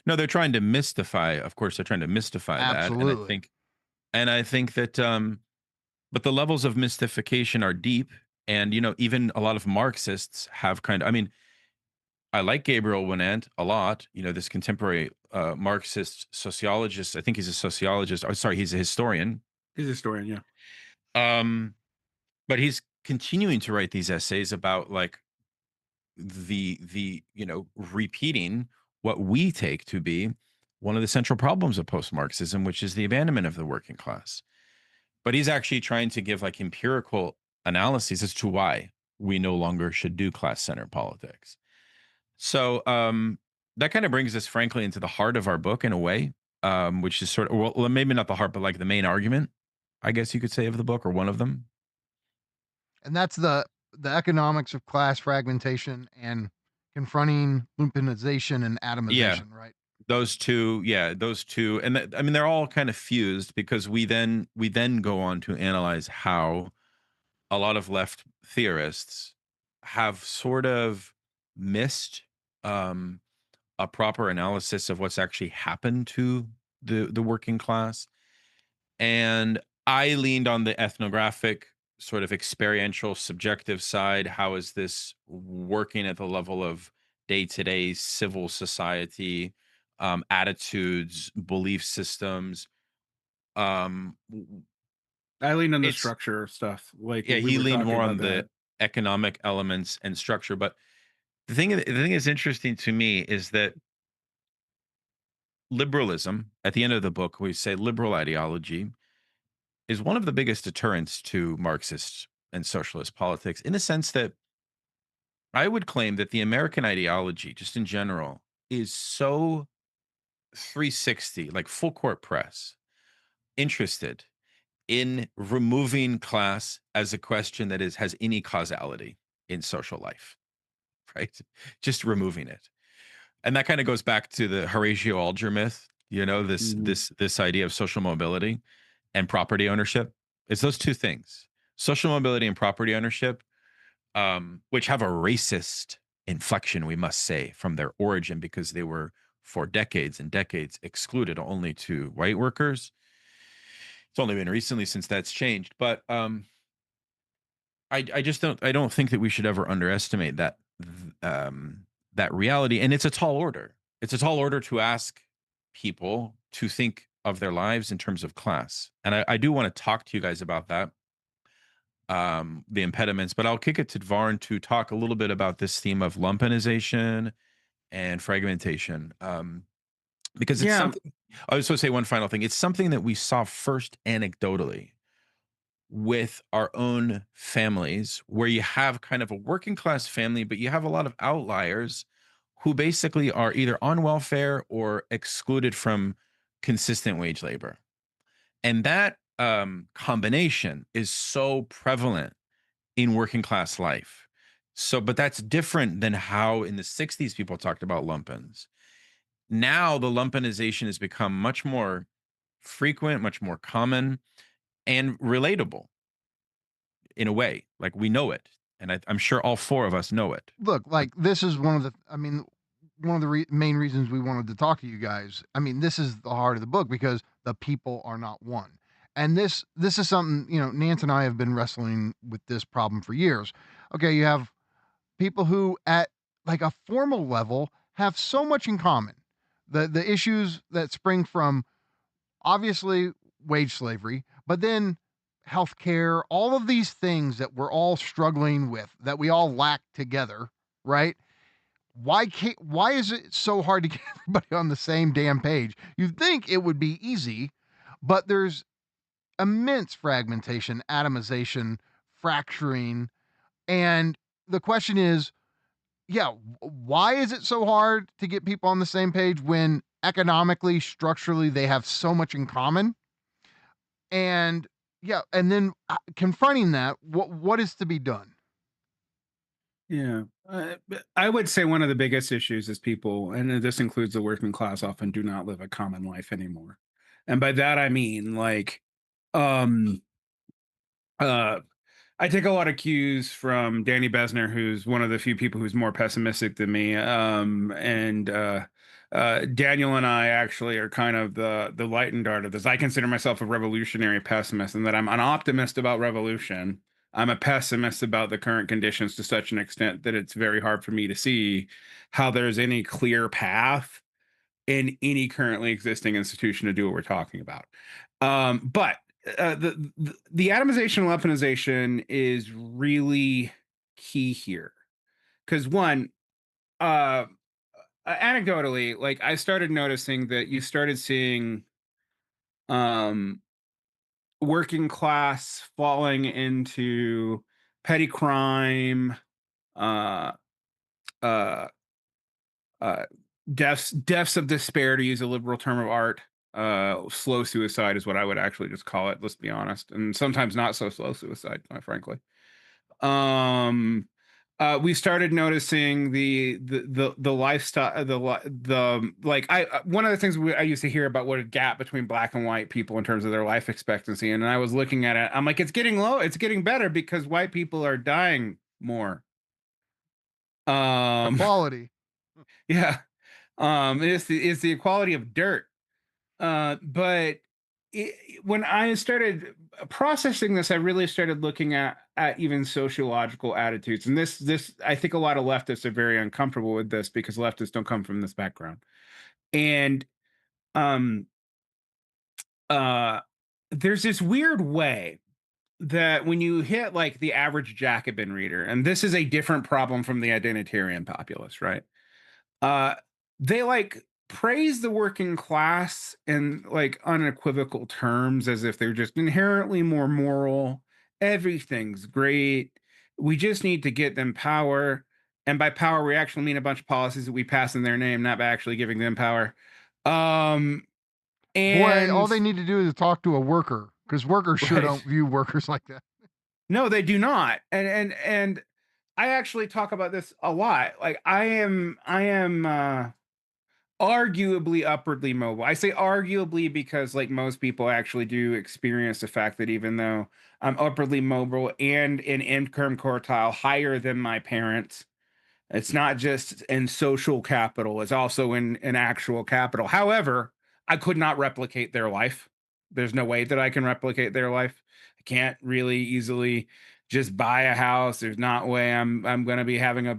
No, they're trying to mystify. Of course, they're trying to mystify that. Absolutely. And I think that, but the levels of mystification are deep. And, even a lot of Marxists have I mean, I like Gabriel Winant a lot, this contemporary Marxist sociologist. I think he's a sociologist. Oh, sorry, he's a historian. He's a historian, yeah. But he's continuing to write these essays about like the repeating what we take to be one of the central problems of post-Marxism, which is the abandonment of the working class. But he's actually trying to give like empirical analyses as to why we no longer should do class-centered politics. So that kind of brings us, frankly, into the heart of our book in a way, which is sort of, well, maybe not the heart, but like the main argument, I guess you could say, of the book, or one of them. And that's the economics of class fragmentation and confronting lumpenization and atomization, right? Those two, and I mean, they're all kind of fused, because we then go on to analyze how a lot of left theorists have sort of missed a proper analysis of what's actually happened to the working class. And I leaned on the ethnographic, sort of experiential, subjective side. How is this working at the level of day-to-day civil society, attitudes, belief systems? I leaned on the It's structure stuff. Like Yeah, we he were leaned talking more about on the that. economic elements and structure. But the thing that's interesting to me is that liberalism, at the end of the book, we say liberal ideology is one of the biggest deterrents to Marxist and socialist politics, in the sense that I would claim that the American ideology, just in general, is so 360, like full court press, interested in removing class as a question that has any causality in social life, right? Just removing it. And that kind of goes back to the Horatio Alger myth, this idea of social mobility and property ownership. It's those two things: social mobility and property ownership, which have a racist inflection, we must say, from their origin, because they were for decades and decades excluded only to white workers. It's only been recently since that's changed. But I just don't think that we should ever underestimate that reality. And it's a tall order. It's a tall order to ask people to think of their lives in terms of class. And I do want to talk to you guys about that, the impediments, but I'll kick it to Varn to talk a little bit about this theme of lumpenization and fragmentation. Because it's something, I was supposed to say one final thing. It's something that we saw first anecdotally with our own families, where you have kind of a working class family, but you have a lot of outliers who basically are either on welfare or excluded from consistent wage labor. And that combination is so prevalent in working class life. So, but that's different than how in the 60s people talked about lumpens. Now the lumpenization has become much more frequent, much more common, and relatable in a way. Like, we know it. And I'm sure all four of us know it. Look, like this is one of the, one of the main reasons we wanted to talk to you guys. I mean, this is the heart of the book, because the people are not one. And this is something, Nance and I have been wrestling with this problem for years. Okay, you have people who at like a formal level have so much in common. The issues that spring from obviously wage slavery, but then healthcare, all of these things that we're all struggling with, that we all lack together, right? Why is it so hard to get everybody on the same damn page? You'd think it would be easy, but there's immense fragmentation, atomization, fracturing, and the question is, why is it so hard to get people on the same page when economically, structurally, they have so much in common? And and then confronting that, what is to be done? Yeah. I would say one of the biggest issues is people, and this includes the working class, often do not live a common life anymore. And by that I mean um, uh, I take a lot of cues from Danny Besner, who's one of the few people who's more pessimistic than me. Daniel and I actually are kind of the light and dark of this. I consider myself a revolutionary pessimist, and that I'm an optimist about revolution. I'm a pessimist about the current conditions to such an extent that it's very hard for me to see how there's any clear path in any currently existing institution to do what we're talking about. But the atomization and weaponization is really key here because one, uh, anecdotally, like I started noticing that you started seeing um, working class falling into petty crime, uh, uh, uh, deaths of despair, to use a liberal term of art. Slow suicide is what I would actually just call it, let's be honest, and sometimes not so slow suicide, quite frankly. We started noticing the lifestyle, the like I one of the things I used to hear about what a gap between black and white people in terms of their life expectancy, and I was looking at it, I'm like, it's getting low, it's getting better because white people are dying more. Equality. Yeah. It's the equality of dirt. But when I started processing this, I really started looking at even sociological attitudes, and this I think a lot of leftists are very uncomfortable with this because leftists don't come from this background, and um uh there's this weird way that when you hit like the average Jacobin reader, and this is a different problem from the identitarian populace, right? uh they like praise the working class in like unequivocal terms as if they're just inherently more moral. Everything's great. We just need to get them power. And by power, we actually mean a bunch of policies that we pass in their name, not by actually giving them power. Um, Boy, all and they need to do is talk to a worker, because workers sure right. don't view workers like that. No, they do not. And I actually talk about this a lot. Like I am arguably upwardly mobile. I say arguably because like most people actually do experience the fact that even though I'm upwardly mobile and in income quartile higher than my parents, it's not just in social capital, it's also in actual capital. However, I could not replicate their life. There's no way that I can replicate their life. I can't really easily just buy a house. There's not a way I'm going to be having a,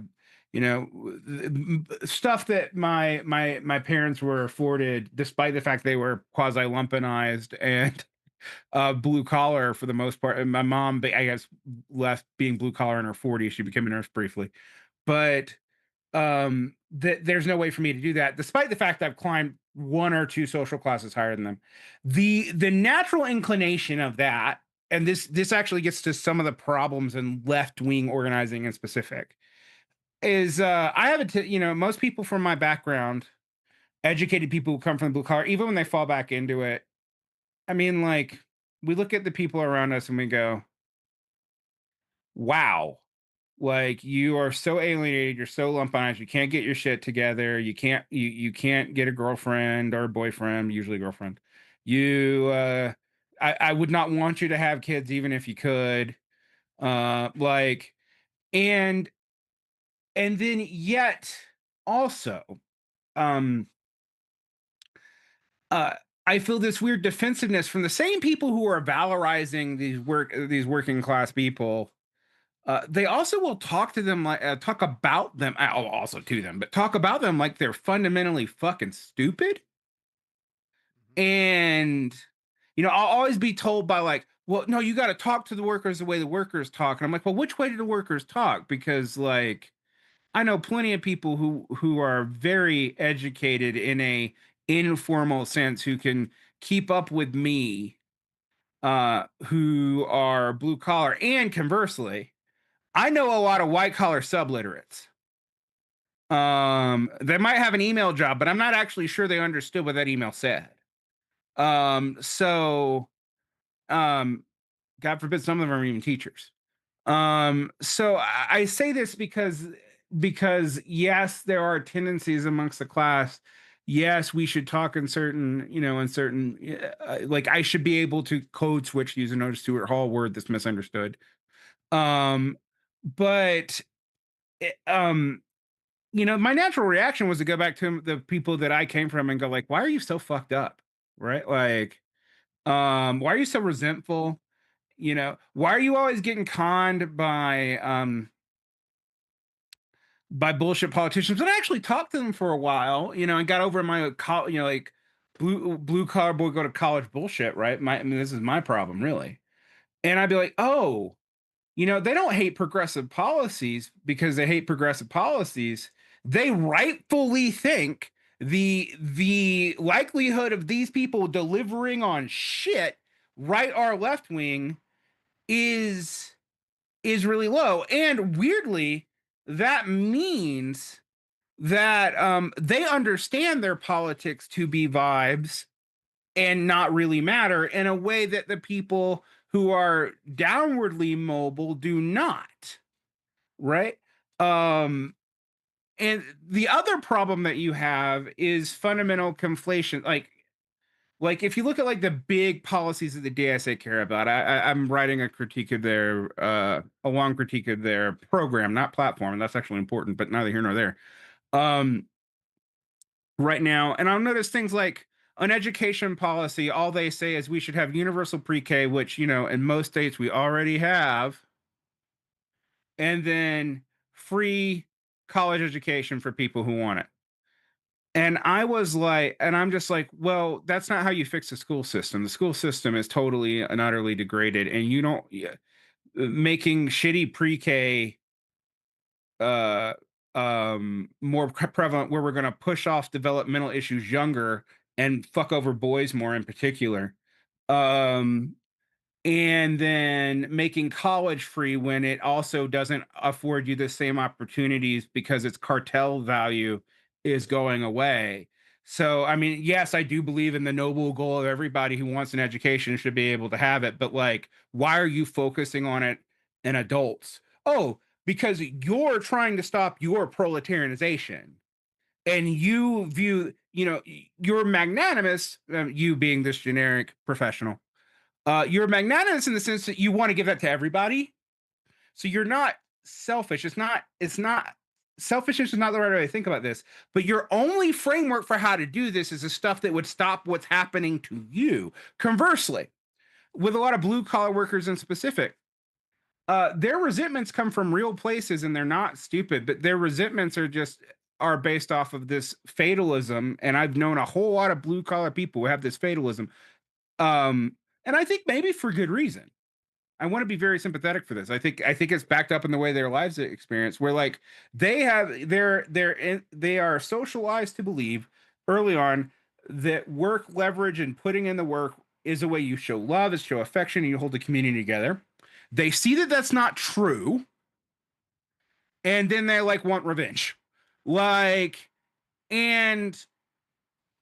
you know, stuff that my parents were afforded despite the fact they were quasi lumpenized and blue collar for the most part. And my mom, I guess, left being blue collar in her 40s. She became a nurse briefly, but there's no way for me to do that despite the fact that I've climbed one or two social classes higher than them. The natural inclination of that, and this actually gets to some of the problems in left-wing organizing in specific, is I have you know, most people from my background, educated people who come from the blue collar, even when they fall back into it, I mean, like, we look at the people around us and we go, wow, like you are so alienated, you're so lumpenized, you can't get your shit together, you can't get a girlfriend or a boyfriend, usually a girlfriend. You I would not want you to have kids even if you could. Like, and then yet also um uh I feel this weird defensiveness from the same people who are valorizing these working class people. They also will talk to them like talk about them, also to them, but talk about them like they're fundamentally fucking stupid. And you know, I'll always be told by like, well, no, you got to talk to the workers the way the workers talk. And I'm like, well, which way do the workers talk? Because like, I know plenty of people who are very educated in a informal sense who can keep up with me, who are blue collar, and conversely I know a lot of white collar subliterates. They might have an email job, but I'm not actually sure they understood what that email said. So um, God forbid some of them are even teachers. So I say this because because yes, there are tendencies amongst the class. Yes, we should talk in certain, like I should be able to code switch to use another Stuart Hall word that's misunderstood. But my natural reaction was to go back to the people that I came from and go like, why are you so fucked up? Right? Like, why are you so resentful? Why are you always getting conned by bullshit politicians? But I actually talked to them for a while, and got over my like blue collar boy go to college bullshit, right? This is my problem, really. And I'd be like, oh, they don't hate progressive policies because they hate progressive policies. They rightfully think the likelihood of these people delivering on shit, right or left wing, is really low. And weirdly, that means that they understand their politics to be vibes and not really matter in a way that the people who are downwardly mobile do not, right? And the other problem that you have is fundamental conflation. Like if you look at like the big policies that the DSA care about, I'm writing a critique of a long critique of their program, not platform, and that's actually important, but neither here nor there. Right now, and I'll notice things like an education policy, all they say is we should have universal pre-K, which, in most states we already have, and then free college education for people who want it. And I'm just like, well, that's not how you fix the school system. The school system is totally and utterly degraded, and you don't making shitty pre-K more prevalent, where we're going to push off developmental issues younger and fuck over boys more in particular, and then making college free when it also doesn't afford you the same opportunities because its cartel value is going away. So I mean, yes, I do believe in the noble goal of everybody who wants an education should be able to have it, but like, why are you focusing on it in adults? Oh, because you're trying to stop your proletarianization, and you view, you're magnanimous, you being this generic professional, you're magnanimous in the sense that you want to give that to everybody. So you're not selfish. It's not selfishness is not the right way to think about this, but your only framework for how to do this is the stuff that would stop what's happening to you. Conversely, with a lot of blue collar workers in specific, their resentments come from real places, and they're not stupid, but their resentments are based off of this fatalism. And I've known a whole lot of blue collar people who have this fatalism. And I think maybe for good reason. I want to be very sympathetic for this. I think it's backed up in the way their lives experience, where like they are socialized to believe early on that work leverage and putting in the work is a way you show love, is show affection, and you hold the community together. They see that that's not true, and then they like want revenge, and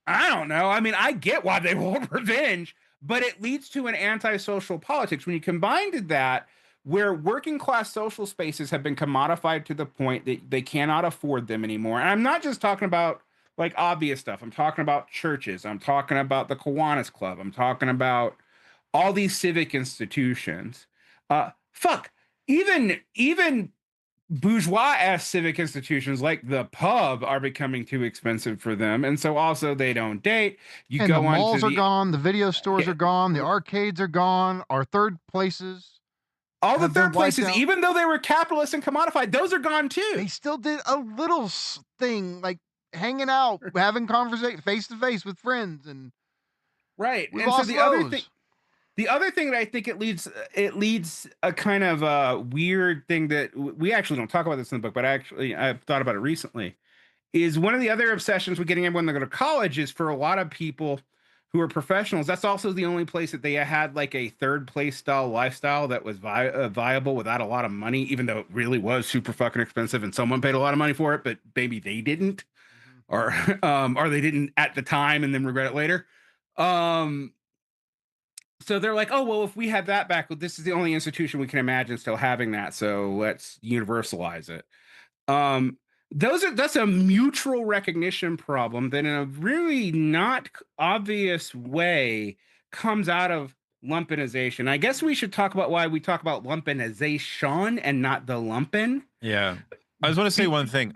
I don't know. I mean, I get why they want revenge, but it leads to an antisocial politics. When you combine that, where working class social spaces have been commodified to the point that they cannot afford them anymore. And I'm not just talking about like obvious stuff. I'm talking about churches. I'm talking about the Kiwanis Club. I'm talking about all these civic institutions. Fuck, even bourgeois-ass civic institutions like the pub are becoming too expensive for them, and so also they don't date. And the malls are gone, the video stores are gone, the arcades are gone, our third places, all the third places, even though they were capitalist and commodified, those are gone too. They still did a little thing like hanging out, having conversation face to face with friends, and right. We and lost so those. The other thing that I think it leads a kind of weird thing that we actually don't talk about this in the book, but I've thought about it recently, is one of the other obsessions with getting everyone to go to college is for a lot of people who are professionals. That's also the only place that they had like a third place style lifestyle that was viable without a lot of money, even though it really was super fucking expensive and someone paid a lot of money for it, but maybe they didn't, or they didn't at the time and then regret it later. So they're like, oh, well, if we have that back, well, this is the only institution we can imagine still having that. So let's universalize it. That's a mutual recognition problem that in a really not obvious way comes out of lumpenization. I guess we should talk about why we talk about lumpenization and not the lumpen. Yeah. I just want to say one thing.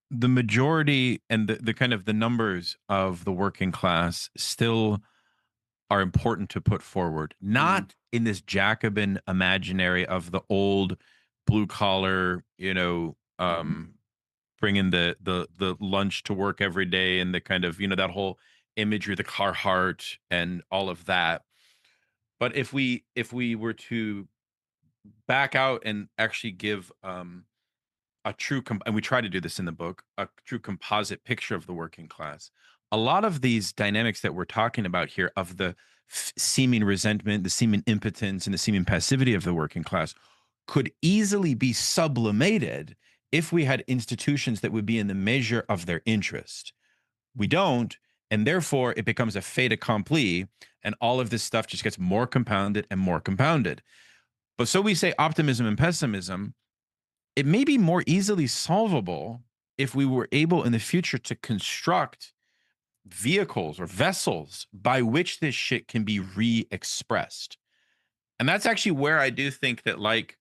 The majority and the kind of the numbers of the working class still are important to put forward, not in this Jacobin imaginary of the old blue collar, bringing the lunch to work every day and the kind of, that whole imagery, the Carhartt and all of that. But if we were to back out and actually give a true and we try to do this in the book, a true composite picture of the working class, a lot of these dynamics that we're talking about here of the seeming resentment, the seeming impotence, and the seeming passivity of the working class could easily be sublimated if we had institutions that would be in the measure of their interest. We don't, and therefore it becomes a fait accompli, and all of this stuff just gets more compounded and more compounded. But so we say optimism and pessimism, it may be more easily solvable if we were able in the future to construct vehicles or vessels by which this shit can be re-expressed. And that's actually where I do think that like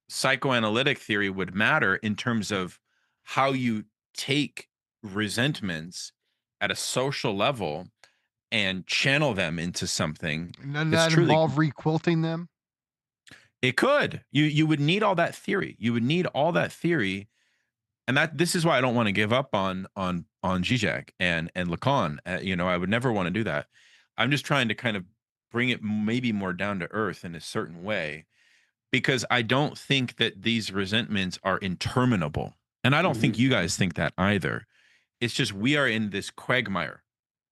psychoanalytic theory would matter in terms of how you take resentments at a social level and channel them into something. Doesn't that involve requilting them? It could. You would need all that theory. You would need all that theory. And this is why I don't want to give up on Žižek and Lacan. I would never want to do that. I'm just trying to kind of bring it maybe more down to earth in a certain way, because I don't think that these resentments are interminable. And I don't think you guys think that either. It's just we are in this quagmire.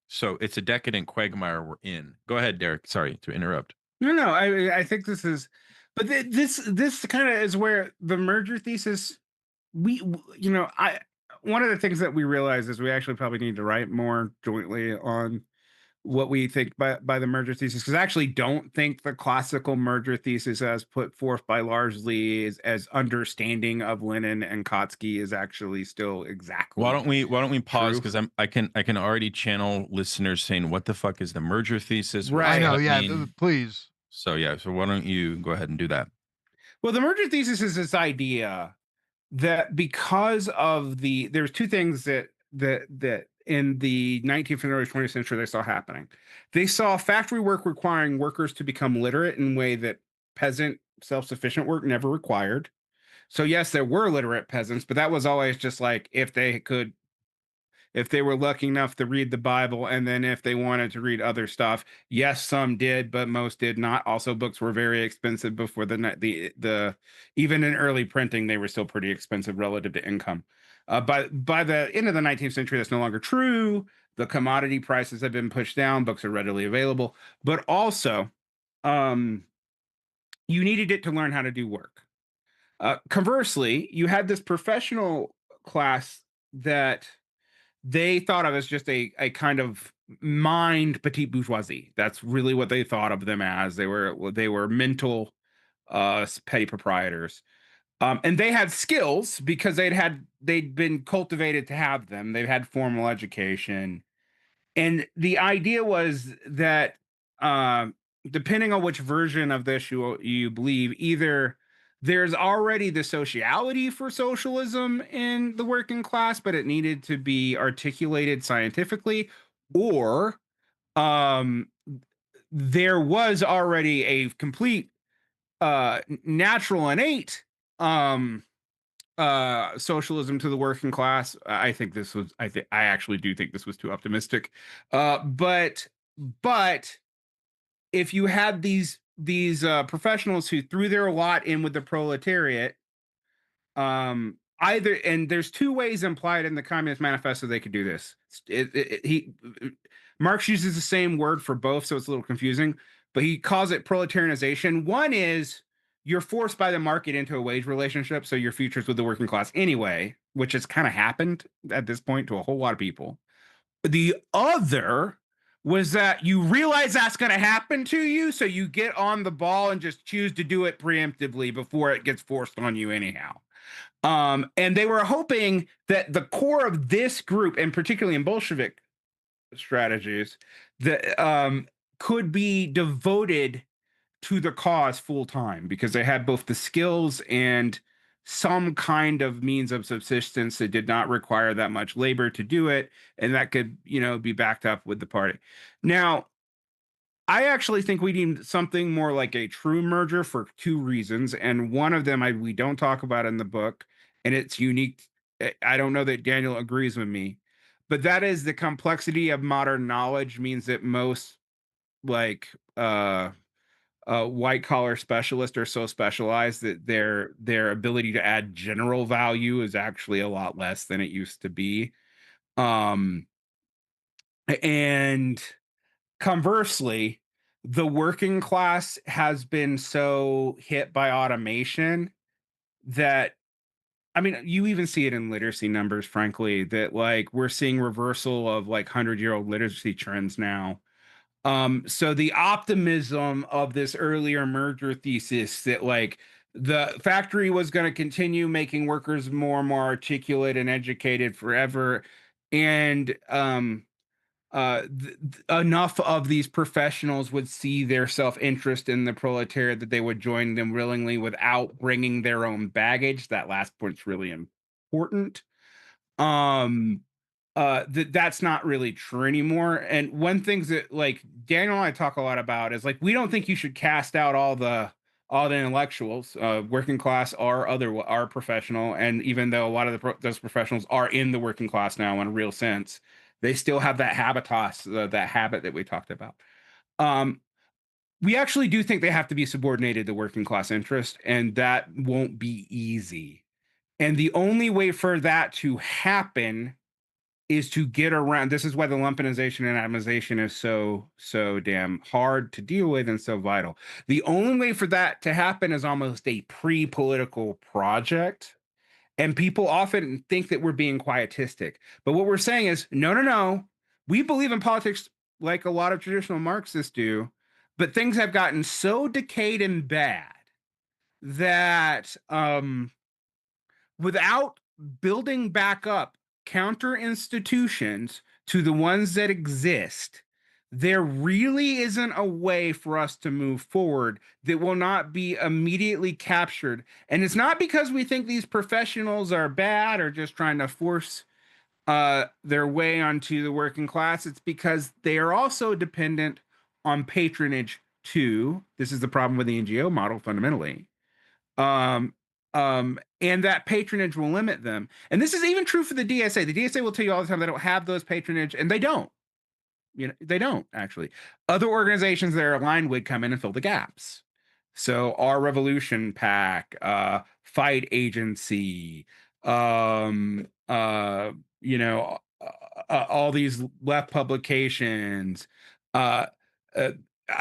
So it's a decadent quagmire we're in. Go ahead, Derick. Sorry to interrupt. No, I think this is, but this kind of is where the merger thesis, one of the things that we realize is we actually probably need to write more jointly on what we think by the merger thesis, because I actually don't think the classical merger thesis as put forth by largely as understanding of Lenin and Kautsky is actually still exactly. Why don't we pause, because I can already channel listeners saying, what the fuck is the merger thesis? Right. I know, yeah, please. So why don't you go ahead and do that? Well, the merger thesis is this idea that because of there's two things that in the 19th and early 20th century they saw happening. They saw factory work requiring workers to become literate in a way that peasant self-sufficient work never required. So yes, there were literate peasants, but that was always just like if they were lucky enough to read the Bible, and then if they wanted to read other stuff, yes, some did, but most did not. Also, books were very expensive before the even in early printing, they were still pretty expensive relative to income. By the end of the 19th century, that's no longer true. The commodity prices have been pushed down. Books are readily available, but also, you needed it to learn how to do work. Conversely, you had this professional class that they thought of as just a kind of mind petite bourgeoisie. That's really what they thought of them as. They were mental petty proprietors. And they had skills because they'd been cultivated to have them. They've had formal education. And the idea was that depending on which version of this you believe, either there's already the sociality for socialism in the working class, but it needed to be articulated scientifically, or there was already a complete natural innate socialism to the working class. I actually do think this was too optimistic. But if you had these professionals who threw their lot in with the proletariat, and there's two ways implied in the Communist Manifesto they could do this. Marx uses the same word for both, so it's a little confusing, but he calls it proletarianization. One is you're forced by the market into a wage relationship, so your future's with the working class anyway, which has kind of happened at this point to a whole lot of people. The other was that you realize that's going to happen to you, so you get on the ball and just choose to do it preemptively before it gets forced on you anyhow. And they were hoping that the core of this group, and particularly in Bolshevik strategies, that could be devoted to the cause full time because they had both the skills and some kind of means of subsistence that did not require that much labor to do it, and that could, be backed up with the party. Now, I actually think we need something more like a true merger for two reasons, and one of them we don't talk about in the book, and it's unique. I don't know that Daniel agrees with me, but that is the complexity of modern knowledge means that most like white collar specialists are so specialized that their ability to add general value is actually a lot less than it used to be. Um, and conversely, the working class has been so hit by automation that, I mean, you even see it in literacy numbers, frankly, that like we're seeing reversal of like 100-year-old literacy trends now. So the optimism of this earlier merger thesis that like the factory was going to continue making workers more and more articulate and educated forever, and enough of these professionals would see their self-interest in the proletariat that they would join them willingly without bringing their own baggage. That last point's really important. um that's not really true anymore. And one things that like Daniel and I talk a lot about is like we don't think you should cast out all the intellectuals. Working class are professional, and even though a lot of those professionals are in the working class now in a real sense, they still have that habitus, that habit that we talked about. um we actually do think they have to be subordinated to working class interest, and that won't be easy. And the only way for that to happen is to get around. This is why the lumpinization and atomization is so damn hard to deal with and so vital. The only way for that to happen is almost a pre-political project. And people often think that we're being quietistic. But what we're saying is, no, no, no. We believe in politics like a lot of traditional Marxists do, but things have gotten so decayed and bad that without building back up counter institutions to the ones that exist, there really isn't a way for us to move forward that will not be immediately captured. And it's not because we think these professionals are bad or just trying to force their way onto the working class. It's because they are also dependent on patronage too. This is the problem with the NGO model fundamentally. Um, and that patronage will limit them. And this is even true for the DSA. The DSA will tell you all the time they don't have those patronage, and they don't. They don't actually. Other organizations that are aligned with come in and fill the gaps. So our Revolution PAC, Fight Agency, all these left publications. Uh, uh,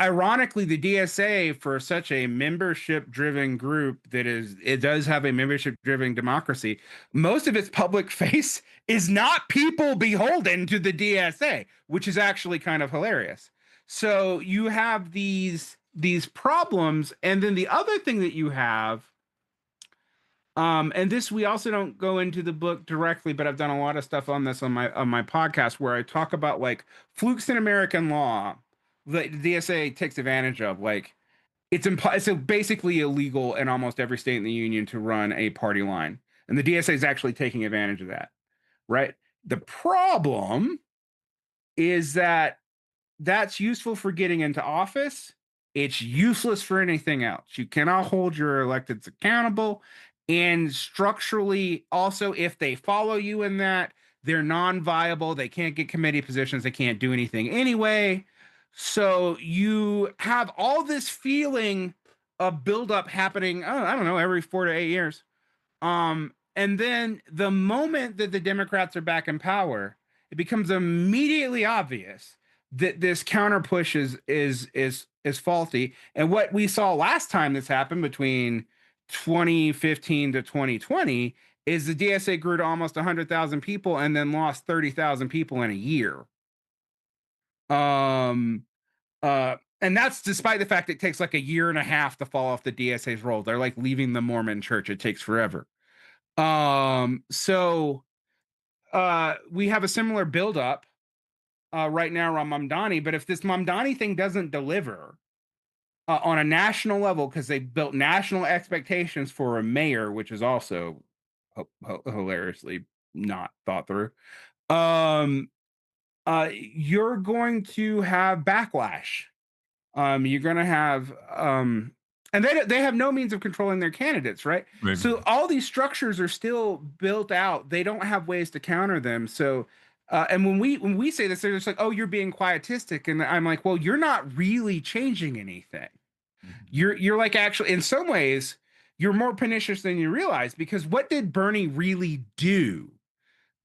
Ironically, the DSA, for such a membership-driven group it does have a membership-driven democracy. Most of its public face is not people beholden to the DSA, which is actually kind of hilarious. So you have these problems, and then the other thing that you have, and this we also don't go into the book directly, but I've done a lot of stuff on this on my podcast where I talk about like flukes in American law the DSA takes advantage of. Like it's basically illegal in almost every state in the union to run a party line, and the DSA is actually taking advantage of that. Right. The problem is that that's useful for getting into office. It's useless for anything else. You cannot hold your electeds accountable. And structurally, also, if they follow you in that, they're non-viable. They can't get committee positions. They can't do anything anyway. So you have all this feeling of buildup happening, I don't know, every 4 to 8 years. And then the moment that the Democrats are back in power, it becomes immediately obvious that this counter push is faulty. And what we saw last time this happened between 2015 to 2020 is the DSA grew to almost 100,000 people and then lost 30,000 people in a year. Um, and that's despite the fact it takes like a year and a half to fall off the DSA's roll. They're like leaving the Mormon church. It takes forever. So we have a similar buildup right now around Mamdani, but if this Mamdani thing doesn't deliver on a national level, because they built national expectations for a mayor, which is also hilariously not thought through, you're going to have backlash. You're going to have, and they have no means of controlling their candidates, right? Right. So all these structures are still built out. They don't have ways to counter them. So, and when we say this, they're just like, "Oh, you're being quietistic," and I'm like, "Well, you're not really changing anything. You're like actually, in some ways, you're more pernicious than you realize, because what did Bernie really do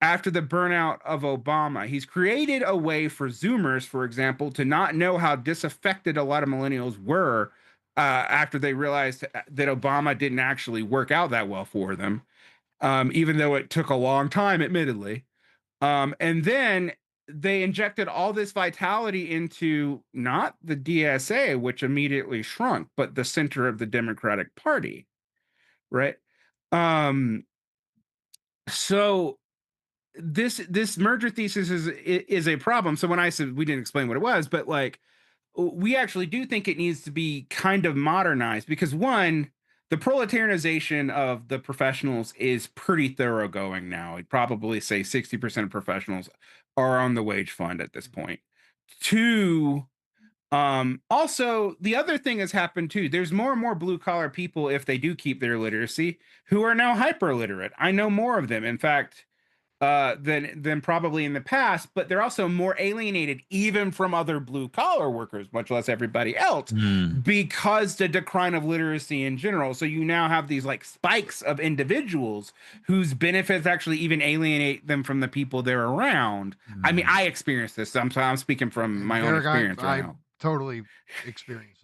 after the burnout of Obama? He's created a way for Zoomers, for example, to not know how disaffected a lot of millennials were after they realized that Obama didn't actually work out that well for them, even though it took a long time, admittedly. And then they injected all this vitality into not the DSA, which immediately shrunk, but the center of the Democratic Party, right? So this merger thesis is a problem. So when I said we didn't explain what it was, but like we actually do think it needs to be kind of modernized, because one, the proletarianization of the professionals is pretty thoroughgoing now. I'd probably say 60% of professionals are on the wage fund at this point. Two, also the other thing has happened too. There's more and more blue collar people, if they do keep their literacy, who are now hyper literate. I know more of them, in fact, than probably in the past, but they're also more alienated even from other blue collar workers, much less everybody else, because the decline of literacy in general. So you now have these like spikes of individuals whose benefits actually even alienate them from the people they're around. I mean, I experienced this. So I'm speaking from my own experience right now. Totally experienced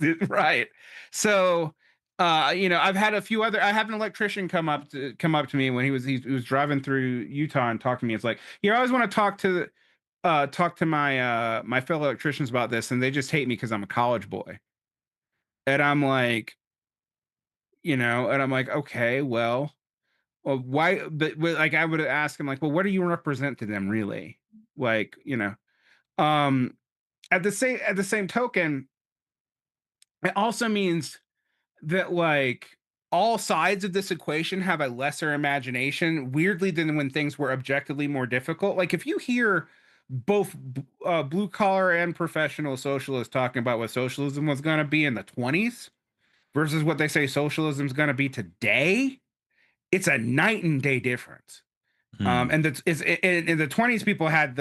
this. Right. So I've had a few other. I had an electrician come up to me when he was driving through Utah and talk to me. It's like, I always want to talk to my my fellow electricians about this, and they just hate me because I'm a college boy. And I'm like, okay, well, why? But like, I would ask him like, well, what do you represent to them really? Like, um, at the same token, it also means that like all sides of this equation have a lesser imagination, weirdly, than when things were objectively more difficult. Like if you hear both blue collar and professional socialists talking about what socialism was going to be in the 20s versus what they say socialism is going to be today, it's a night and day difference. And that's in the 20s, people had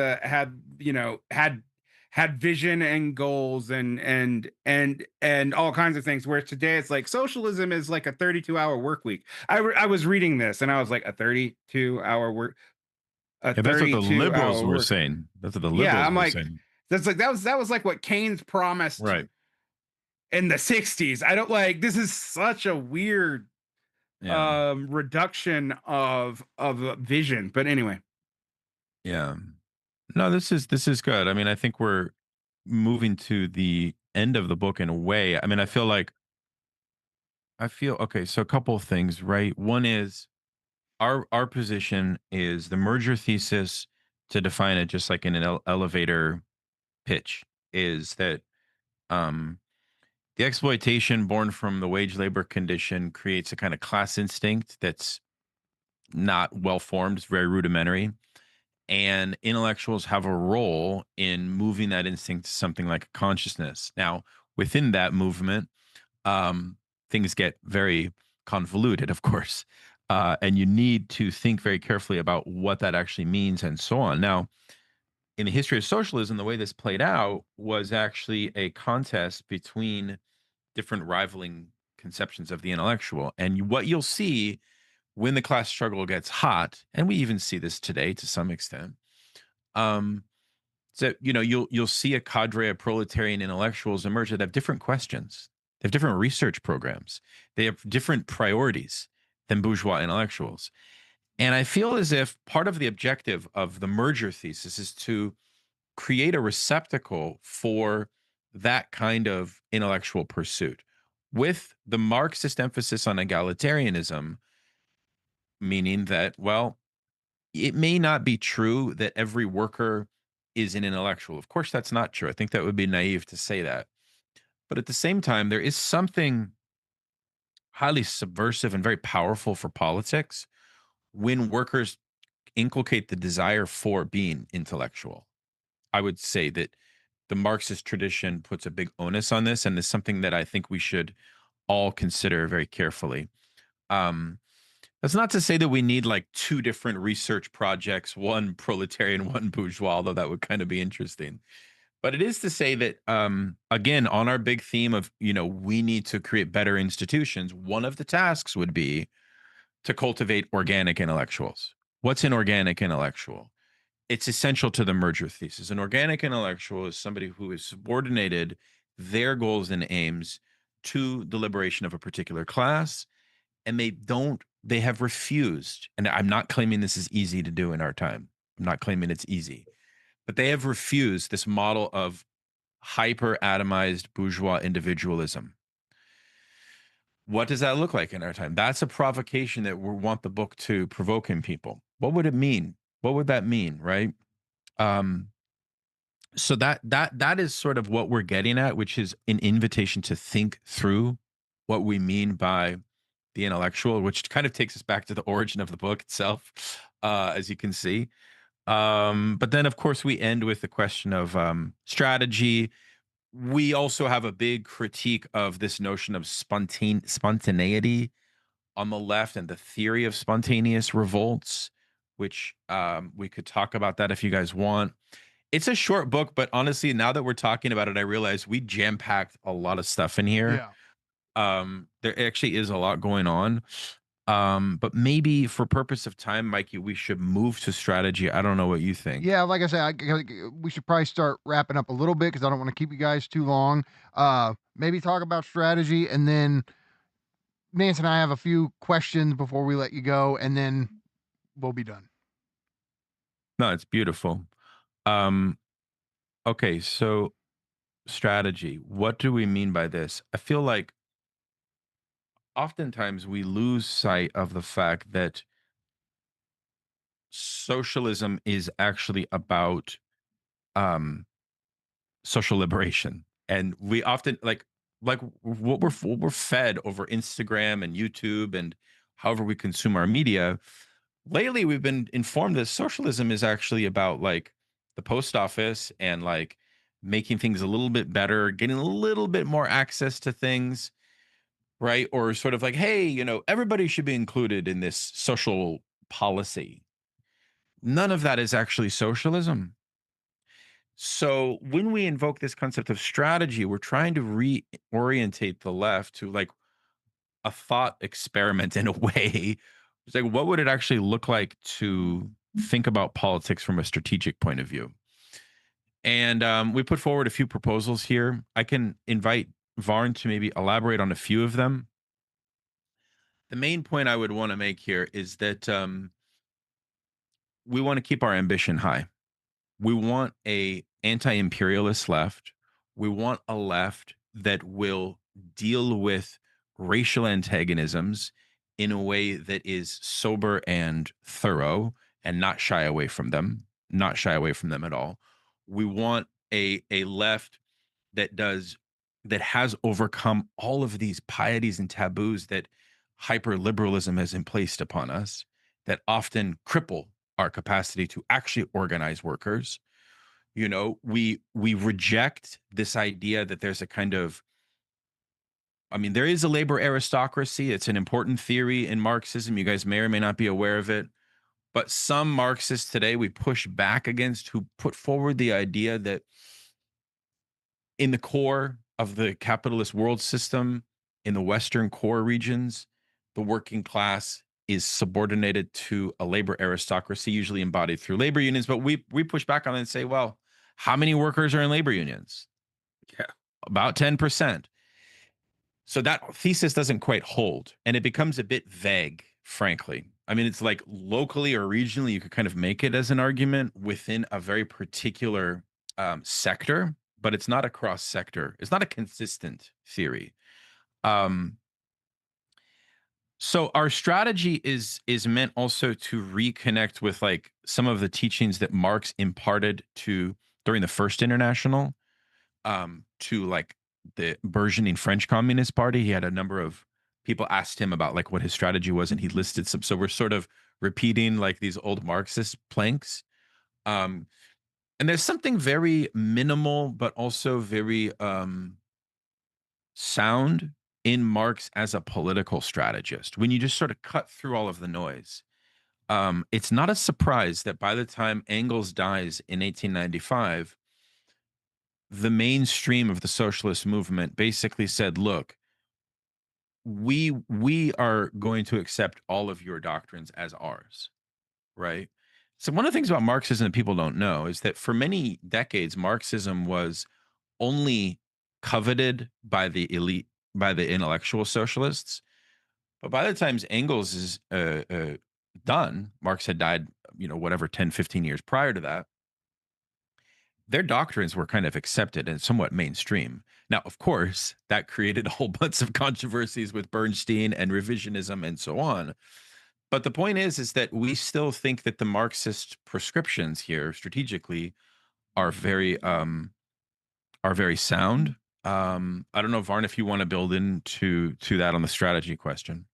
had vision and goals and all kinds of things, whereas today it's like socialism is like a 32-hour work week. I was reading this and I was like, a 32-hour work, that's what the liberals were saying. That's what the liberals were saying. That's like that was like what Keynes promised in the 60s. I don't like, this is such a weird reduction of vision, but anyway. No, this is good. I mean, I think we're moving to the end of the book in a way. I mean, I feel okay, so a couple of things, right? One is our position is the merger thesis, to define it just like in an elevator pitch, is that the exploitation born from the wage labor condition creates a kind of class instinct that's not well formed, it's very rudimentary. And intellectuals have a role in moving that instinct to something like a consciousness. Now, within that movement, things get very convoluted, of course, and you need to think very carefully about what that actually means and so on. Now, in the history of socialism, the way this played out was actually a contest between different rivaling conceptions of the intellectual. And what you'll see when the class struggle gets hot, and we even see this today to some extent, so you'll see a cadre of proletarian intellectuals emerge that have different questions, they have different research programs, they have different priorities than bourgeois intellectuals. And I feel as if part of the objective of the merger thesis is to create a receptacle for that kind of intellectual pursuit. With the Marxist emphasis on egalitarianism, meaning that, well, it may not be true that every worker is an intellectual. Of course, that's not true. I think that would be naive to say that. But at the same time, there is something highly subversive and very powerful for politics when workers inculcate the desire for being intellectual. I would say that the Marxist tradition puts a big onus on this, and is something that I think we should all consider very carefully. Um, that's not to say that we need like two different research projects, one proletarian, one bourgeois, although that would kind of be interesting. But it is to say that, again, on our big theme of, we need to create better institutions, one of the tasks would be to cultivate organic intellectuals. What's an organic intellectual? It's essential to the merger thesis. An organic intellectual is somebody who has subordinated their goals and aims to the liberation of a particular class, and they have refused. And I'm not claiming this is easy to do in our time. I'm not claiming it's easy, but they have refused this model of hyper atomized bourgeois individualism. What does that look like in our time? That's a provocation that we want the book to provoke in people. What would it mean? What would that mean, right? So that is sort of what we're getting at, which is an invitation to think through what we mean by the intellectual, which kind of takes us back to the origin of the book itself, as you can see. But then, of course, we end with the question of strategy. We also have a big critique of this notion of spontaneity on the left and the theory of spontaneous revolts, which we could talk about that if you guys want. It's a short book, but honestly, now that we're talking about it, I realize we jam-packed a lot of stuff in here. Yeah. There actually is a lot going on. But maybe for purpose of time, Mikey, we should move to strategy. I don't know what you think. Yeah, like I said, we should probably start wrapping up a little bit because I don't want to keep you guys too long. Maybe talk about strategy, and then Nance and I have a few questions before we let you go, and then we'll be done. No, it's beautiful. Okay, so strategy. What do we mean by this? I feel like oftentimes we lose sight of the fact that socialism is actually about um social liberation, and we often like what we're fed over Instagram and YouTube and however we consume our media. Lately we've been informed that socialism is actually about like the post office and like making things a little bit better, getting a little bit more access to things, right? Or sort of like, hey, everybody should be included in this social policy. None of that is actually socialism. So when we invoke this concept of strategy, we're trying to reorientate the left to like a thought experiment in a way. It's like, what would it actually look like to think about politics from a strategic point of view? And we put forward a few proposals here. I can invite Varn to maybe elaborate on a few of them. The main point I would want to make here is that we want to keep our ambition high. We want a anti-imperialist left. We want a left that will deal with racial antagonisms in a way that is sober and thorough and not shy away from them, at all. We want a left that has overcome all of these pieties and taboos that hyper-liberalism has placed upon us, that often cripple our capacity to actually organize workers. We reject this idea that there's a kind of, there is a labor aristocracy. It's an important theory in Marxism. You guys may or may not be aware of it. But some Marxists today we push back against, who put forward the idea that in the core of the capitalist world system, in the Western core regions, the working class is subordinated to a labor aristocracy, usually embodied through labor unions. But we push back on it and say, well, how many workers are in labor unions? Yeah. About 10%. So that thesis doesn't quite hold, and it becomes a bit vague, frankly. It's like locally or regionally, you could kind of make it as an argument within a very particular sector, but it's not a cross sector. It's not a consistent theory. So our strategy is meant also to reconnect with like some of the teachings that Marx imparted to during the First International, to like the burgeoning French Communist Party. He had a number of people asked him about like what his strategy was, and he listed some. So we're sort of repeating like these old Marxist planks. And there's something very minimal, but also very sound in Marx as a political strategist. When you just sort of cut through all of the noise, it's not a surprise that by the time Engels dies in 1895, the mainstream of the socialist movement basically said, look, we are going to accept all of your doctrines as ours, right? So one of the things about Marxism that people don't know is that for many decades, Marxism was only coveted by the elite, by the intellectual socialists. But by the time Engels is done, Marx had died, whatever, 10, 15 years prior to that, their doctrines were kind of accepted and somewhat mainstream. Now, of course, that created a whole bunch of controversies with Bernstein and revisionism and so on. But the point is that we still think that the Marxist prescriptions here strategically are very sound. I don't know, Varn, if you want to build into that on the strategy question.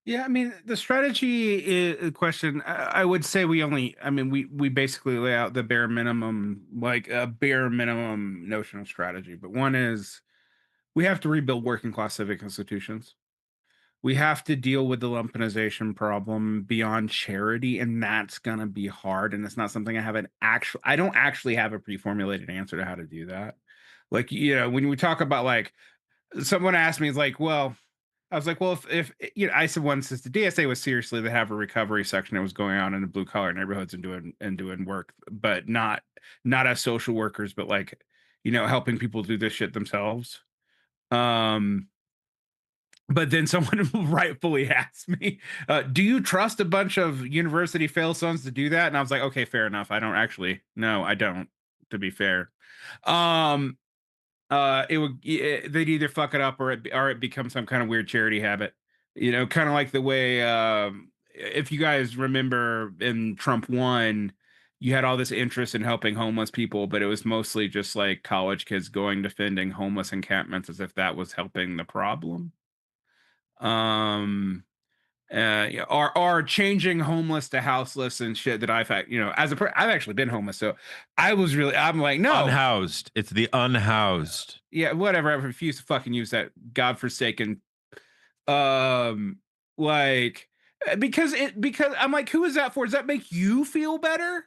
Yeah, I mean, the strategy question, I would say we basically lay out the bare minimum, like a bare minimum notion of strategy. But one is we have to rebuild working class civic institutions. We have to deal with the lumpenization problem beyond charity, and that's gonna be hard. And it's not something I don't actually have a pre-formulated answer to how to do that. Like, when we talk about like someone asked me, it's like, well, I was like, well, if I said once, since the DSA was seriously, they have a recovery section that was going on in the blue collar neighborhoods and doing work, but not as social workers, but like, helping people do this shit themselves. But then someone rightfully asked me, do you trust a bunch of university fail sons to do that? And I was like, okay, fair enough. I don't actually. No, I don't, to be fair. They'd either fuck it up or it becomes some kind of weird charity habit. Kind of like the way, if you guys remember in Trump 1, you had all this interest in helping homeless people, but it was mostly just like college kids going defending homeless encampments as if that was helping the problem. Or changing homeless to houseless and shit that I've had, I've actually been homeless, so I'm like, no, Unhoused. It's the unhoused. yeah, whatever. I refuse to fucking use that godforsaken, like, because I'm like, who is that for? Does that make you feel better?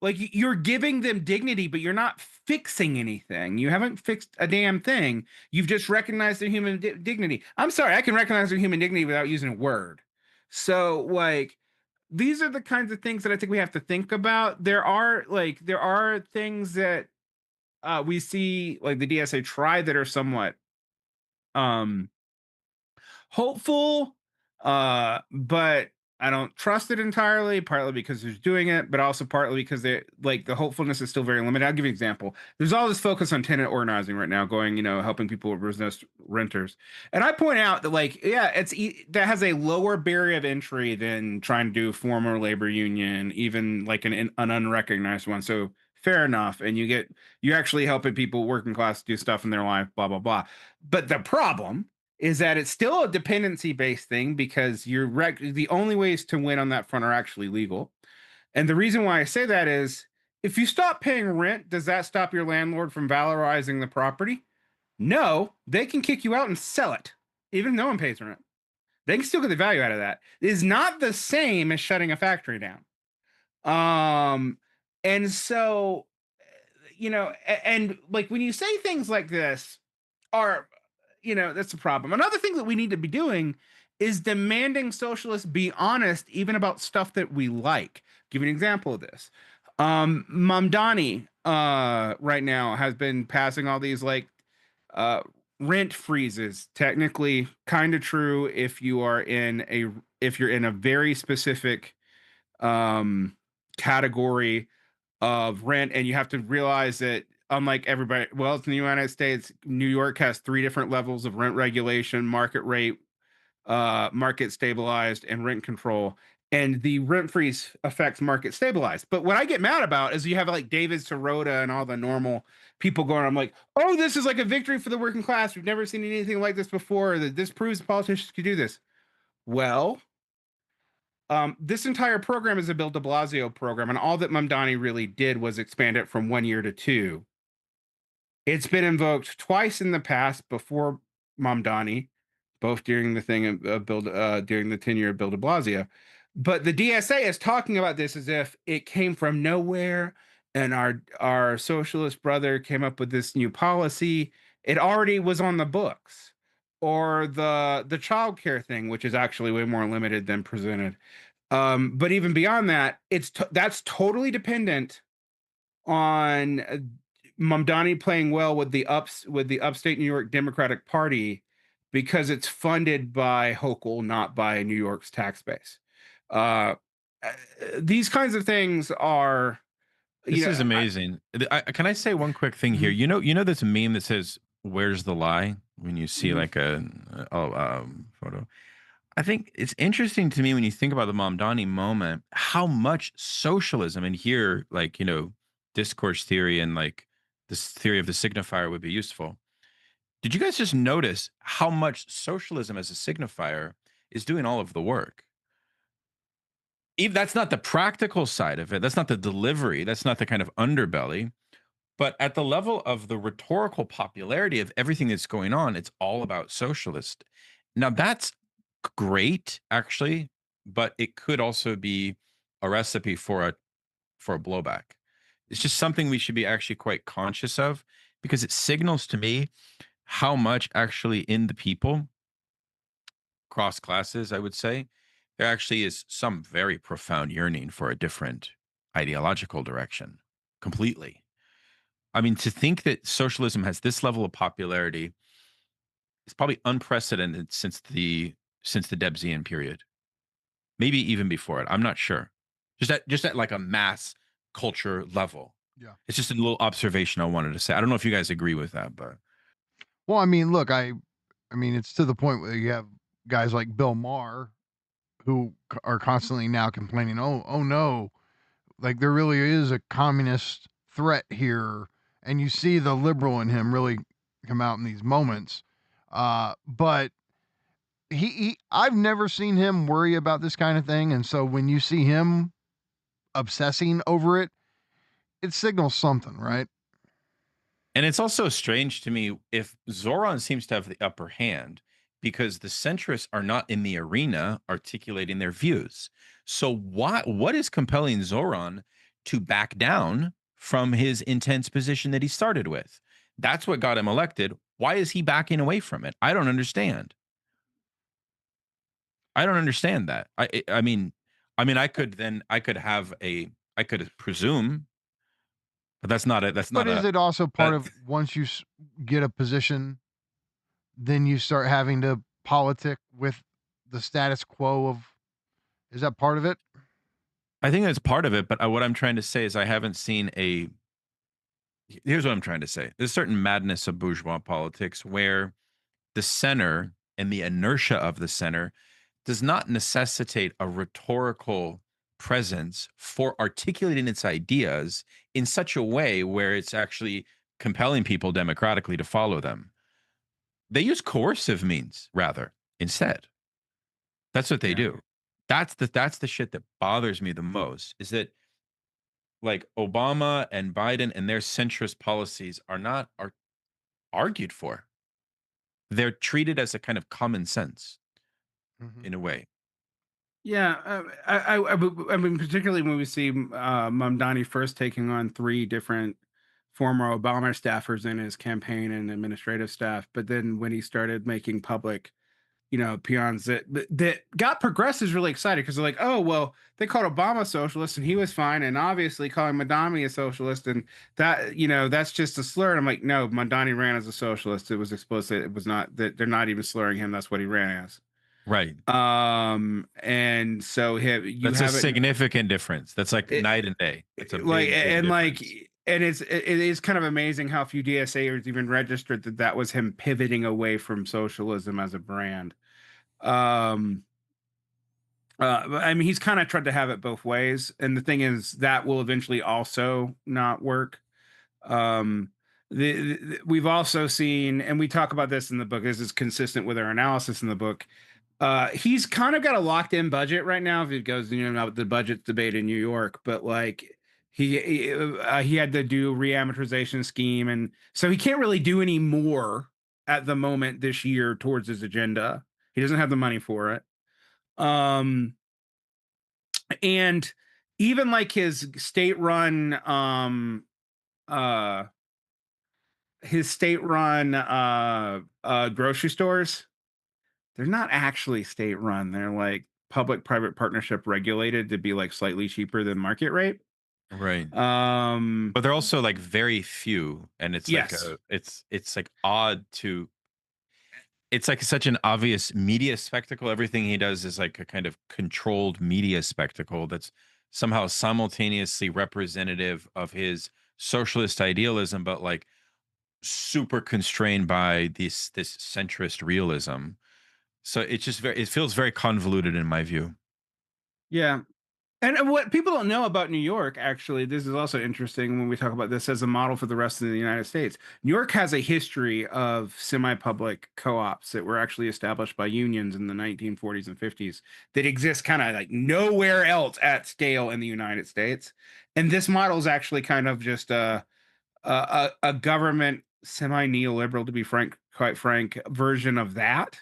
Like, you're giving them dignity, but you're not fixing anything. You haven't fixed a damn thing. You've just recognized their human dignity. I'm sorry, I can recognize their human dignity without using a word. So, like, these are the kinds of things that I think we have to think about. There are things that we see, like the DSA try, that are somewhat hopeful, but I don't trust it entirely, partly because they're doing it, but also partly because the hopefulness is still very limited. I'll give you an example. There's all this focus on tenant organizing right now, going, helping people resist renters. And I point out that, like, yeah, that has a lower barrier of entry than trying to do former labor union, even like an unrecognized one. So fair enough. And you're actually helping people, working class, do stuff in their life, blah, blah, blah. But the problem is that it's still a dependency-based thing, because the only ways to win on that front are actually legal. And the reason why I say that is, if you stop paying rent, does that stop your landlord from valorizing the property? No, they can kick you out and sell it, even if no one pays rent. They can still get the value out of that. It is not the same as shutting a factory down. And so, and like, when you say things like this, that's the problem. Another thing that we need to be doing is demanding socialists be honest even about stuff that we like. Give you an example of this. Mamdani right now has been passing all these rent freezes. Technically kind of true if you're in a very specific category of rent, and you have to realize that unlike everybody, well, it's in the United States, New York has 3 different levels of rent regulation: market rate, market stabilized, and rent control. And the rent freeze affects market stabilized. But what I get mad about is you have like David Sirota and all the normal people going, I'm like, oh, this is like a victory for the working class. We've never seen anything like this before. That this proves politicians can do this. Well, this entire program is a Bill de Blasio program, and all that Mamdani really did was expand it from 1 year to 2. It's been invoked twice in the past before Mamdani, both during the thing of during the tenure of Bill de Blasio. But the DSA is talking about this as if it came from nowhere, and our socialist brother came up with this new policy. It already was on the books. Or the child care thing, which is actually way more limited than presented. But even beyond that, that's totally dependent on Mamdani playing well with the upstate New York Democratic Party, because it's funded by Hochul, not by New York's tax base. Uh, these kinds of things are. This is amazing. Can I say one quick thing here? You know this meme that says "Where's the lie?" when you see like a photo. I think it's interesting to me when you think about the Mamdani moment, how much socialism, and here, like, discourse theory and like this theory of the signifier would be useful. Did you guys just notice how much socialism as a signifier is doing all of the work? Even that's not the practical side of it. That's not the delivery. That's not the kind of underbelly. But at the level of the rhetorical popularity of everything that's going on, it's all about socialist. Now that's great, actually, but it could also be a recipe for a blowback. It's just something we should be actually quite conscious of, because it signals to me how much actually in the people, cross classes, I would say, there actually is some very profound yearning for a different ideological direction completely. I mean, to think that socialism has this level of popularity is probably unprecedented since the Debsian period. Maybe even before it. I'm not sure. Just at like a mass culture level. Yeah. It's just a little observation I wanted to say. I don't know if you guys agree with that, but Well, I mean, look, I mean, it's to the point where you have guys like Bill Maher who are constantly now complaining, oh no, like there really is a communist threat here, and you see the liberal in him really come out in these moments. But I've never seen him worry about this kind of thing, and so when you see him obsessing over it, it signals something, right? and it's also strange to me if Zoran seems to have the upper hand because the centrists are not in the arena articulating their views. So what is compelling Zoran to back down from his intense position that he started with? That's what got him elected. Why is he backing away from it? I don't understand. I don't understand that. I mean, I could presume, but that's not it. That's But not is a. it also part That, of once you get a position, then you start having to politic with the status quo of? Is that part of it? I think that's part of it. But what I'm trying to say is I haven't seen a. Here's what I'm trying to say. There's a certain madness of bourgeois politics where the center and the inertia of the center does not necessitate a rhetorical presence for articulating its ideas in such a way where it's actually compelling people democratically to follow them. They use coercive means rather instead. That's what they do. That's the shit that bothers me the most, is that like Obama and Biden and their centrist policies are not argued for. They're treated as a kind of common sense in a way. Yeah, I mean, particularly when we see Mamdani first taking on 3 different former Obama staffers in his campaign and administrative staff, but then when he started making public, peons that got progressives really excited because they're like, oh well, they called Obama socialist and he was fine, and obviously calling Mamdani a socialist and that that's just a slur. And I'm like, no, Mamdani ran as a socialist. It was explicit. It was not that they're not even slurring him. That's what he ran as. Right. And so That's a significant difference. That's like night and day. It's a like, big and difference. like, and it is kind of amazing how few DSAers even registered that was him pivoting away from socialism as a brand. I mean, he's kind of tried to have it both ways, and the thing is that will eventually also not work. We've also seen, and we talk about this in the book, this is consistent with our analysis in the book. He's kind of got a locked in budget right now if it goes, the budget debate in New York, but like he had to do reamortization scheme, and so he can't really do any more at the moment this year towards his agenda. He doesn't have the money for it. And even like his state-run grocery stores, they're not actually state-run. They're like public-private partnership regulated to be like slightly cheaper than market rate. Right. But they're also like very few, and it's like it's like odd to. It's like such an obvious media spectacle. Everything he does is like a kind of controlled media spectacle that's somehow simultaneously representative of his socialist idealism, but like super constrained by this centrist realism. So it's just it feels very convoluted in my view. Yeah. And what people don't know about New York, actually, this is also interesting when we talk about this as a model for the rest of the United States. New York has a history of semi-public co-ops that were actually established by unions in the 1940s and 50s that exist kind of like nowhere else at scale in the United States. And this model is actually kind of just a government semi-neoliberal, to be quite frank, version of that.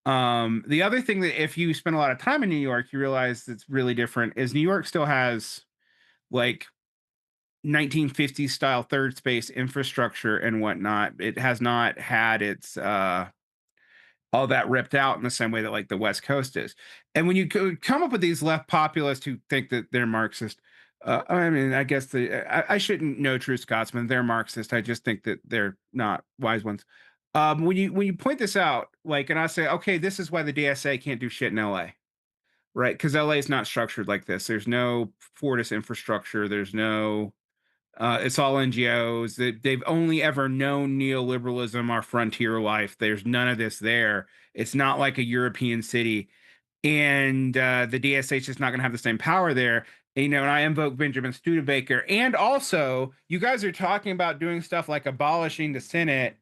The other thing that if you spend a lot of time in New York, you realize that's really different is New York still has like 1950s style third space infrastructure and whatnot. It has not had its all that ripped out in the same way that like the West Coast is. And when you come up with these left populists who think that they're Marxist, I mean, I guess I shouldn't know true Scotsman. They're Marxist. I just think that they're not wise ones. When you point this out, like, and I say, okay, this is why the DSA can't do shit in LA, right? Because LA is not structured like this. There's no Fortis infrastructure. There's no, it's all NGOs. They've only ever known neoliberalism or frontier life. There's none of this there. It's not like a European city, and the DSA is just not going to have the same power there. And I invoke Benjamin Studebaker, and also you guys are talking about doing stuff like abolishing the Senate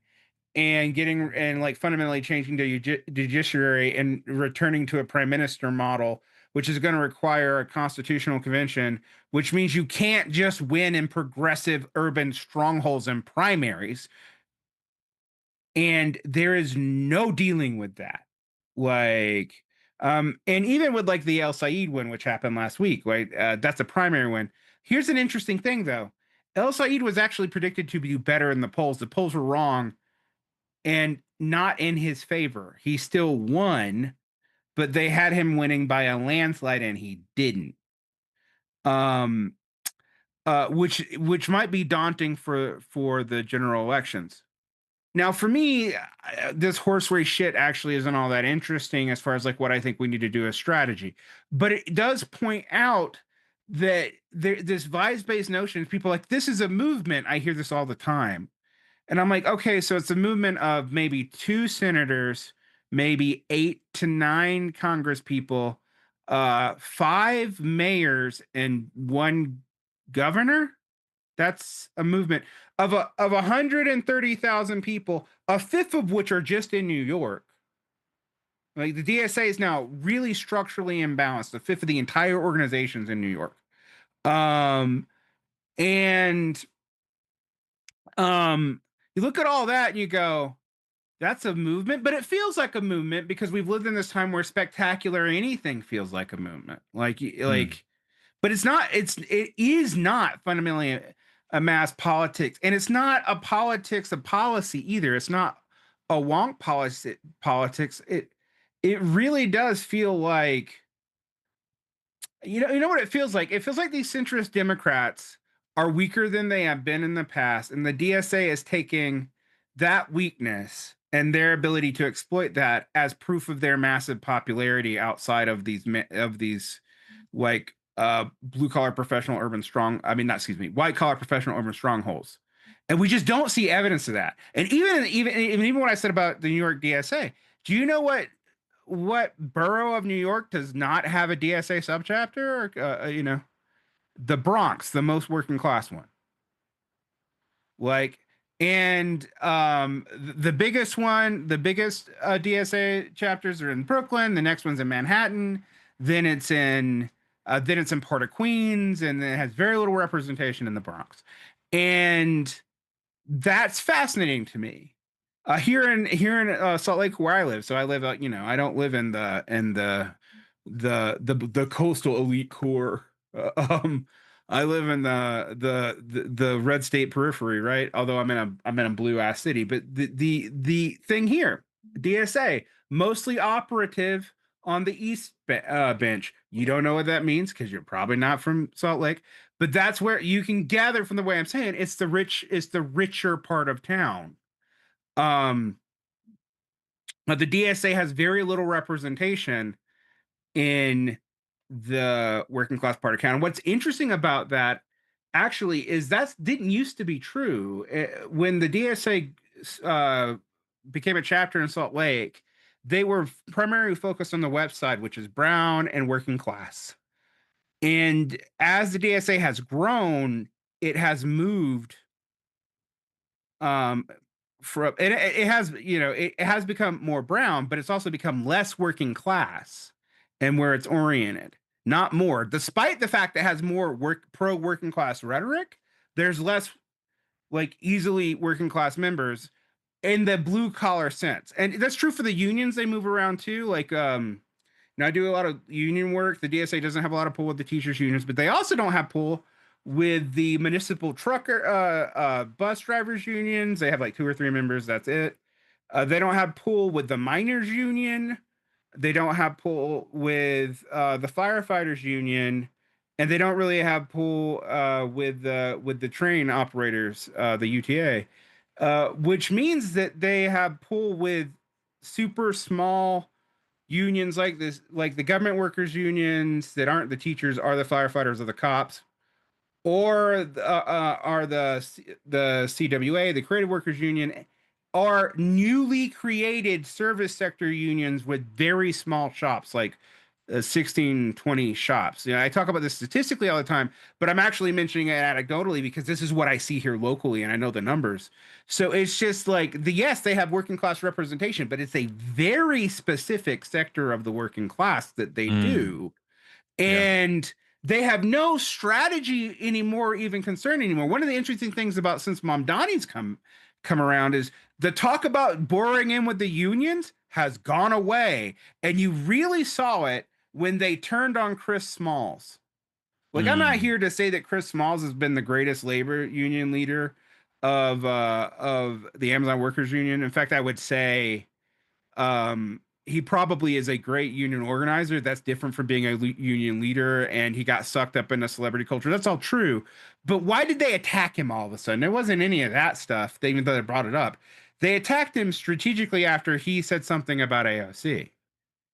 and getting and like fundamentally changing the judiciary and returning to a prime minister model, which is going to require a constitutional convention, which means you can't just win in progressive urban strongholds and primaries. And there is no dealing with that. Like, and even with like the El Said win, which happened last week, right? That's a primary win. Here's an interesting thing, though. El Said was actually predicted to do better in the polls. The polls were wrong and not in his favor. He still won, but they had him winning by a landslide and he didn't. Which might be daunting for the general elections. Now, for me, this horse race shit actually isn't all that interesting as far as like what I think we need to do as strategy. But it does point out that this vibes-based notion, people like, this is a movement. I hear this all the time. And I'm like, okay, so it's a movement of maybe 2 senators, maybe 8 to 9 Congress people, 5 mayors, and 1 governor. That's a movement of 130,000 people, a fifth of which are just in New York. Like the DSA is now really structurally imbalanced. A fifth of the entire organization's in New York. You look at all that and you go, that's a movement, but it feels like a movement because we've lived in this time where spectacular anything feels like a movement. But it is not fundamentally a mass politics, and it's not a politics of policy either. It's not a wonk politics. It really does feel like, you know what it feels like? It feels like these centrist Democrats are weaker than they have been in the past, and the DSA is taking that weakness and their ability to exploit that as proof of their massive popularity outside of these like blue collar professional urban strong white collar professional urban strongholds. And we just don't see evidence of that. And even what I said about the New York DSA, do you know what borough of New York does not have a DSA subchapter? Or the Bronx, the most working class one. Like, and the biggest DSA chapters are in Brooklyn. The next one's in Manhattan. Then it's in part of Queens, and then it has very little representation in the Bronx. And that's fascinating to me. Here in Salt Lake, where I live, so I live I don't live in the coastal elite core. I live in the red state periphery, right? Although I'm in a blue ass city. But the thing here, DSA mostly operative on the east bench. You don't know what that means because you're probably not from Salt Lake. But that's where you can gather from the way I'm saying it's the richer part of town. But the DSA has very little representation in the working class part of town. And what's interesting about that actually is that didn't used to be true. When the DSA became a chapter in Salt Lake, they were primarily focused on the west side, which is brown and working class. And as the DSA has grown, it has moved from it has become more brown, but it's also become less working class and where it's oriented, not more. Despite the fact that it has more pro working class rhetoric, there's less like easily working class members in the blue collar sense. And that's true for the unions. They move around too. Like I do a lot of union work. The DSA doesn't have a lot of pull with the teachers unions, but they also don't have pull with the municipal trucker bus drivers unions. They have like 2 or 3 members. That's it. They don't have pull with the miners union. They don't have pull with the firefighters union, and they don't really have pull with the train operators, the UTA, which means that they have pull with super small unions like this, like the government workers unions that aren't the teachers, are the firefighters or the cops, or are the CWA, the creative workers union, are newly created service sector unions with very small shops, like 16, 20 shops. I talk about this statistically all the time, but I'm actually mentioning it anecdotally because this is what I see here locally and I know the numbers. So it's just like yes, they have working class representation, but it's a very specific sector of the working class that they do. And they have no strategy anymore, even concern anymore. One of the interesting things about since Mamdani's come around is the talk about boring in with the unions has gone away. And you really saw it when they turned on Chris Smalls. Like, I'm not here to say that Chris Smalls has been the greatest labor union leader of the Amazon Workers Union. In fact, I would say he probably is a great union organizer. That's different from being a union leader, and he got sucked up into celebrity culture. That's all true. But why did they attack him all of a sudden? There wasn't any of that stuff, even though they brought it up. They attacked him strategically after he said something about AOC.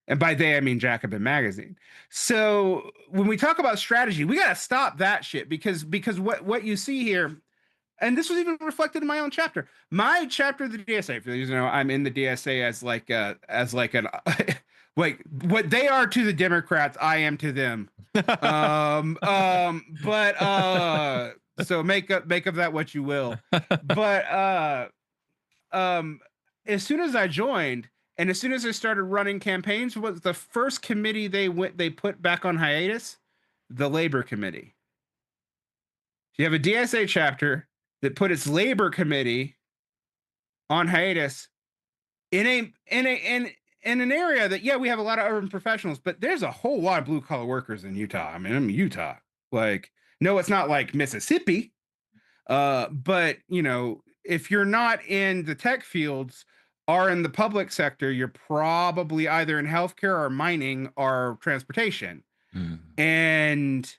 And by they, I mean Jacobin Magazine. So when we talk about strategy, we got to stop that shit because what you see here, and this was even reflected in my own chapter. My chapter of the DSA, for those who know, I'm in the DSA as an like what they are to the Democrats, I am to them. So make of that what you will. But as soon as I joined, and as soon as I started running campaigns, was the first committee they put back on hiatus? The Labor Committee. You have a DSA chapter that put its labor committee on hiatus in an area that, we have a lot of urban professionals, but there's a whole lot of blue collar workers in Utah. I mean, I'm in Utah. Like, no, it's not like Mississippi. But if you're not in the tech fields or in the public sector, you're probably either in healthcare or mining or transportation. And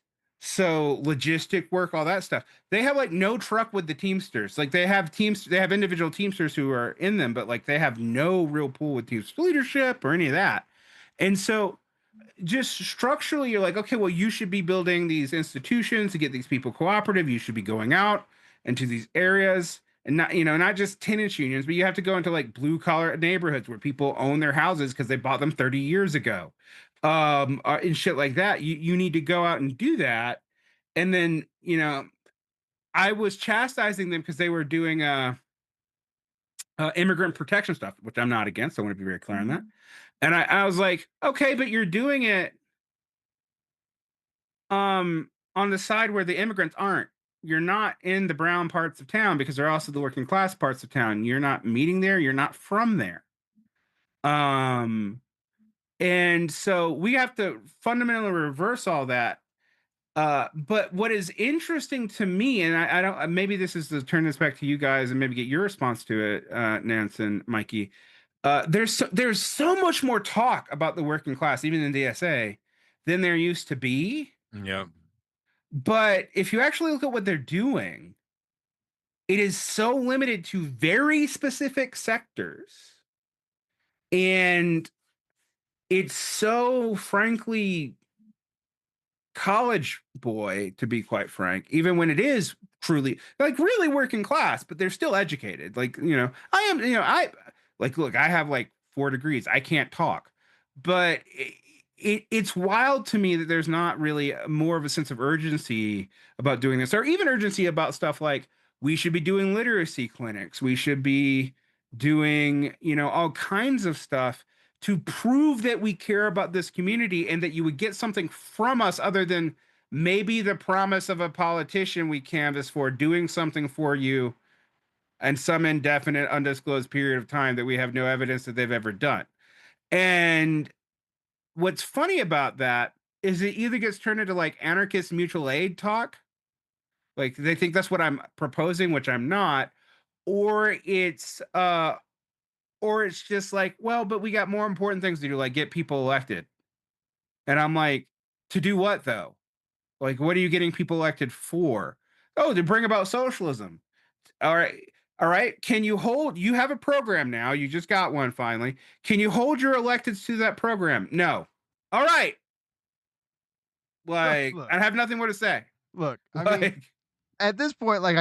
So logistic work, all that stuff. They have like no truck with the Teamsters. Like they have individual Teamsters who are in them, but like they have no real pool with Teamsters leadership or any of that. And so just structurally, you're like, okay, well, you should be building these institutions to get these people cooperative. You should be going out into these areas and not just tenants unions, but you have to go into like blue collar neighborhoods where people own their houses because they bought them 30 years ago, and shit like that. You need to go out and do that. And then, I was chastising them because they were doing immigrant protection stuff, which I'm not against. I want to be very clear on that. And I was like, okay, but you're doing it on the side where the immigrants aren't. You're not in the brown parts of town because they're also the working class parts of town. You're not meeting there. You're not from there. And so we have to fundamentally reverse all that. But what is interesting to me, and I don't, maybe this is to turn this back to you guys and maybe get your response to it, Nance and Mikey. There's so much more talk about the working class, even in DSA, than there used to be. Yeah. But if you actually look at what they're doing, it is so limited to very specific sectors. And it's so, frankly, college boy, to be quite frank, even when it is truly like really working class, but they're still educated. Like, I am, look, I have like 4 degrees. I can't talk, but it's wild to me that there's not really more of a sense of urgency about doing this, or even urgency about stuff like we should be doing literacy clinics. We should be doing, all kinds of stuff to prove that we care about this community and that you would get something from us other than maybe the promise of a politician we canvass for doing something for you and some indefinite, undisclosed period of time that we have no evidence that they've ever done. And what's funny about that is it either gets turned into like anarchist mutual aid talk, like they think that's what I'm proposing, which I'm not, or it's just like, well, but we got more important things to do, like get people elected. And I'm like, to do what though? Like, what are you getting people elected for? Oh, to bring about socialism. All right. All right. You have a program now. You just got one finally. Can you hold your electeds to that program? No. All right. Like, Look. I have nothing more to say. Look, I mean, at this point, like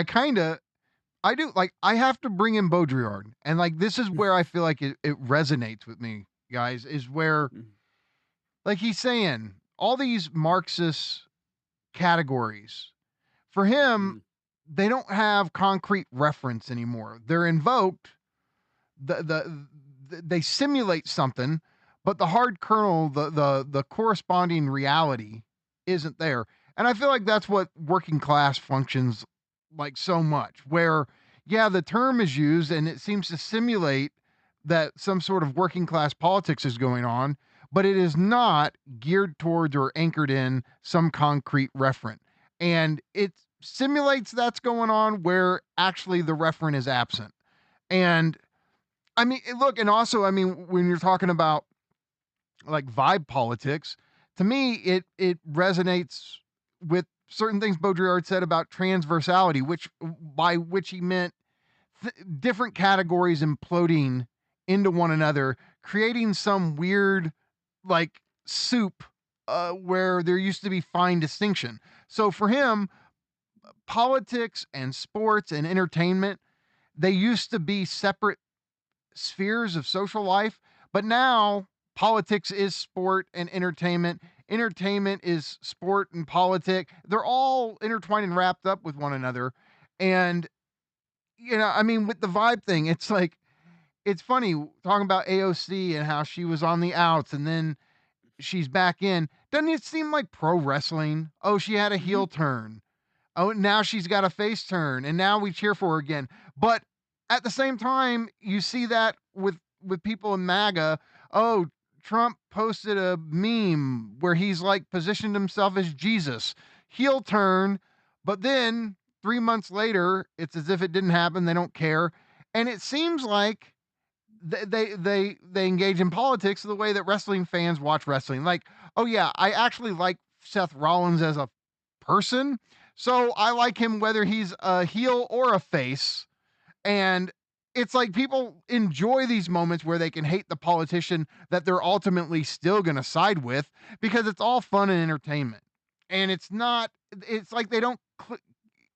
I do, like, I have to bring in Baudrillard. And like, this is where I feel like it resonates with me, guys, is where, like he's saying, all these Marxist categories, for him, they don't have concrete reference anymore. They're invoked, they simulate something, but the hard kernel, the corresponding reality isn't there. And I feel like that's what working class functions like so much, where, yeah, the term is used and it seems to simulate that some sort of working class politics is going on, but it is not geared towards or anchored in some concrete referent. And it simulates that's going on where actually the referent is absent. And I mean, look, and also, I mean, when you're talking about like vibe politics, to me, it resonates with certain things Baudrillard said about transversality, by which he meant different categories imploding into one another, creating some weird like soup where there used to be fine distinction. So for him, politics and sports and entertainment, they used to be separate spheres of social life, but now politics is sport and entertainment. Entertainment is sport and politics. They're all intertwined and wrapped up with one another. And, I mean, with the vibe thing, it's like, it's funny talking about AOC and how she was on the outs and then she's back in. Doesn't it seem like pro wrestling? Oh, she had a heel turn. Oh, now she's got a face turn, and now we cheer for her again. But at the same time, you see that with people in MAGA. Oh, Trump posted a meme where he's like positioned himself as Jesus. Heel turn, but then 3 months later, it's as if it didn't happen. They don't care. And it seems like they engage in politics the way that wrestling fans watch wrestling. Like, oh yeah, I actually like Seth Rollins as a person. So I like him whether he's a heel or a face. And it's like people enjoy these moments where they can hate the politician that they're ultimately still going to side with, because it's all fun and entertainment. And it's like they don't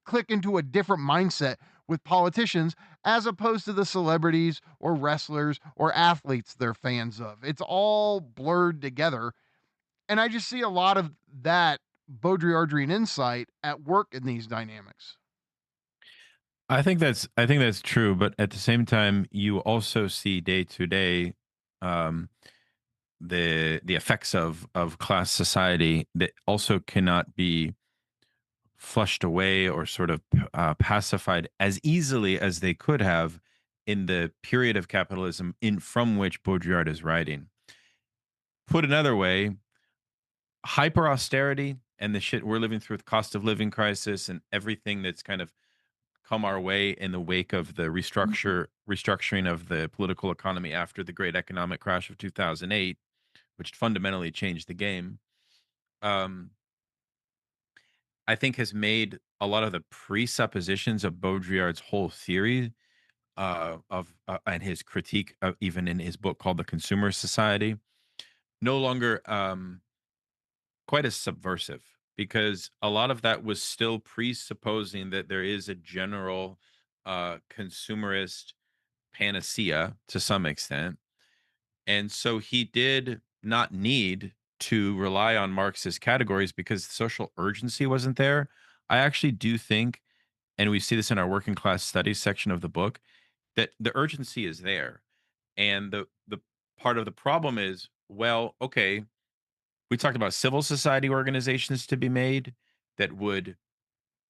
click into a different mindset with politicians as opposed to the celebrities or wrestlers or athletes they're fans of. It's all blurred together. And I just see a lot of that Baudrillardian insight at work in these dynamics. I think that's true, but at the same time, you also see day to day um, the effects of class society that also cannot be flushed away or sort of pacified as easily as they could have in the period of capitalism in from which Baudrillard is writing. Put another way, hyper austerity and the shit we're living through with cost of living crisis and everything that's kind of come our way in the wake of the restructuring of the political economy after the great economic crash of 2008, which fundamentally changed the game. Um, I think has made a lot of the presuppositions of Baudrillard's whole theory of and his critique of, even in his book called The Consumer Society, no longer quite as subversive, because a lot of that was still presupposing that there is a general consumerist panacea to some extent. And so he did not need to rely on Marxist categories because social urgency wasn't there. I actually do think, and we see this in our working class studies section of the book, that the urgency is there. And the part of the problem is, well, okay, we talked about civil society organizations to be made that would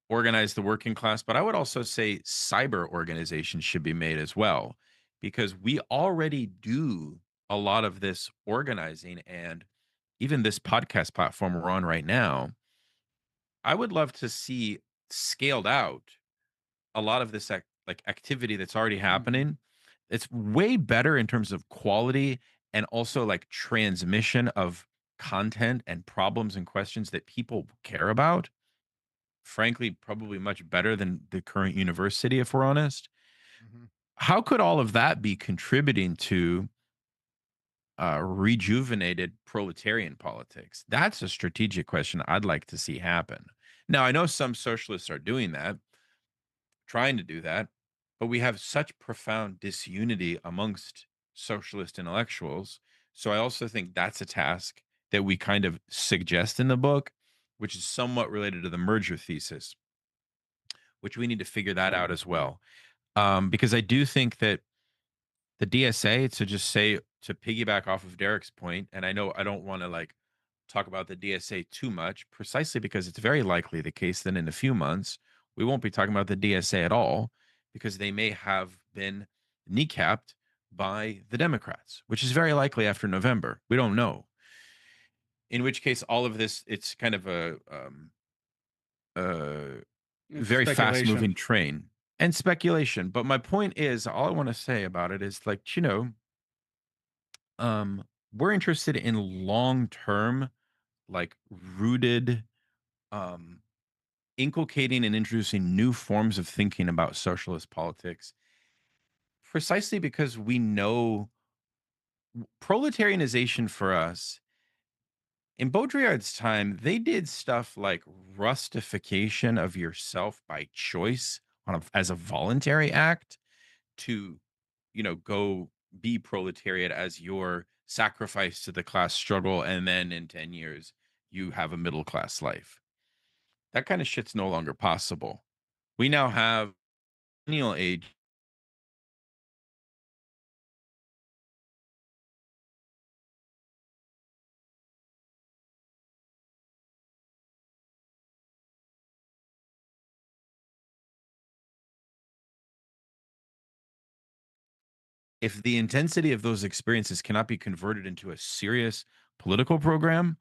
organize the working class, but I would also say cyber organizations should be made as well, because we already do a lot of this organizing, and even this podcast platform we're on right now. I would love to see scaled out a lot of this like activity that's already happening. It's way better in terms of quality and also like transmission of content and problems and questions that people care about. Frankly, probably much better than the current university, if we're honest. Mhm. How could all of that be contributing to rejuvenated proletarian politics? That's a strategic question I'd like to see happen. Now, I know some socialists are doing that, trying to do that, but we have such profound disunity amongst socialist intellectuals. So I also think that's a task that we kind of suggest in the book, which is somewhat related to the merger thesis, which we need to figure that out as well. Because I do think that the DSA, to just say, to piggyback off of Derek's point, and I know I don't want to like talk about the DSA too much, precisely because it's very likely the case that in a few months we won't be talking about the DSA at all, because they may have been kneecapped by the Democrats, which is very likely after November. We don't know. In which case, all of this, it's kind of a It's very fast speculation. moving train and speculation. But my point is, all I want to say about it is like, we're interested in long term, like rooted, um, inculcating and introducing new forms of thinking about socialist politics, precisely because we know proletarianization for us in Baudrillard's time, they did stuff like rustification of yourself by choice as a voluntary act to, go be proletariat as your sacrifice to the class struggle. And then in 10 years, you have a middle class life. That kind of shit's no longer possible. We now have millennial age. If the intensity of those experiences cannot be converted into a serious political program,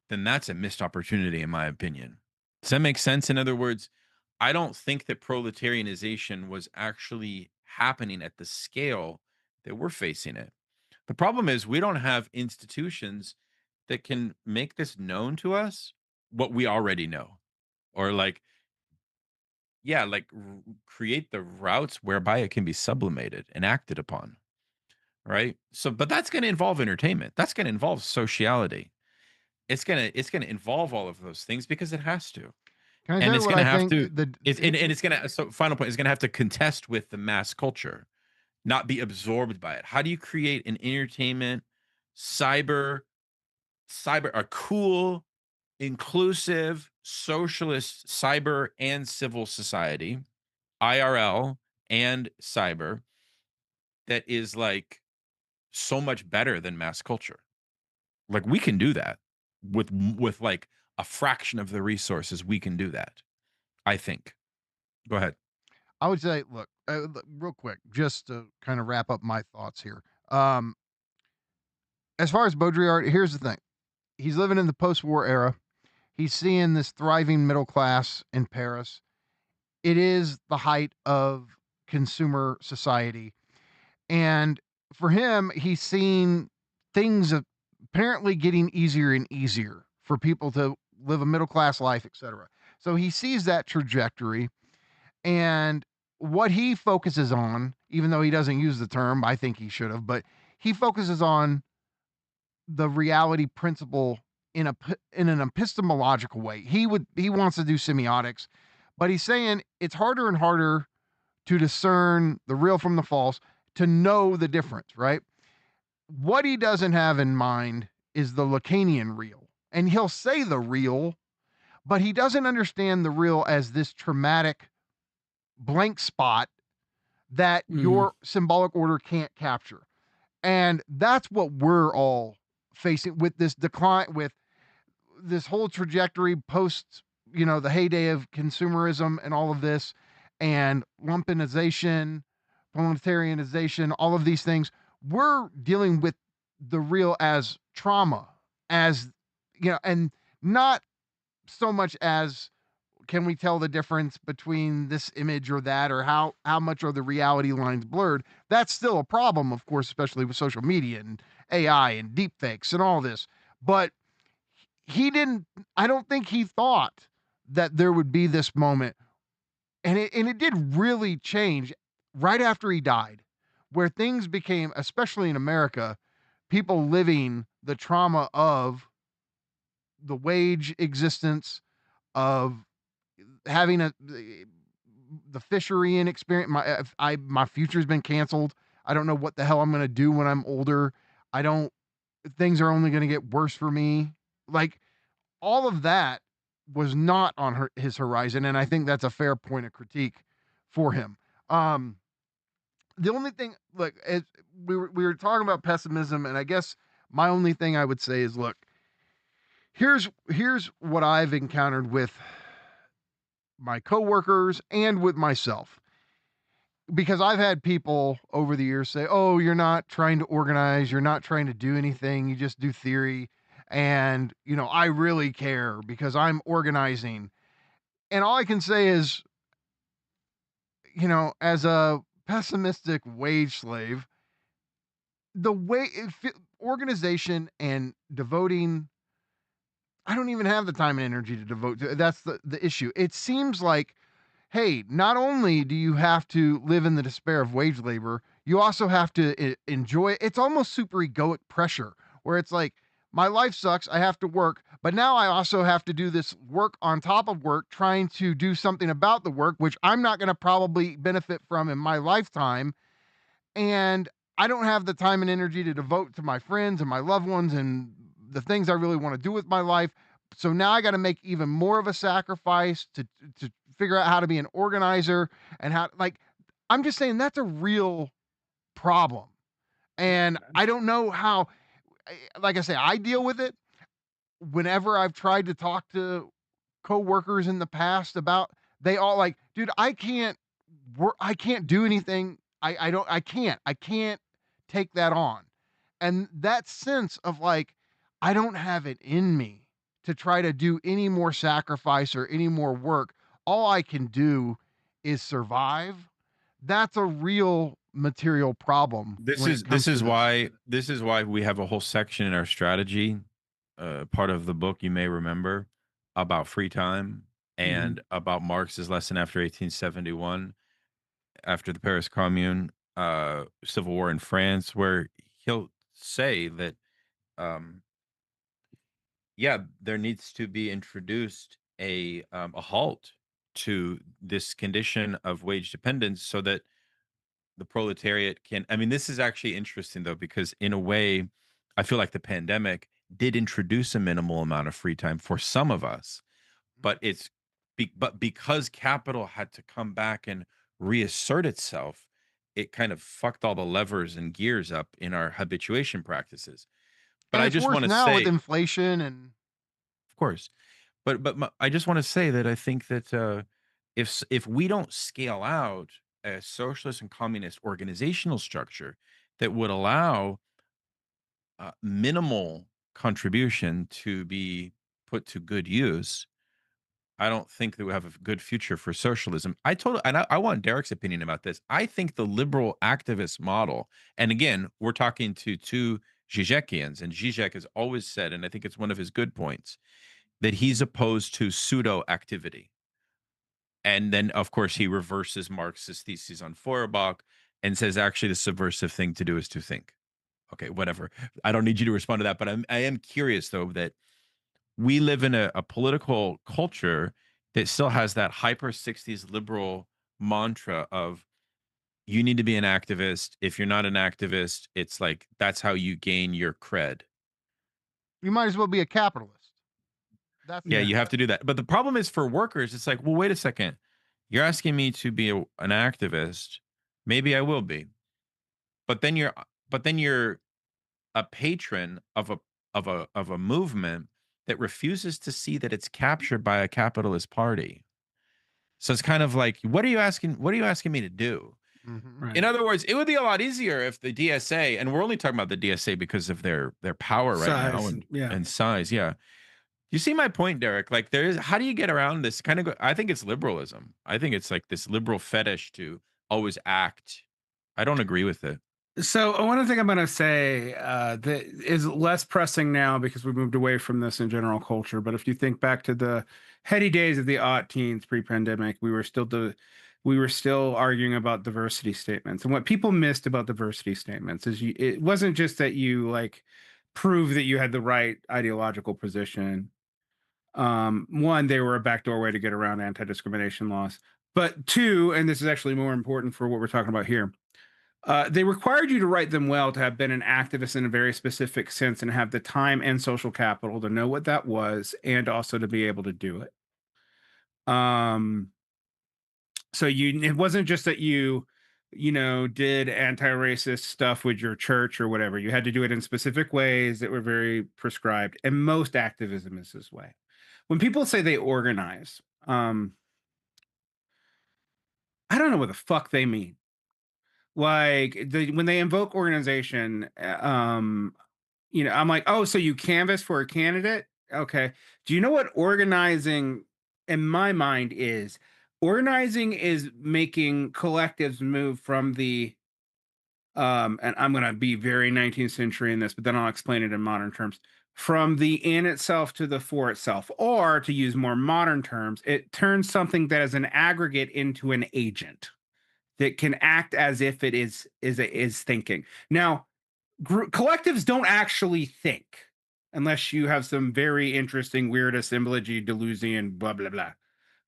then that's a missed opportunity, in my opinion. Does that make sense? In other words, I don't think that proletarianization was actually happening at the scale that we're facing it. The problem is we don't have institutions that can make this known to us, what we already know. or like, yeah, like create the routes whereby it can be sublimated and acted upon, right? So, but that's going to involve entertainment. That's going to involve sociality. It's gonna involve all of those things because it has to, Can I tell and you it's what gonna I have think? to. And it's gonna. So, final point, it's gonna have to contest with the mass culture, not be absorbed by it. How do you create an entertainment, cyber, a cool, inclusive, socialist cyber and civil society, IRL and cyber, that is like so much better than mass culture? Like, we can do that with like a fraction of the resources. We can do that, I think. Go ahead. I would say, look, real quick, just to kind of wrap up my thoughts here. Um, as far as Baudrillard, here's the thing: he's living in the post-war era. He's seeing this thriving middle class in Paris. It is the height of consumer society. And for him, he's seen things apparently getting easier and easier for people to live a middle class life, etc. So he sees that trajectory. And what he focuses on, even though he doesn't use the term, I think he should have, but he focuses on the reality principle in an epistemological way. He wants to do semiotics, but he's saying it's harder and harder to discern the real from the false, to know the difference, right? What he doesn't have in mind is the Lacanian real. And he'll say the real, but he doesn't understand the real as this traumatic blank spot that your symbolic order can't capture. And that's what we're all facing with this decline, with this whole trajectory post, the heyday of consumerism and all of this, and lumpinization, planetarianization, all of these things. We're dealing with the real as trauma, as, and not so much as, can we tell the difference between this image or that, or how much are the reality lines blurred? That's still a problem, of course, especially with social media and AI and deepfakes and all this. But I don't think he thought that there would be this moment. And it did really change right after he died, where things became, especially in America, people living the trauma of the wage existence, of having the fishery in experience. My future's been canceled. I don't know what the hell I'm going to do when I'm older. Things are only going to get worse for me. Like, all of that was not on his horizon, and I think that's a fair point of critique for him. The only thing, look, as we were talking about pessimism, and I guess my only thing I would say is, look, here's what I've encountered with my coworkers and with myself, because I've had people over the years say, "Oh, you're not trying to organize, you're not trying to do anything, you just do theory." And, I really care because I'm organizing. And all I can say is, as a pessimistic wage slave, the way organization and devoting, I don't even have the time and energy to devote to. That's the issue. It seems like, hey, not only do you have to live in the despair of wage labor, you also have to enjoy it. It's almost super egoic pressure, where it's like, my life sucks, I have to work, but now I also have to do this work on top of work, trying to do something about the work, which I'm not going to probably benefit from in my lifetime. And I don't have the time and energy to devote to my friends and my loved ones and the things I really want to do with my life. So now I got to make even more of a sacrifice to figure out how to be an organizer, and how, like, I'm just saying that's a real problem. And I don't know how, like I say, I deal with it whenever I've tried to talk to coworkers in the past about, they all like, dude, I can't work, I can't do anything. I can't take that on. And that sense of like, I don't have it in me to try to do any more sacrifice or any more work. All I can do is survive. That's a real material problem. This when is it comes this to is this. why we have a whole section in our strategy, part of the book, you may remember, about free time and about Marx's lesson after 1871, after the Paris Commune, civil war in France, where he'll say that, um, yeah, there needs to be introduced a halt to this condition of wage dependence so that the proletariat can. I mean, this is actually interesting though, because in a way, I feel like the pandemic did introduce a minimal amount of free time for some of us, but but because capital had to come back and reassert itself, it kind of fucked all the levers and gears up in our habituation practices. But And I it's just worse want to now with say, inflation and of course, I just want to say that I think that if we don't scale out a socialist and communist organizational structure that would allow minimal contribution to be put to good use, I don't think that we have a good future for socialism. I want Derek's opinion about this. I think the liberal activist model, and again, we're talking to two Žižekians, and Žižek has always said, and I think it's one of his good points, that he's opposed to pseudo activity. And then, of course, he reverses Marx's theses on Feuerbach and says, actually, the subversive thing to do is to think. Okay, whatever. I don't need you to respond to that, but I am curious, though, that we live in a political culture that still has that hyper 60s liberal mantra of you need to be an activist. If you're not an activist, it's like that's how you gain your cred. you might as well be a capitalist. That's Yeah, you have to do that. But the problem is for workers, it's like, well, wait a second. You're asking me to be an activist. Maybe I will be. But then you're a patron of a movement that refuses to see that it's captured by a capitalist party. So it's kind of like, what are you asking me to do? Mhm. In other words, it would be a lot easier if the DSA, and we're only talking about the DSA because of their power right now Size, yeah. and size, yeah. You see my point, Derek? Like how do you get around this kind of, I think it's liberalism. I think it's like this liberal fetish to always act. I don't agree with it. So one thing I'm going to say that is less pressing now because we moved away from this in general culture. But if you think back to the heady days of the aught teens pre-pandemic, we were still arguing about diversity statements. And what people missed about diversity statements is it wasn't just that you like prove that you had the right ideological position. One, they were a backdoor way to get around anti-discrimination laws. But two, and this is actually more important for what we're talking about here, they required you to write them well to have been an activist in a very specific sense and have the time and social capital to know what that was and also to be able to do it. So it wasn't just that you did anti-racist stuff with your church or whatever. You had to do it in specific ways that were very prescribed, and most activism is this way. When people say they organize, I don't know what the fuck they mean. Like when they invoke organization, I'm like, oh, so you canvass for a candidate? Okay. Do you know what organizing in my mind is? Organizing is making collectives move from the and I'm gonna be very 19th century in this, but then I'll explain it in modern terms. From the in itself to the for itself, or to use more modern terms, it turns something that is an aggregate into an agent that can act as if it is thinking. Now, collectives don't actually think unless you have some very interesting weird assemblage delusion blah blah blah.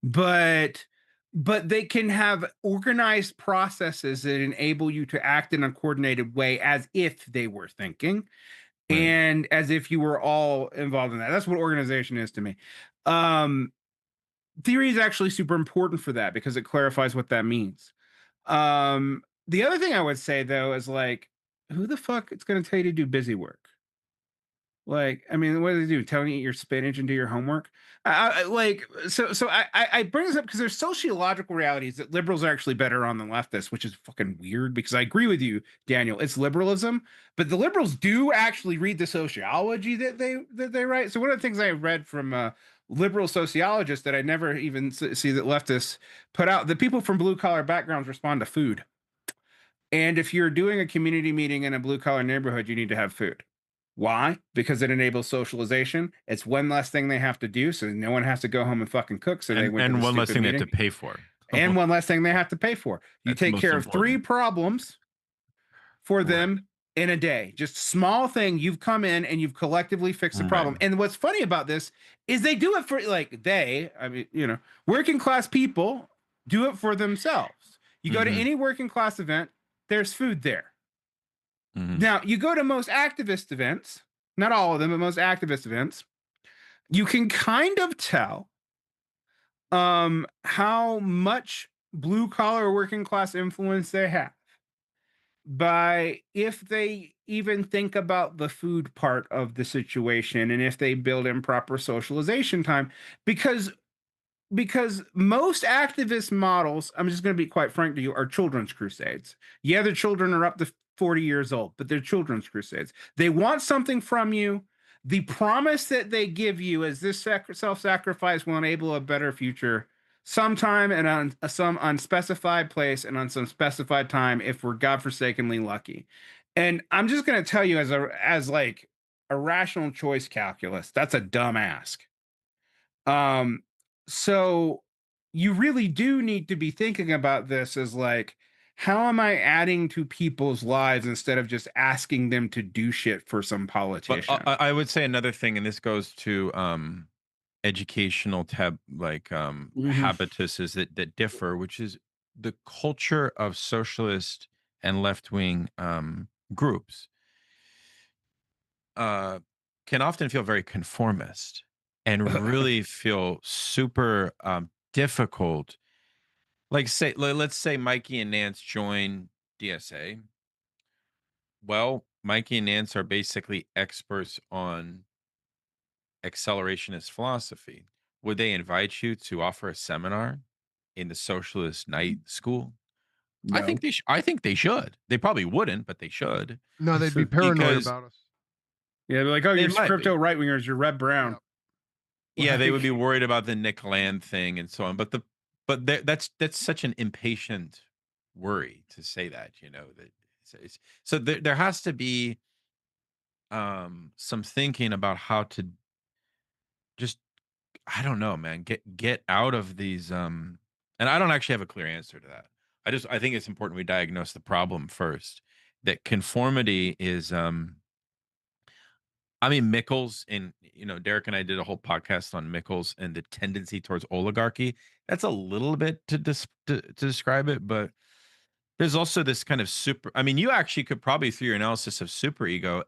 But they can have organized processes that enable you to act in a coordinated way as if they were thinking and as if you were all involved in that. That's what organization is to me. Theory is actually super important for that because it clarifies what that means. The other thing I would say though is like, who the fuck is going to tell you to do busy work? Like, I mean, what do they do? Telling you to eat your spinach and do your homework? I bring this up because there's sociological realities that liberals are actually better on than leftists, which is fucking weird because I agree with you, Daniel. It's liberalism, but the liberals do actually read the sociology that they write. So one of the things I read from liberal sociologists that I never even see that leftists put out, the people from blue collar backgrounds respond to food. And if you're doing a community meeting in a blue collar neighborhood, you need to have food. Why? Because it enables socialization. It's one less thing they have to do, so no one has to go home and fucking cook. So they went to And the one less stupid thing they meeting. have to pay for. And one less thing they have to pay for. You That's take most care of 3 important. problems for Right. them in a day. Just small thing. You've come in and you've collectively fixed the problem. Right. And what's funny about this is they do it for working class people do it for themselves. You go to Mhm. any working class event, there's food there. Mhm. Now, you go to most activist events, not all of them, but most activist events, you can kind of tell how much blue collar working class influence they have by if they even think about the food part of the situation and if they build in proper socialization time because most activist models, I'm just going to be quite frank to you, are children's crusades. Yeah, the children are up to 40 years old, but they're children's crusades. They want something from you. The promise that they give you is this self-sacrifice will enable a better future sometime and on some unspecified place and on some specified time if we're godforsakenly lucky. And I'm just going to tell you as like a rational choice calculus, that's a dumb ask. Um, so you really do need to be thinking about this as like, how am I adding to people's lives instead of just asking them to do shit for some But politician? I would say another thing, and this goes to educational Mhm. habituses that differ, which is the culture of socialist and left-wing groups can often feel very conformist and really feel super difficult. Like let's say Mikey and Nance join DSA. Well, Mikey and Nance are basically experts on accelerationist philosophy. Would they invite you to offer a seminar in the socialist night school? I No. think I think they should. They probably wouldn't, but they should. No, they'd be paranoid Because about us. Yeah, they're like, oh, they you're might crypto be. right wingers, you're Red Brown. Yep. Yeah, they would be Like, worried about the Nick Land thing and so on. That's such an impatient worry to say that, that so there has to be some thinking about how to just, I don't know, man, get out of these and I don't actually have a clear answer to that. I think it's important we diagnose the problem first. That conformity is I mean, Mickles and Derek and I did a whole podcast on Mickles and the tendency towards oligarchy. That's a little bit to describe it, but there's also this kind of super. I mean, you actually could probably, through your analysis of superego,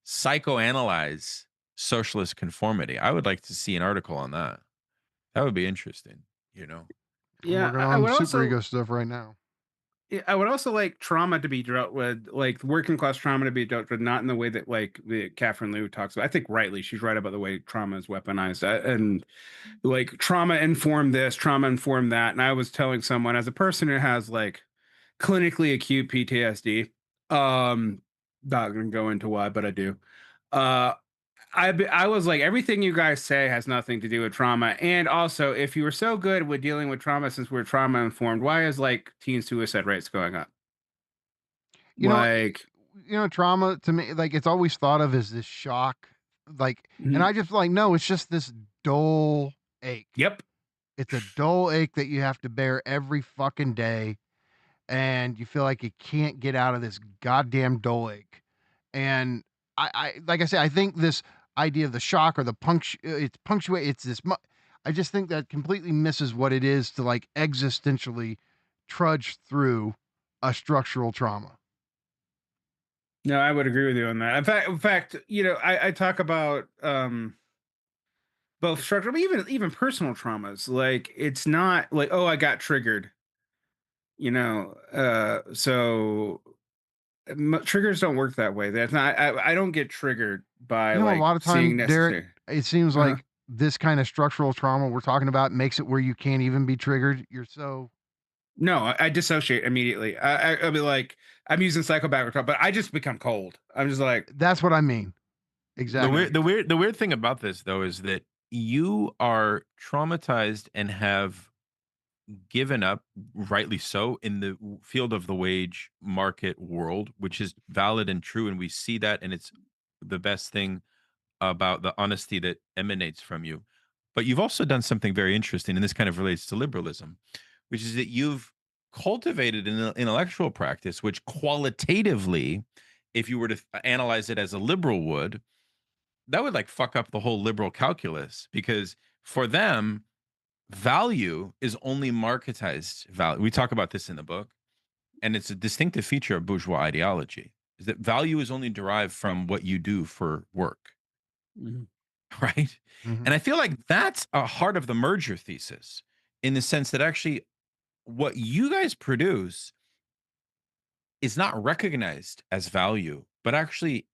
psychoanalyze socialist conformity. I would like to see an article on that. That would be interesting. I'm yeah, working I on would super also ego stuff right now. I would also like trauma to be dealt with, like working class trauma to be dealt with, not in the way that like the Catherine Liu talks about. I think rightly, she's right about the way trauma is weaponized, and like trauma informed this, trauma informed that. And I was telling someone, as a person who has like clinically acute PTSD, not gonna go into why, but I do. Uh, I was like, everything you guys say has nothing to do with trauma. And also, if you were so good with dealing with trauma, since we're trauma informed, why is like teen suicide rates going up? You know, Like, trauma to me, like it's always thought of as this shock, like, and mhm. I just like, no, it's just this dull ache. Yep. It's a dull ache that you have to bear every fucking day, and you feel like you can't get out of this goddamn dull ache. And I like I said, I think this idea of the shock or the it's punctuate. It's this. I just think that completely misses what it is to like existentially trudge through a structural trauma. No, I would agree with you on that. In fact, I talk about both structural, but even personal traumas. Like, it's not like, oh, I got triggered. So triggers don't work that way. That's not. I don't get triggered by A like lot of seeing time, Derek, necessary. it seems Uh-huh. like this kind of structural trauma we're talking about makes it where you can't even be triggered. You're so No, I dissociate immediately. I'll be like, I'm using psychobacter talk, but I just become cold. I'm just like, that's what I mean. The Exactly. weird thing about this though is that you are traumatized and have given up, rightly so, in the field of the wage market world, which is valid and true, and we see that, and it's the best thing about the honesty that emanates from you. But you've also done something very interesting, and this kind of relates to liberalism, which is that you've cultivated an intellectual practice which qualitatively, if you were to analyze it as a liberal would, that would like fuck up the whole liberal calculus, because for them, value is only marketized value. We talk about this in the book, and it's a distinctive feature of bourgeois ideology, is that value is only derived from what you do for work. Mhm. Right. Mhm. And I feel like that's a heart of the merger thesis, in the sense that actually what you guys produce is not recognized as value, but actually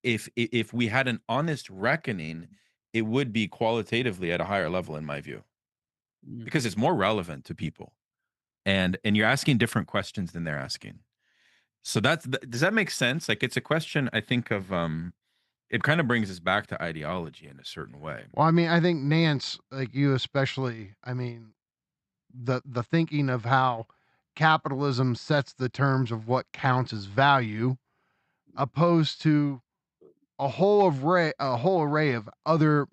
if we had an honest reckoning, it would be qualitatively at a higher level, in my view, Yeah. because it's more relevant to people, and you're asking different questions than they're asking. So does that make sense? Like, it's a question I think of, it kind of brings us back to ideology in a certain way. Well, I mean, I think Nance, like you especially, I mean, the thinking of how capitalism sets the terms of what counts as value, opposed to a whole array of other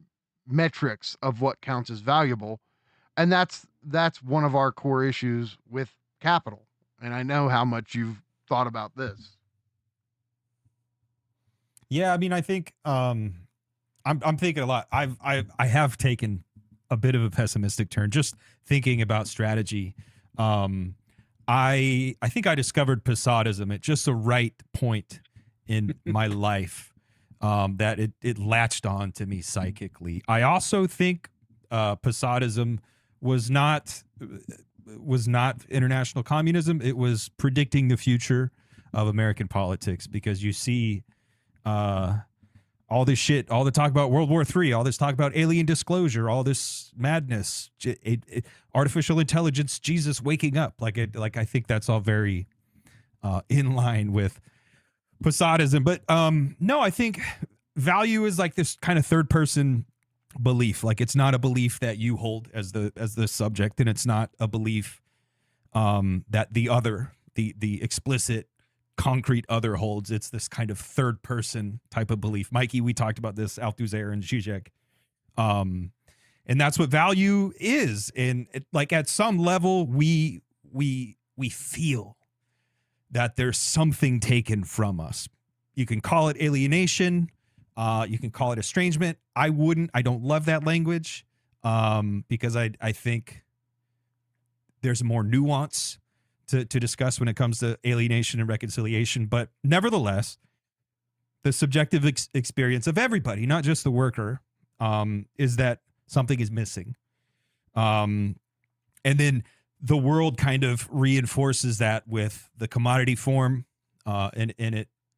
metrics of what counts as valuable. And that's one of our core issues with capital. And I know how much you've thought about this. Yeah, I mean, I think I'm thinking a lot. I have taken a bit of a pessimistic turn just thinking about strategy. I think I discovered Possadism at just the right point in my life, that it latched on to me psychically. I also think Possadism was not international communism. It was predicting the future of American politics, because you see all this shit, all the talk about World War III, all this talk about alien disclosure, all this madness, artificial intelligence, Jesus waking up. Like I think that's all very in line with Possadism. But no, I think value is like this kind of third person belief. Like, it's not a belief that you hold as the subject, and it's not a belief that the explicit concrete other holds. It's this kind of third person type of belief. Mikey, we talked about this, Althusser and Žižek. And that's what value is. And like, at some level, we feel that there's something taken from us. You can call it alienation. You can call it estrangement. I don't love that language, because I think there's more nuance to discuss when it comes to alienation and reconciliation. But nevertheless, the subjective experience of everybody, not just the worker, is that something is missing. And then the world kind of reinforces that with the commodity form, and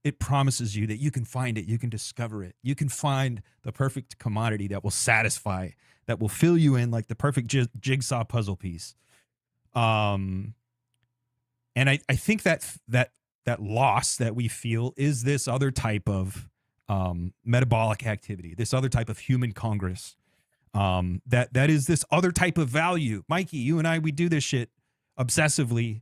it promises you that you can find it, you can discover it, you can find the perfect commodity that will satisfy, that will fill you in like the perfect jigsaw puzzle piece. And I think that loss that we feel is this other type of metabolic activity, this other type of human congress, that is this other type of value. Mikey, you and I, we do this shit obsessively,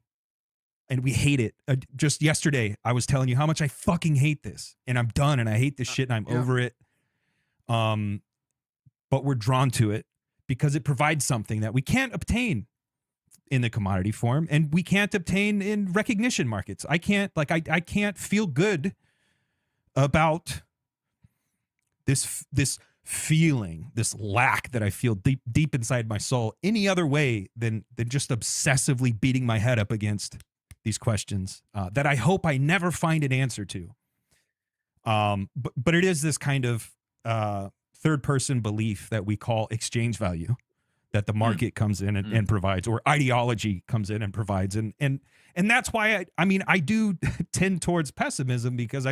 and we hate it. Just yesterday, I was telling you how much I fucking hate this, and I'm done, and I hate this shit, and I'm over it. But we're drawn to it because it provides something that we can't obtain in the commodity form, and we can't obtain in recognition markets. I can't feel good about this feeling, this lack that I feel deep inside my soul, any other way than just obsessively beating my head up against these questions that I hope I never find an answer to. But it is this kind of third person belief that we call exchange value, that the market comes in and provides, or ideology comes in and provides. And that's why I do tend towards pessimism, because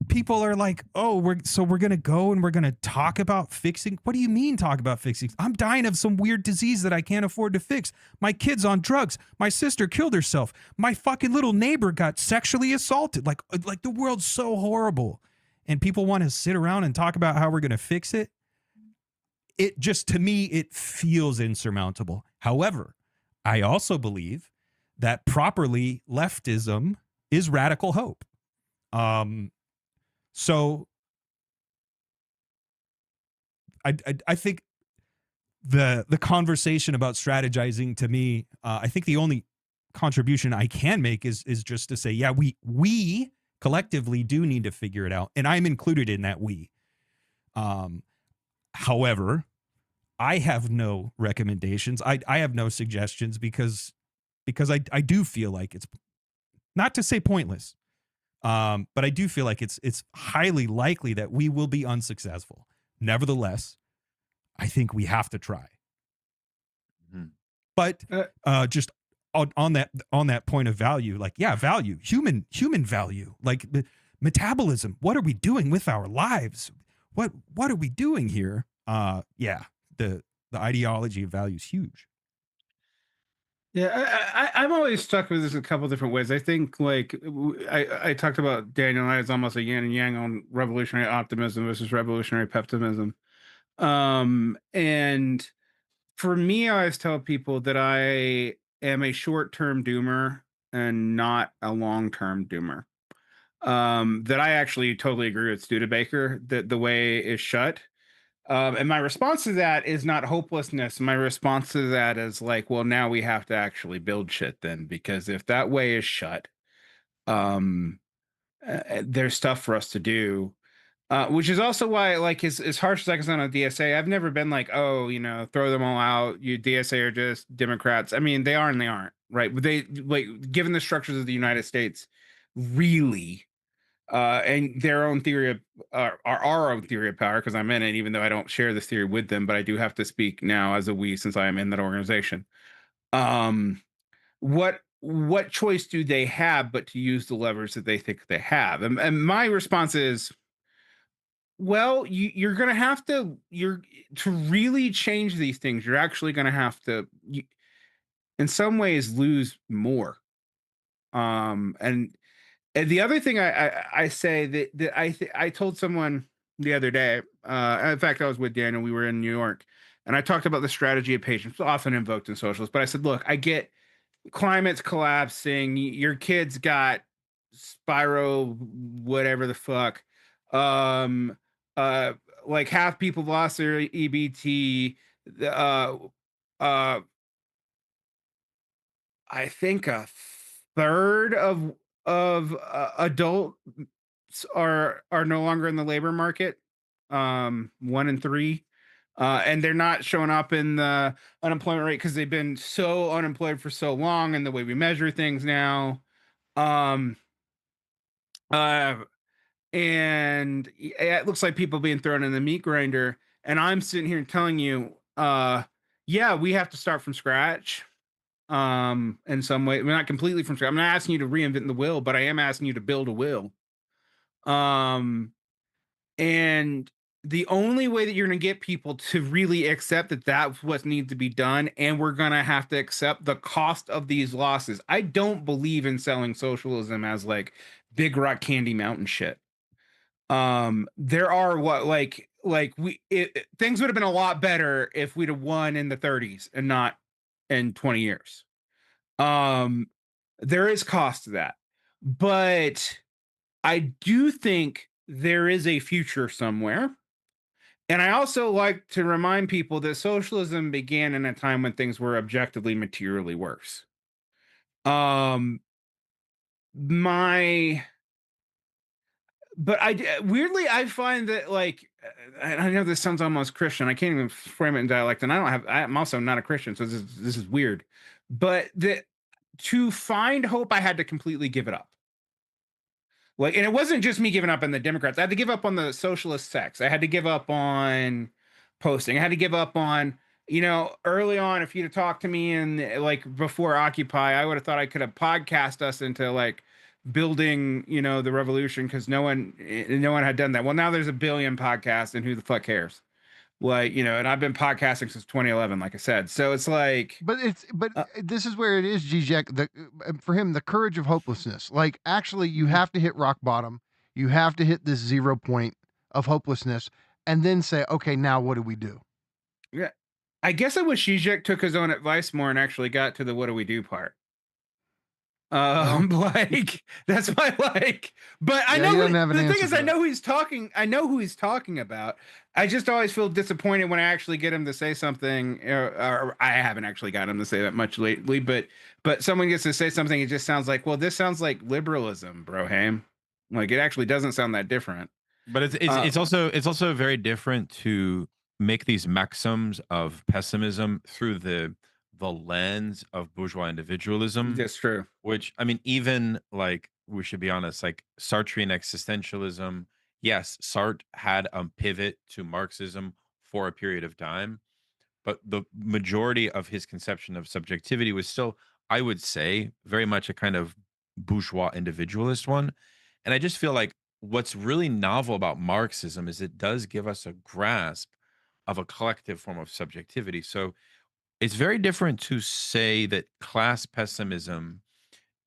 people are like, oh, we're going to go and we're going to talk about fixing. What do you mean talk about fixing? I'm dying of some weird disease that I can't afford to fix. My kid's on drugs. My sister killed herself. My fucking little neighbor got sexually assaulted. Like the world's so horrible. And people want to sit around and talk about how we're going to fix it. It just, to me, it feels insurmountable. However, I also believe that properly leftism is radical hope. So I think the conversation about strategizing, to me, I think the only contribution I can make is just to say, yeah, we collectively do need to figure it out, and I'm included in that we. However, I have no recommendations. I have no suggestions because I do feel like it's, not to say pointless, but I do feel like it's highly likely that we will be unsuccessful. Nevertheless, I think we have to try. Mhm. But just on that point of value, like, yeah, value, human value, like metabolism. What are we doing with our lives? What are we doing here? Yeah, the ideology of value is huge. Yeah, I'm always stuck with this in a couple different ways. I think, like, I talked about Daniel and I as almost a yin and yang on revolutionary optimism versus revolutionary pessimism. And for me, I always tell people that I am a short-term doomer and not a long-term doomer. That I actually totally agree with Studebaker that the way is shut. And my response to that is not hopelessness. My response to that is like, well, now we have to actually build shit then, because if that way is shut, um, there's stuff for us to do. Which is also why, like, as harsh as I can sound on DSA, I've never been like, oh, throw them all out. You DSA are just Democrats. I mean, they are and they aren't, right? But they, like, given the structures of the United States, really, and their own theory of our own theory of power, because I'm in it, even though I don't share this theory with them, but I do have to speak now as a we, since I am in that organization. Um, what choice do they have but to use the levers that they think they have? And my response is, well, you're going to have to, to really change these things, you're actually going to have to, in some ways, lose more. And the other thing I say that I told someone the other day, in fact, I was with Daniel, we were in New York, and I talked about the strategy of patience, often invoked in socialists. But I said, look, I get climate's collapsing, your kids got spiral, whatever the fuck. Um, like half people lost their EBT. Uh, uh, I think a third of adults are no longer in the labor market. 1 in 3, and they're not showing up in the unemployment rate because they've been so unemployed for so long, and the way we measure things now. Um, uh, and it looks like people being thrown in the meat grinder. And I'm sitting here telling you, yeah, we have to start from scratch. In some way, we're not completely from scratch. I'm not asking you to reinvent the wheel, but I am asking you to build a wheel. Um, and the only way that you're going to get people to really accept that that's what needs to be done, and we're going to have to accept the cost of these losses. I don't believe in selling socialism as like big rock candy mountain shit. There are things would have been a lot better if we'd have won in the 30s and not in 20 years. There is cost to that, but I do think there is a future somewhere. And I also like to remind people that socialism began in a time when things were objectively materially worse. Um, my, but weirdly, I find that, like, I know this sounds almost Christian. I can't even frame it in dialect, and I'm also not a Christian, so this is weird. But that to find hope, I had to completely give it up. Like, and it wasn't just me giving up on the Democrats. I had to give up on the socialist sects. I had to give up on posting. I had to give up on, early on, if you'd have talked to me and like before Occupy, I would have thought I could have podcast us into like building, the revolution, because no one had done that. Well, now there's a billion podcasts, and who the fuck cares? Like, and I've been podcasting since 2011, like I said. So it's like, But this is where it is, Žižek, for him, the courage of hopelessness. Like, actually, you have to hit rock bottom. You have to hit this 0 point of hopelessness, and then say, okay, now what do we do? yeah, I guess I wish Žižek took his own advice more and actually got to the what do we do part. Like that's my like, but I Yeah, know he doesn't have an the thing answer is for I that. know who he's talking. I know who he's talking about. I just always feel disappointed when I actually get him to say something, or I haven't actually got him to say that much lately. But someone gets to say something, it just sounds like, well, this sounds like liberalism, Broham. Like it actually doesn't sound that different. But it's also very different to make these maxims of pessimism through the lens of bourgeois individualism, That's true. which I mean, even like we should be honest, like Sartrean existentialism. Yes, Sartre had a pivot to Marxism for a period of time, but the majority of his conception of subjectivity was still, I would say, very much a kind of bourgeois individualist one. And I just feel like what's really novel about Marxism is it does give us a grasp of a collective form of subjectivity. So it's very different to say that class pessimism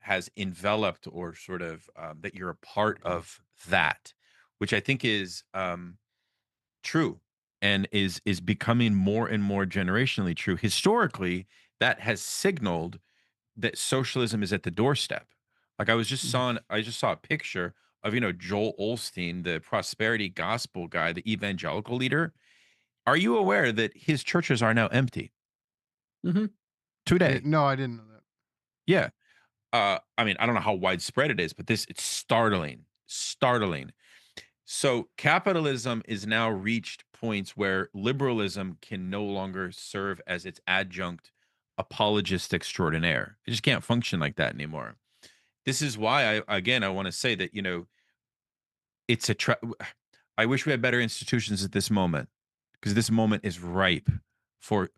has enveloped or sort of that you're a part of that, which I think is true and is becoming more and more generationally true. Historically, that has signaled that socialism is at the doorstep. Like I just saw a picture of Joel Olstein, the prosperity gospel guy, the evangelical leader. Are you aware that his churches are now empty Mm-hmm. today? No, I didn't know that. Yeah. I mean, I don't know how widespread it is, but it's startling. Startling. So capitalism is now reached points where liberalism can no longer serve as its adjunct apologist extraordinaire. It just can't function like that anymore. This is why I want to say that, it's I wish we had better institutions at this moment, because this moment is ripe for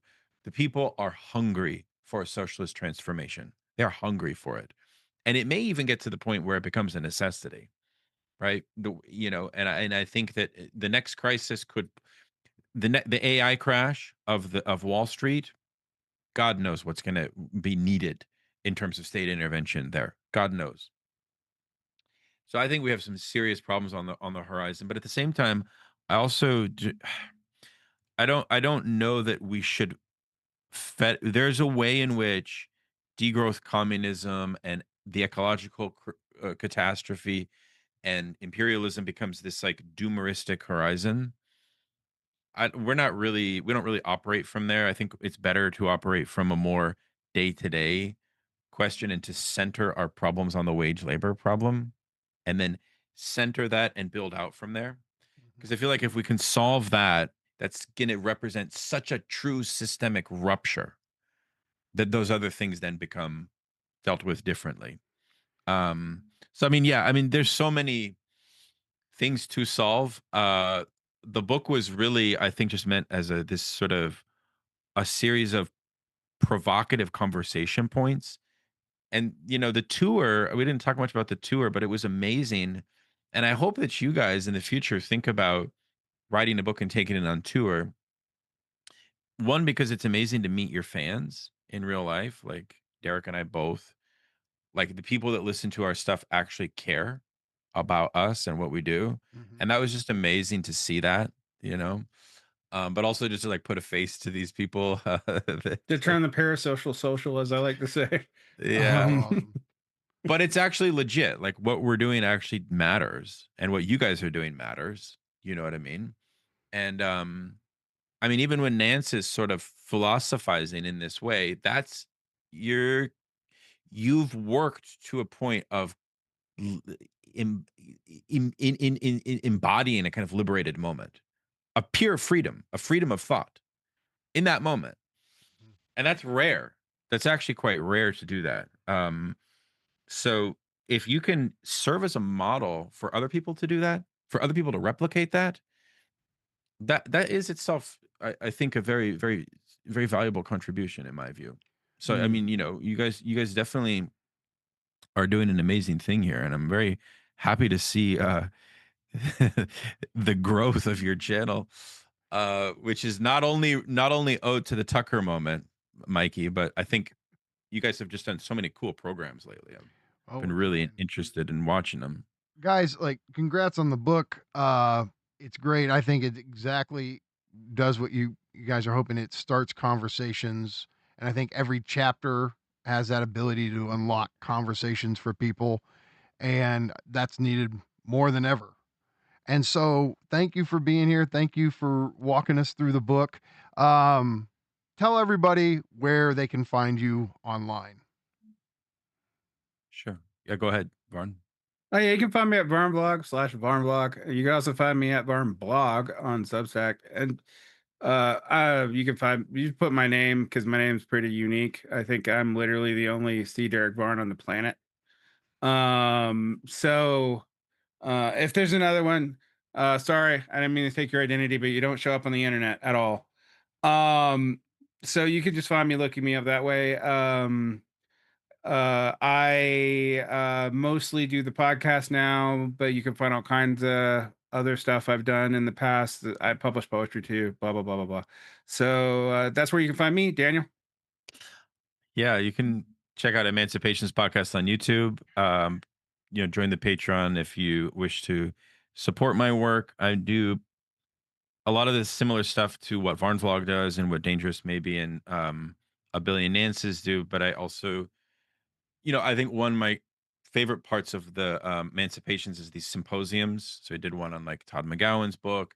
the people are hungry for a socialist transformation. They're hungry for it. And it may even get to the point where it becomes a necessity, right? And I think that the next crisis could the AI crash of Wall Street. God knows what's going to be needed in terms of state intervention there. God knows. So I think we have some serious problems on the horizon. But at the same time, I also I don't know that we should. There's a way in which degrowth communism and the ecological catastrophe and imperialism becomes this like doomeristic horizon. We don't really operate from there. I think it's better to operate from a more day to day question and to center our problems on the wage labor problem and then center that and build out from there. Because I feel like if we can solve that, that's going to represent such a true systemic rupture that those other things then become dealt with differently. So I mean, yeah, I mean, there's so many things to solve. The book was really, I think, just meant as this sort of a series of provocative conversation points. And the tour, we didn't talk much about the tour, but it was amazing. And I hope that you guys in the future think about writing a book and taking it on tour. One, because it's amazing to meet your fans in real life, like Derick and I both. Like the people that listen to our stuff actually care about us and what we do. Mhm. And that was just amazing to see that, you know. But also just to like put a face to these people. To turn the parasocial social, as I like to say. Yeah. Awesome. But it's actually legit. Like what we're doing actually matters, and what you guys are doing matters. You know what I mean? And I mean, even when Nance is sort of philosophizing in this way, that's you've worked to a point of l- in embodying a kind of liberated moment, a pure freedom, a freedom of thought in that moment, and that's rare. That's actually quite rare to do that. So if you can serve as a model for other people to do that, for other people to replicate that, that is itself, I think, a very, very, very valuable contribution in my view. So I mean, you guys definitely are doing an amazing thing here, and I'm very happy to see the growth of your channel, which is not only owed to the Tucker moment, Mikey, but I think you guys have just done so many cool programs lately. I've been We're really trying. interested in watching them. Guys, like, congrats on the book. It's great. I think it exactly does what you guys are hoping. It starts conversations, and I think every chapter has that ability to unlock conversations for people, and that's needed more than ever. And so, thank you for being here. Thank you for walking us through the book. Um, Tell everybody where they can find you online. Sure. Yeah, go ahead, Varn. Oh yeah, you can find me at varnblog/varnblog. You can also find me at varnblog on Substack, and you can put my name because my name's pretty unique. I think I'm literally the only C. Derick Varn on the planet. So if there's another one, sorry, I didn't mean to take your identity, but you don't show up on the internet at all. So you can just find me looking me up that way. I mostly do the podcast now, but you can find all kinds of other stuff I've done in the past. I publish poetry too, blah blah blah blah blah. So that's where you can find me, Daniel. Yeah, you can check out Emancipation's podcast on YouTube. Join the Patreon if you wish to support my work. I do a lot of this similar stuff to what Varn's Vlog does and what Dangerous Maybe and A Billion Nances do, but I also, I think one of my favorite parts of the Emancipations is these symposiums. So I did one on like Todd McGowan's book,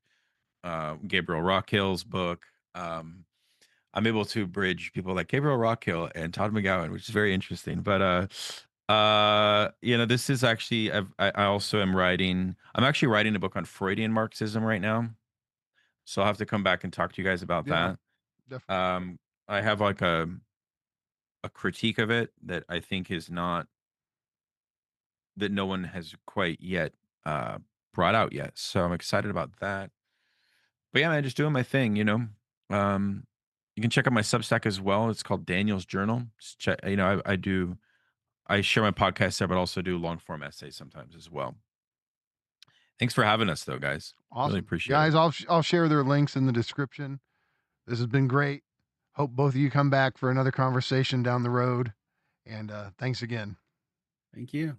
Gabriel Rockhill's book. I'm able to bridge people like Gabriel Rockhill and Todd McGowan, which is very interesting. But this is actually I also am writing. I'm actually writing a book on Freudian Marxism right now, so I'll have to come back and talk to you guys about Yeah, that. definitely. I have like a critique of it that I think is not that no one has quite yet brought out yet. So I'm excited about that. But yeah, man, just doing my thing. Um, you can check out my Substack as well. It's called Daniel's Journal. Just check, I share my podcast there, but also do long form essays sometimes as well. Thanks for having us, though, guys. Really Awesome. appreciate Guys, it. I'll share their links in the description. This has been great. Hope both of you come back for another conversation down the road. And thanks again. Thank you.